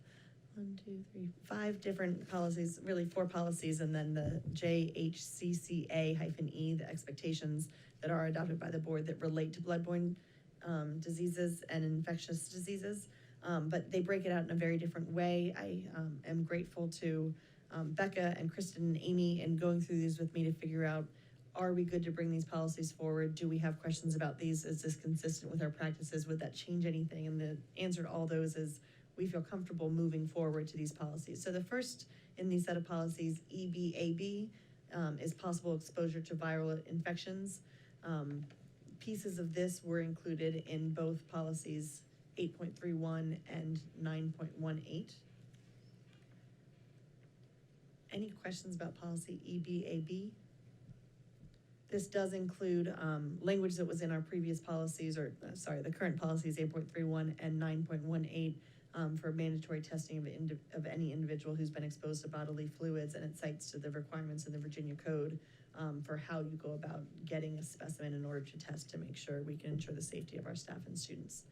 S12: 5 different policies, really 4 policies, and then the JHCCA-E, the expectations that are adopted by the board that relate to bloodborne diseases and infectious diseases. But they break it out in a very different way. I am grateful to Becca and Kristen and Amy in going through these with me to figure out, are we good to bring these policies forward? Do we have questions about these? Is this consistent with our practices? Would that change anything? And the answer to all those is we feel comfortable moving forward to these policies. So the first in these set of policies, EBAB, is possible exposure to viral infections. Pieces of this were included in both policies 8.31 and 9.18. Any questions about policy EBAB? This does include language that was in our previous policies, the current policies 8.31 and 9.18 for mandatory testing of any individual who's been exposed to bodily fluids, and it cites to the requirements in the Virginia Code for how you go about getting a specimen in order to test to make sure we can ensure the safety of our staff and students.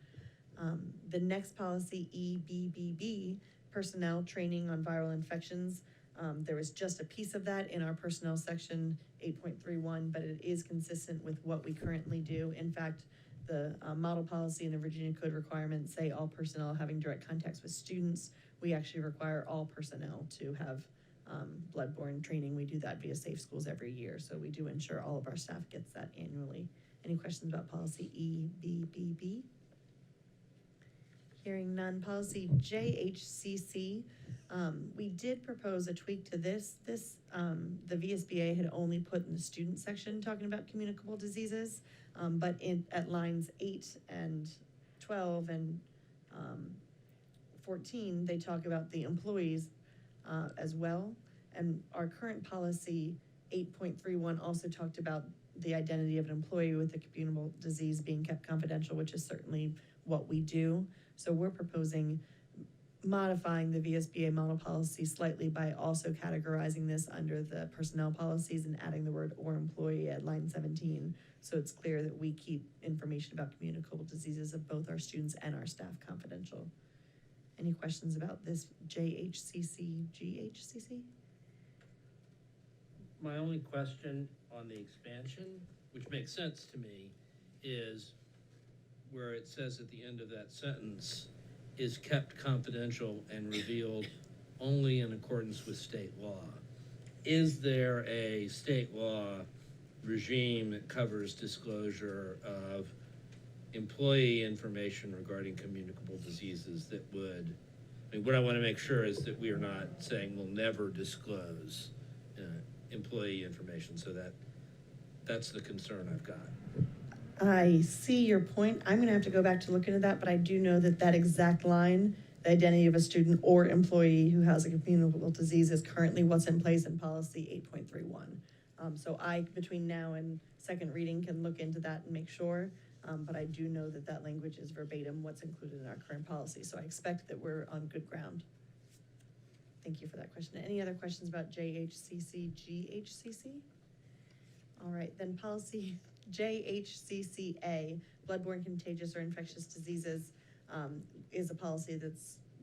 S12: The next policy, EBBB, personnel training on viral infections. There was just a piece of that in our personnel section 8.31, but it is consistent with what we currently do. In fact, the model policy and the Virginia Code requirements say all personnel having direct contacts with students. We actually require all personnel to have bloodborne training. We do that via Safe Schools every year, so we do ensure all of our staff gets that annually. Any questions about policy EBBB? Hearing none. Policy JHCC. We did propose a tweak to this. The VSBA had only put in the student section talking about communicable diseases, but at lines 8 and 12 and 14, they talk about the employees as well. And our current policy 8.31 also talked about the identity of an employee with a communicable disease being kept confidential, which is certainly what we do. So we're proposing modifying the VSBA model policy slightly by also categorizing this under the personnel policies and adding the word "or employee" at line 17. So it's clear that we keep information about communicable diseases of both our students and our staff confidential. Any questions about this JHCC, GHCC?
S7: My only question on the expansion, which makes sense to me, is where it says at the end of that sentence, is kept confidential and revealed only in accordance with state law. Is there a state law regime that covers disclosure of employee information regarding communicable diseases that would, I mean, what I want to make sure is that we are not saying we'll never disclose employee information, so that's the concern I've got.
S12: I see your point. I'm gonna have to go back to look into that, but I do know that that exact line, the identity of a student or employee who has a communicable disease, is currently what's in place in policy 8.31. So I, between now and second reading, can look into that and make sure, but I do know that that language is verbatim what's included in our current policy, so I expect that we're on good ground. Thank you for that question. Any other questions about JHCC, GHCC? All right, then policy JHCCA, bloodborne contagious or infectious diseases, is a policy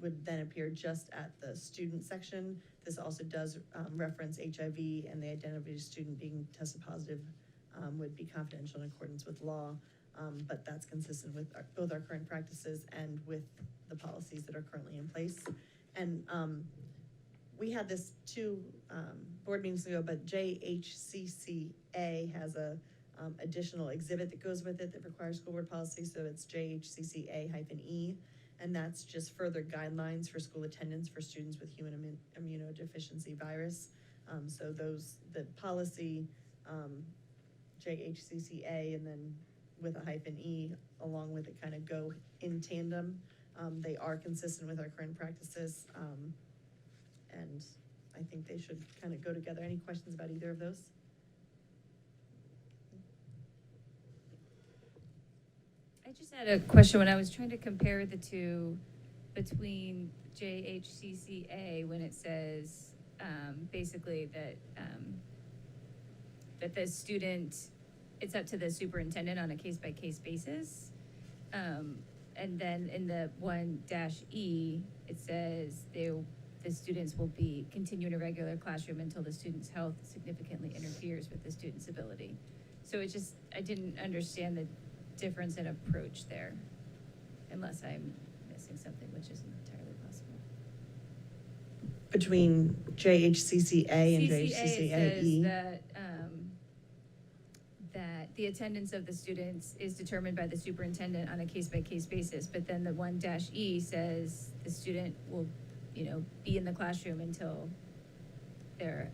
S12: would then appear just at the student section. This also does reference HIV, and the identity of a student being tested positive would be confidential in accordance with law, but that's consistent with both our current practices and with the policies that are currently in place. And we had this 2 board meetings ago, but JHCCA has a additional exhibit that goes with it that requires school board policy, so it's JHCCA-E, and that's just further guidelines for school attendance for students with human immunodeficiency virus. So the policy JHCCA and then with a -E along with it kind of go in tandem. They are consistent with our current practices, and I think they should kind of go together. Any questions about either of those?
S10: I just had a question when I was trying to compare the two between JHCCA when it says basically that that the student, it's up to the superintendent on a case-by-case basis. And then in the 1-E, it says the students will be continuing a regular classroom until the student's health significantly interferes with the student's ability. So it just, I didn't understand the difference in approach there, unless I'm missing something, which isn't entirely possible.
S12: Between JHCCA and
S10: CCA
S12: JHCCAE?
S10: says that the attendance of the students is determined by the superintendent on a case-by-case basis, but then the 1-E says the student will, be in the classroom until their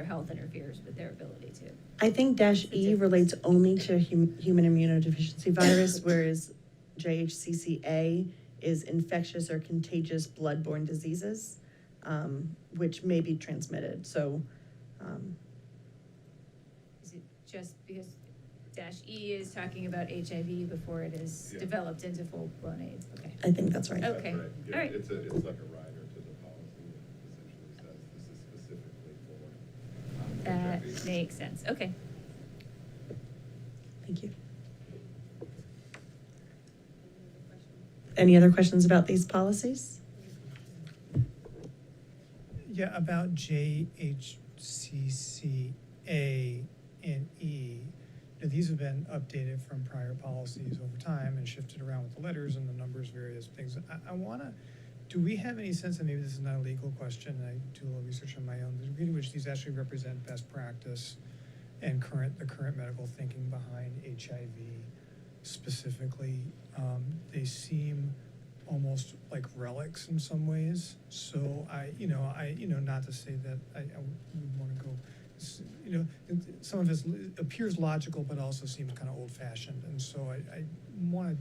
S10: health interferes with their ability to.
S12: I think -E relates only to human immunodeficiency virus, whereas JHCCA is infectious or contagious bloodborne diseases, which may be transmitted. So,
S10: Is it just because -E is talking about HIV before it is developed into full-blown AIDS? Okay.
S12: I think that's right.
S10: Okay.
S17: That's right. Yeah,
S10: All right.
S17: It's like a rider to the policy that essentially says this is specifically for.
S10: That
S17: HIV.
S10: makes sense. Okay.
S12: Thank you. Any other questions about these policies?
S22: Yeah, about JHCCA and E. These have been updated from prior policies over time and shifted around with the letters and the numbers, various things. I wanna, do we have any sense, and maybe this is not a legal question, I do a little research on my own, the degree to which these actually represent best practice and the current medical thinking behind HIV specifically? They seem almost like relics in some ways. So not to say that I would want to go, some of it appears logical, but also seems kind of old-fashioned. And so I want to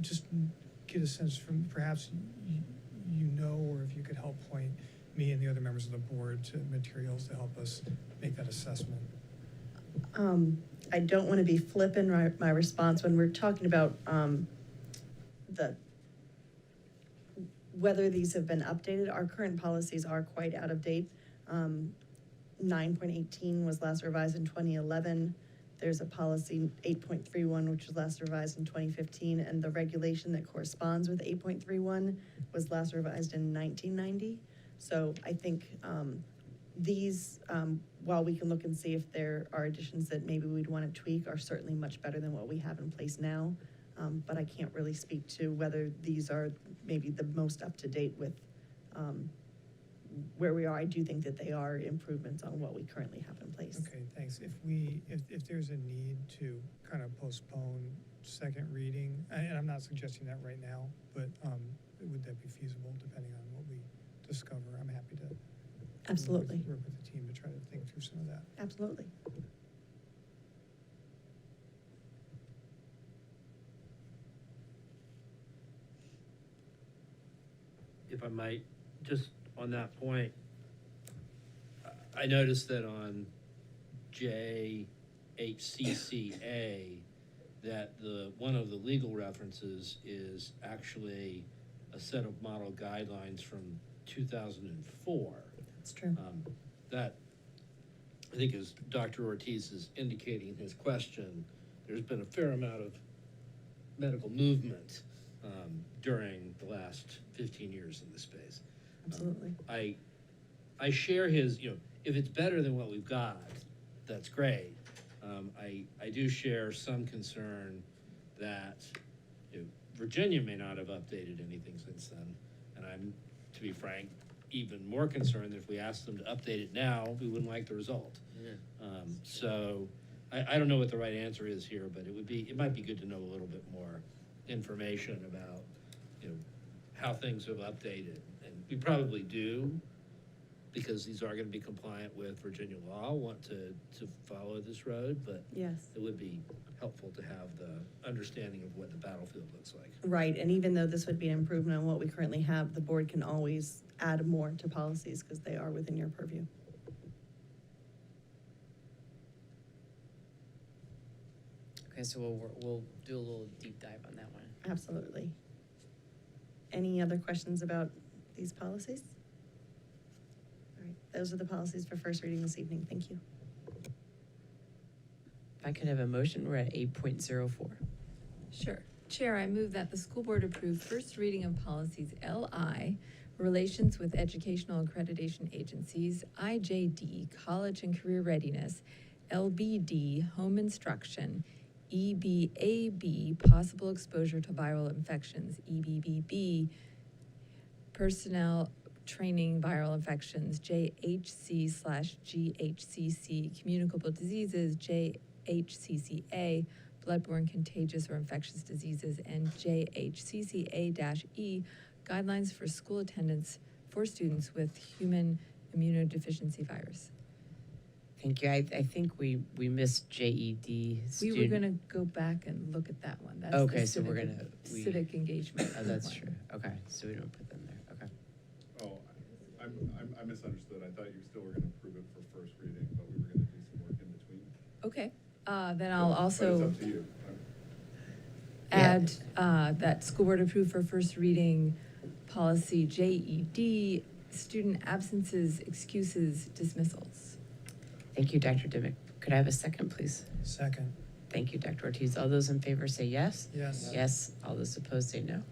S22: just get a sense from perhaps or if you could help point me and the other members of the board to materials to help us make that assessment.
S12: I don't want to be flippant in my response when we're talking about whether these have been updated. Our current policies are quite out of date. 9.18 was last revised in 2011. There's a policy 8.31, which was last revised in 2015, and the regulation that corresponds with 8.31 was last revised in 1990. So I think these, while we can look and see if there are additions that maybe we'd want to tweak, are certainly much better than what we have in place now. But I can't really speak to whether these are maybe the most up-to-date with where we are. I do think that they are improvements on what we currently have in place.
S22: Okay, thanks. If there's a need to kind of postpone second reading, and I'm not suggesting that right now, but would that be feasible depending on what we discover? I'm happy to
S12: Absolutely.
S22: work with the team to try to think through some of that.
S12: Absolutely.
S7: If I might, just on that point, I noticed that on JHCCA, that one of the legal references is actually a set of model guidelines from 2004.
S12: That's true.
S7: That, I think, as Dr. Ortiz is indicating in his question, there's been a fair amount of medical movement during the last 15 years in this space.
S12: Absolutely.
S7: I share his, if it's better than what we've got, that's great. I do share some concern that Virginia may not have updated anything since then. And I'm, to be frank, even more concerned that if we asked them to update it now, we wouldn't like the result. So I don't know what the right answer is here, but it might be good to know a little bit more information about, how things have updated. And we probably do, because these are going to be compliant with Virginia law, want to follow this road, but
S12: yes,
S7: it would be helpful to have the understanding of what the battlefield looks like.
S12: Right, and even though this would be an improvement on what we currently have, the board can always add more to policies because they are within your purview.
S8: Okay, so we'll do a little deep dive on that one.
S12: Absolutely. Any other questions about these policies? All right, those are the policies for first reading this evening. Thank you.
S8: If I could have a motion, we're at 8.04.
S13: Sure. Chair, I move that the school board approve first reading of policies LI, relations with educational accreditation agencies, IJD, college and career readiness, LBD, home instruction, EBAB, possible exposure to viral infections, EBBB, personnel training viral infections, JHC/GHCC, communicable diseases, JHCCA, bloodborne contagious or infectious diseases, and JHCCA-E, guidelines for school attendance for students with human immunodeficiency virus.
S8: Thank you. I think we missed JED.
S13: We were gonna go back and look at that one. That's the
S8: Okay, so we're
S13: civic-
S8: gonna.
S13: Civic engagement.
S8: Oh, that's
S13: one.
S8: true. Okay, so we don't put them there. Okay.
S5: Oh, I misunderstood. I thought you still were going to approve it for first reading, but we were going to do some work in between.
S13: Okay, then I'll
S5: But
S13: also
S5: it's up to you.
S13: add that school board approved for first reading policy JED, student absences, excuses, dismissals.
S8: Thank you, Dr. Dimick. Could I have a second, please?
S22: Second.
S8: Thank you, Dr. Ortiz. All those in favor say yes?
S22: Yes.
S8: Yes. All those opposed say no.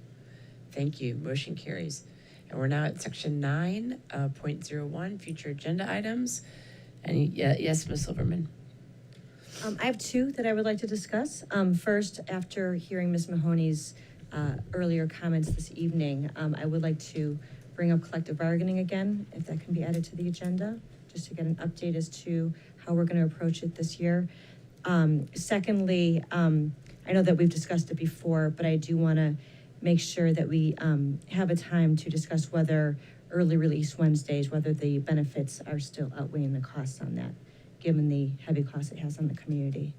S8: Thank you. Motion carries. And we're now at section 9.01, future agenda items. And yes, Ms. Silverman.
S18: I have two that I would like to discuss. First, after hearing Ms. Mahoney's earlier comments this evening, I would like to bring up collective bargaining again, if that can be added to the agenda, just to get an update as to how we're going to approach it this year. Secondly, I know that we've discussed it before, but I do want to make sure that we have a time to discuss whether early release Wednesdays, whether the benefits are still outweighing the costs on that, given the heavy cost it has on the community.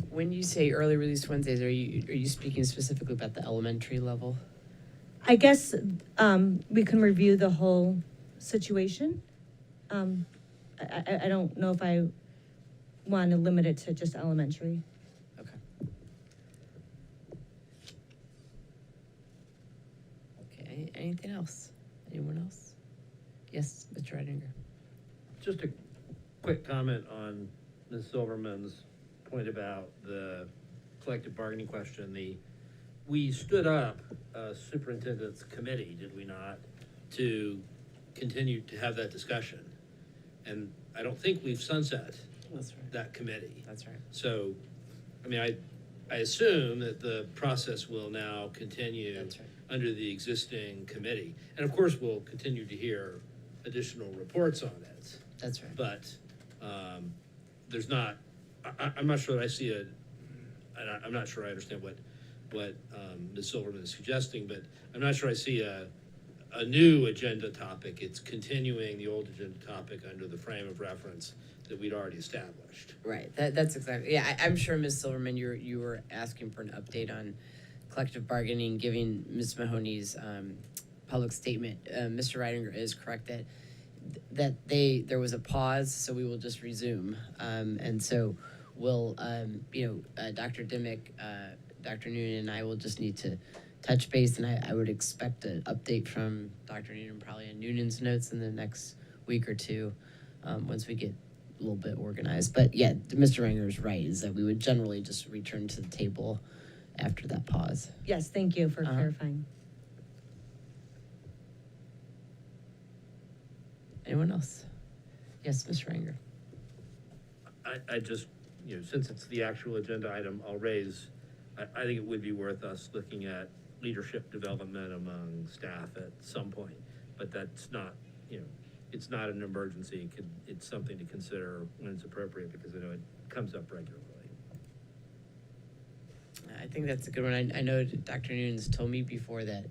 S8: When you say early release Wednesdays, are you speaking specifically about the elementary level?
S18: I guess we can review the whole situation. I don't know if I want to limit it to just elementary.
S8: Okay, anything else? Anyone else? Yes, Mr. Reidinger.
S7: Just a quick comment on Ms. Silverman's point about the collective bargaining question. We stood up a superintendent's committee, did we not, to continue to have that discussion? And I don't think we've sunset that committee.
S8: That's right.
S7: So, I mean, I assume that the process will now continue under the existing committee. And of course, we'll continue to hear additional reports on it.
S8: That's right.
S7: But there's not, I'm not sure that I see I'm not sure I understand what Ms. Silverman is suggesting, but I'm not sure I see a new agenda topic. It's continuing the old agenda topic under the frame of reference that we'd already established.
S8: Right, that's exactly, yeah, I'm sure, Ms. Silverman, you were asking for an update on collective bargaining, giving Ms. Mahoney's public statement. Mr. Reidinger is correct that there was a pause, so we will just resume. And so we'll, Dr. Dimick, Dr. Noonan, and I will just need to touch base, and I would expect an update from Dr. Noonan, probably in Noonan's notes in the next week or two, once we get a little bit organized. But yeah, Mr. Reidinger is right, is that we would generally just return to the table after that pause.
S18: Yes, thank you for clarifying.
S8: Anyone else? Yes, Mr. Reidinger.
S7: I just, since it's the actual agenda item, I'll raise, I think it would be worth us looking at leadership development among staff at some point, but that's not, it's not an emergency. It's something to consider when it's appropriate, because I know it comes up regularly.
S8: I think that's a good one. I know Dr. Noonan's told me before that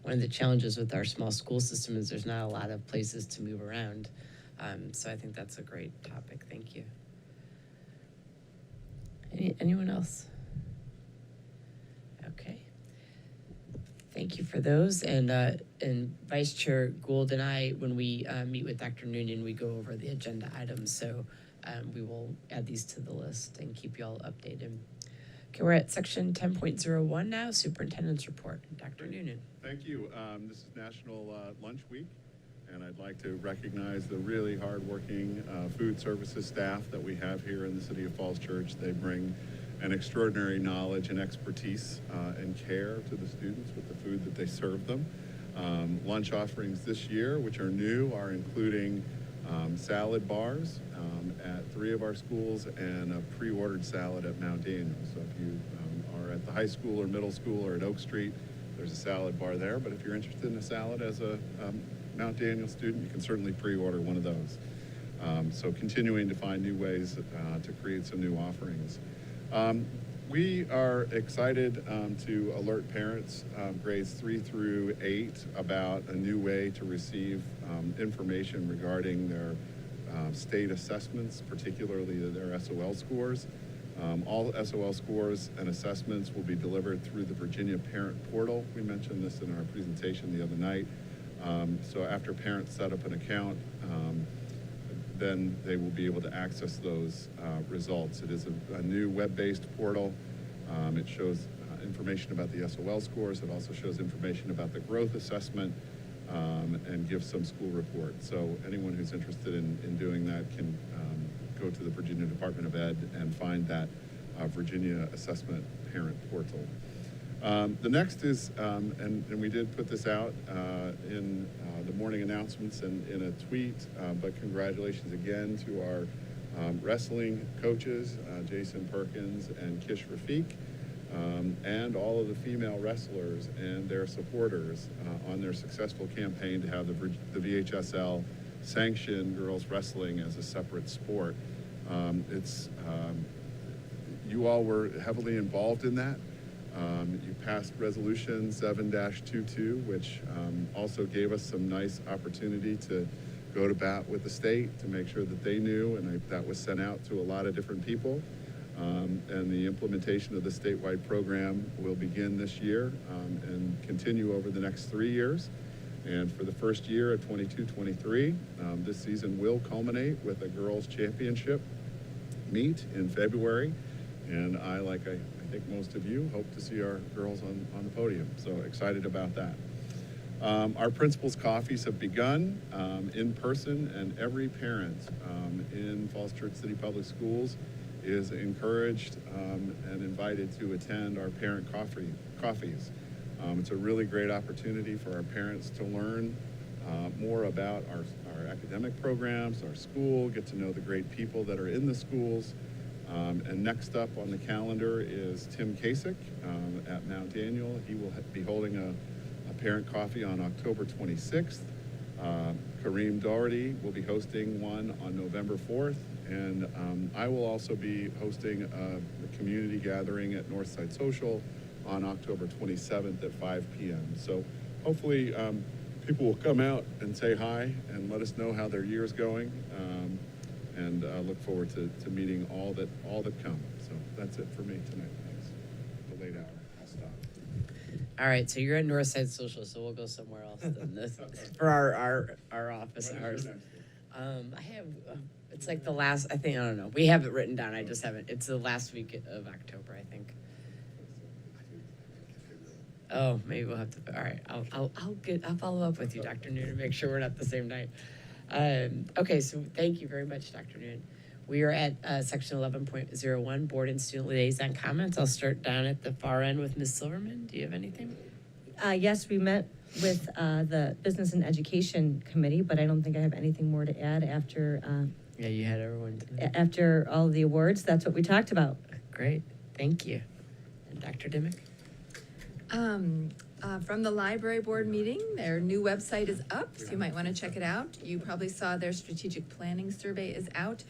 S8: one of the challenges with our small school system is there's not a lot of places to move around. So I think that's a great topic. Thank you. Anyone else? Okay. Thank you for those. And Vice Chair Gould and I, when we meet with Dr. Noonan, we go over the agenda items. So we will add these to the list and keep you all updated. Okay, we're at section 10.01 now, Superintendent's Report. Dr. Noonan.
S5: Thank you. This is National Lunch Week, and I'd like to recognize the really hardworking food services staff that we have here in the City of Falls Church. They bring an extraordinary knowledge and expertise and care to the students with the food that they serve them. Lunch offerings this year, which are new, are including salad bars at 3 of our schools and a pre-ordered salad at Mount Daniel. So if you are at the high school or middle school or at Oak Street, there's a salad bar there. But if you're interested in a salad as a Mount Daniel student, you can certainly pre-order one of those. So continuing to find new ways to create some new offerings. We are excited to alert parents grades 3 through 8 about a new way to receive information regarding their state assessments, particularly their SOL scores. All SOL scores and assessments will be delivered through the Virginia Parent Portal. We mentioned this in our presentation the other night. So after parents set up an account, then they will be able to access those results. It is a new web-based portal. It shows information about the SOL scores. It also shows information about the growth assessment and gives some school reports. So anyone who's interested in doing that can go to the Virginia Department of Ed and find that Virginia Assessment Parent Portal. The next is, and we did put this out in the morning announcements and in a tweet, but congratulations again to our wrestling coaches, Jason Perkins and Kish Rafiq, and all of the female wrestlers and their supporters on their successful campaign to have the VHSL sanction girls wrestling as a separate sport. You all were heavily involved in that. You passed Resolution 7-22, which also gave us some nice opportunity to go to bat with the state to make sure that they knew, and that was sent out to a lot of different people. And the implementation of the statewide program will begin this year and continue over the next 3 years. And for the first year of 22-23, this season will culminate with a girls' championship meet in February. And I think most of you, hope to see our girls on the podium. So excited about that. Our principals' coffees have begun in person, and every parent in Falls Church City Public Schools is encouraged and invited to attend our parent coffees. It's a really great opportunity for our parents to learn more about our academic programs, our school, get to know the great people that are in the schools. And next up on the calendar is Tim Kasich at Mount Daniel. He will be holding a parent coffee on October 26th. Kareem Doherty will be hosting one on November 4th. And I will also be hosting a community gathering at Northside Social on October 27th at 5 p.m. So hopefully people will come out and say hi and let us know how their year's going. And look forward to meeting all that come. So that's it for me tonight. Thanks. The late hour. I'll stop.
S8: All right, so you're at Northside Social, so we'll go somewhere else than this for our office hours. I have, it's like the last, I don't know. We have it written down. I just haven't. It's the last week of October, I think. Oh, maybe we'll have to. All right, I'll follow up with you, Dr. Noon, and make sure we're not the same night. Okay, so thank you very much, Dr. Noon. We are at section 11.01, board and student liaison comments. I'll start down at the far end with Ms. Silverman. Do you have anything?
S18: Yes, we met with the Business and Education Committee, but I don't think I have anything more to add after.
S8: Yeah, you had everyone.
S18: After all of the awards, that's what we talked about.
S8: Great, thank you. And Dr. Dimick?
S13: From the library board meeting, their new website is up, so you might want to check it out. You probably saw their strategic planning survey is out,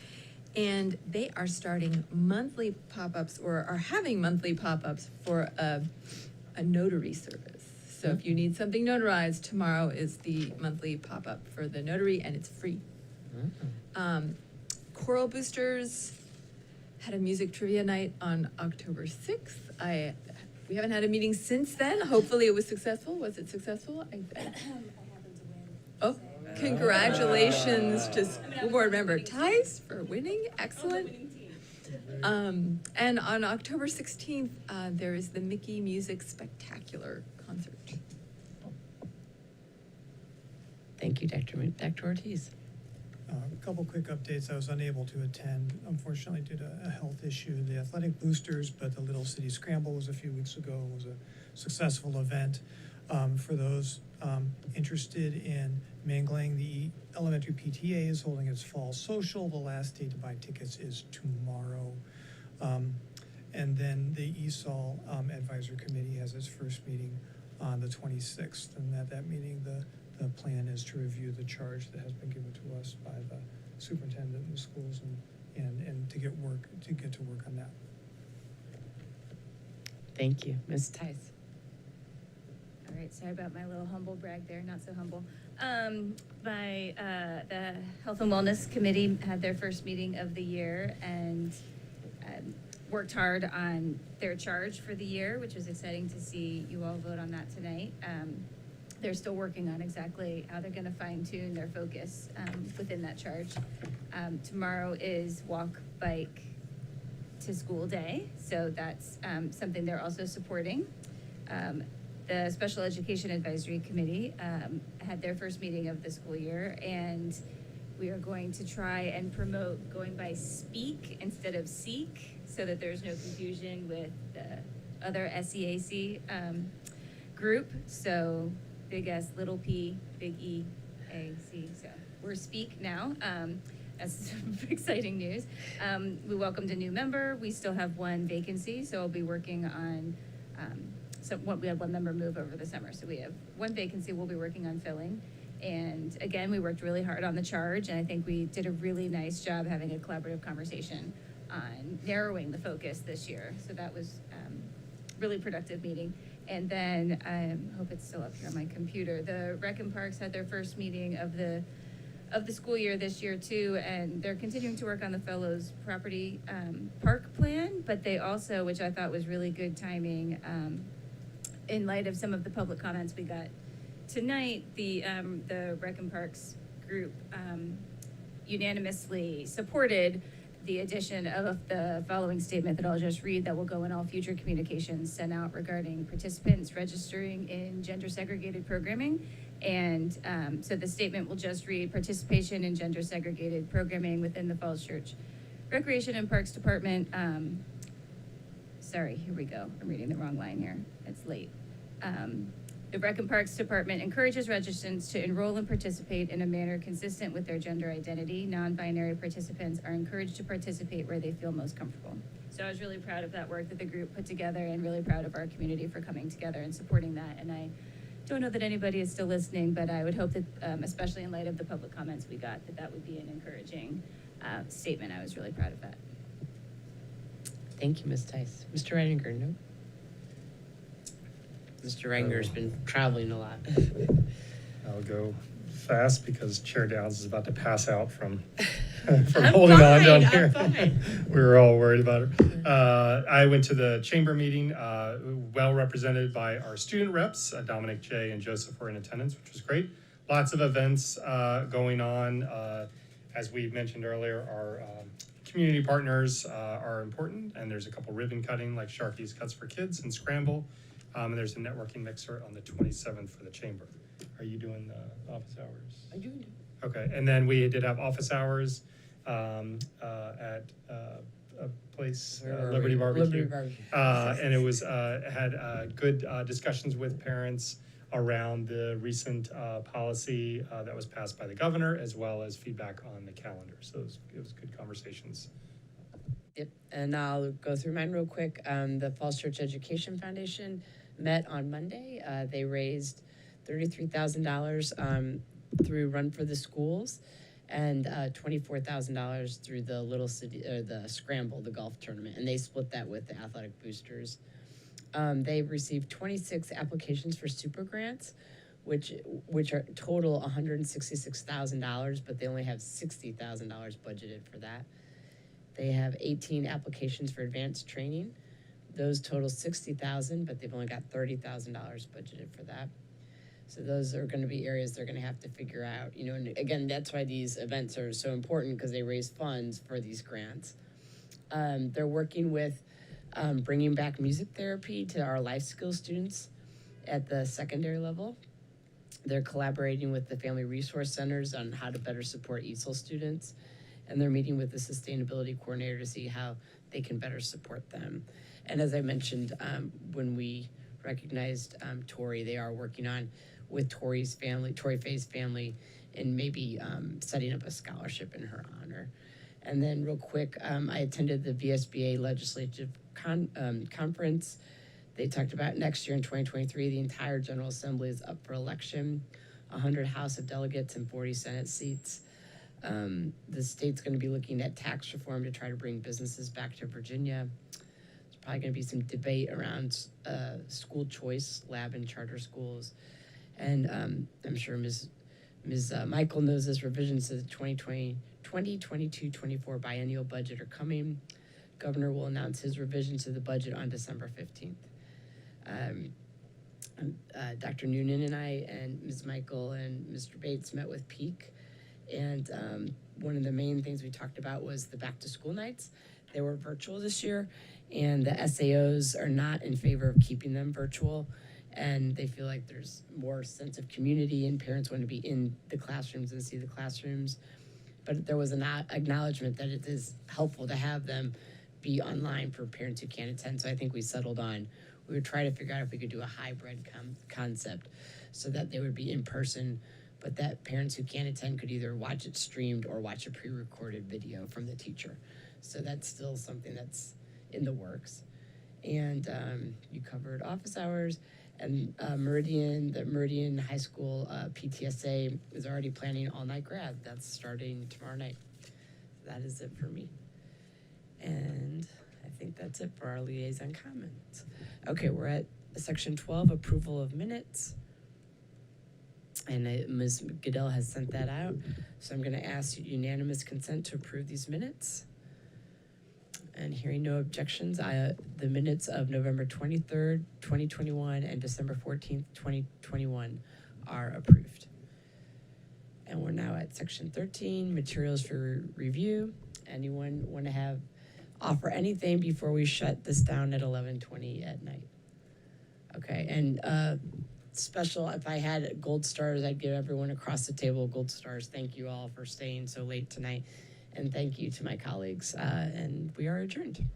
S13: and they are starting monthly pop-ups, or are having monthly pop-ups for a notary service. So if you need something notarized, tomorrow is the monthly pop-up for the notary, and it's free. Choral Boosters had a music trivia night on October 6th. We haven't had a meeting since then. Hopefully it was successful. Was it successful? Oh, congratulations to school board member Tice for winning. Excellent. And on October 16th, there is the Mickey Music Spectacular concert.
S8: Thank you, Dr. Ortiz.
S22: A couple quick updates. I was unable to attend, unfortunately, due to a health issue. The athletic boosters, but the Little City Scramble was a few weeks ago. It was a successful event. For those interested in mingling, the elementary PTA is holding its fall social. The last day to buy tickets is tomorrow. And then the ESOL Advisory Committee has its first meeting on the 26th. And at that meeting, the plan is to review the charge that has been given to us by the superintendent in the schools and to get to work on that.
S8: Thank you. Ms. Tice.
S10: All right, sorry about my little humble brag there, not so humble. The Health and Wellness Committee had their first meeting of the year and worked hard on their charge for the year, which was exciting to see you all vote on that tonight. They're still working on exactly how they're gonna fine tune their focus within that charge. Tomorrow is walk, bike to school day, so that's something they're also supporting. The Special Education Advisory Committee had their first meeting of the school year, and we are going to try and promote going by speak instead of seek, so that there's no confusion with the other SEAC group. So big S, little p, big E, A, C. So we're speak now. That's exciting news. We welcomed a new member. We still have one vacancy, so I'll be working on, we had one member move over the summer, so we have one vacancy we'll be working on filling. And again, we worked really hard on the charge, and I think we did a really nice job having a collaborative conversation on narrowing the focus this year. So that was really productive meeting. And then, I hope it's still up here on my computer, the Rec and Parks had their first meeting of the school year this year too, and they're continuing to work on the Fellows Property Park Plan, but they also, which I thought was really good timing, in light of some of the public comments we got tonight, the Rec and Parks group unanimously supported the addition of the following statement that I'll just read that will go in all future communications sent out regarding participants registering in gender segregated programming. And so the statement will just read, participation in gender segregated programming within the Falls Church Recreation and Parks Department. Sorry, here we go. I'm reading the wrong line here. It's late. The Rec and Parks Department encourages registrants to enroll and participate in a manner consistent with their gender identity. Non-binary participants are encouraged to participate where they feel most comfortable. So I was really proud of that work that the group put together, and really proud of our community for coming together and supporting that. And I don't know that anybody is still listening, but I would hope that, especially in light of the public comments we got, that would be an encouraging statement. I was really proud of that.
S8: Thank you, Ms. Tice. Mr. Reininger, no? Mr. Reininger's been traveling a lot.
S4: I'll go fast because Chair Downs is about to pass out from
S8: I'm
S4: holding on down
S8: fine,
S4: here.
S8: I'm fine.
S4: We were all worried about her. I went to the chamber meeting, well represented by our student reps. Dominic J. and Joseph were in attendance, which was great. Lots of events going on. As we mentioned earlier, our community partners are important, and there's a couple ribbon cutting like Sharky's Cuts for Kids and Scramble. And there's a networking mixer on the 27th for the chamber. Are you doing office hours?
S8: I do.
S4: Okay, and then we did have office hours at a place, Liberty Barbecue.
S8: Liberty Barbecue.
S4: And it was, had good discussions with parents around the recent policy that was passed by the governor, as well as feedback on the calendar. So it was good conversations.
S8: Yep, and I'll go through mine real quick. The Falls Church Education Foundation met on Monday. They raised $33,000 through Run for the Schools and $24,000 through the Little City, or the Scramble, the golf tournament, and they split that with the athletic boosters. They've received 26 applications for super grants, which are total $166,000, but they only have $60,000 budgeted for that. They have 18 applications for advanced training. Those total $60,000, but they've only got $30,000 budgeted for that. So those are going to be areas they're going to have to figure out. You know, and again, that's why these events are so important, because they raise funds for these grants. They're working with bringing back music therapy to our life skills students at the secondary level. They're collaborating with the family resource centers on how to better support ESOL students. And they're meeting with the sustainability coordinator to see how they can better support them. And as I mentioned, when we recognized Tori, they are working on with Tori Faye's family, and maybe setting up a scholarship in her honor. And then real quick, I attended the VSBA legislative conference. They talked about next year in 2023, the entire General Assembly is up for election, 100 House of Delegates and 40 Senate seats. The state's going to be looking at tax reform to try to bring businesses back to Virginia. There's probably going to be some debate around school choice, lab and charter schools. And I'm sure Ms. Michael knows this, revisions to the 2022-24 biennial budget are coming. Governor will announce his revision to the budget on December 15th. Dr. Noonan and I and Ms. Michael and Mr. Bates met with Peak. And one of the main things we talked about was the back to school nights. They were virtual this year, and the SAOs are not in favor of keeping them virtual. And they feel like there's more sense of community, and parents want to be in the classrooms and see the classrooms. But there was an acknowledgement that it is helpful to have them be online for parents who can't attend. So I think we settled on, we would try to figure out if we could do a hybrid concept so that they would be in person, but that parents who can't attend could either watch it streamed or watch a pre-recorded video from the teacher. So that's still something that's in the works. And you covered office hours, and the Meridian High School PTSA is already planning all-night grad. That's starting tomorrow night. That is it for me. And I think that's it for our liaison comments. Okay, we're at section 12, approval of minutes. And Ms. Goodell has sent that out. So I'm gonna ask unanimous consent to approve these minutes. And hearing no objections, the minutes of November 23rd, 2021 and December 14th, 2021 are approved. And we're now at section 13, materials for review. Anyone want to offer anything before we shut this down at 11:20 at night? Okay, and special, if I had gold stars, I'd give everyone across the table gold stars. Thank you all for staying so late tonight. And thank you to my colleagues, and we are adjourned.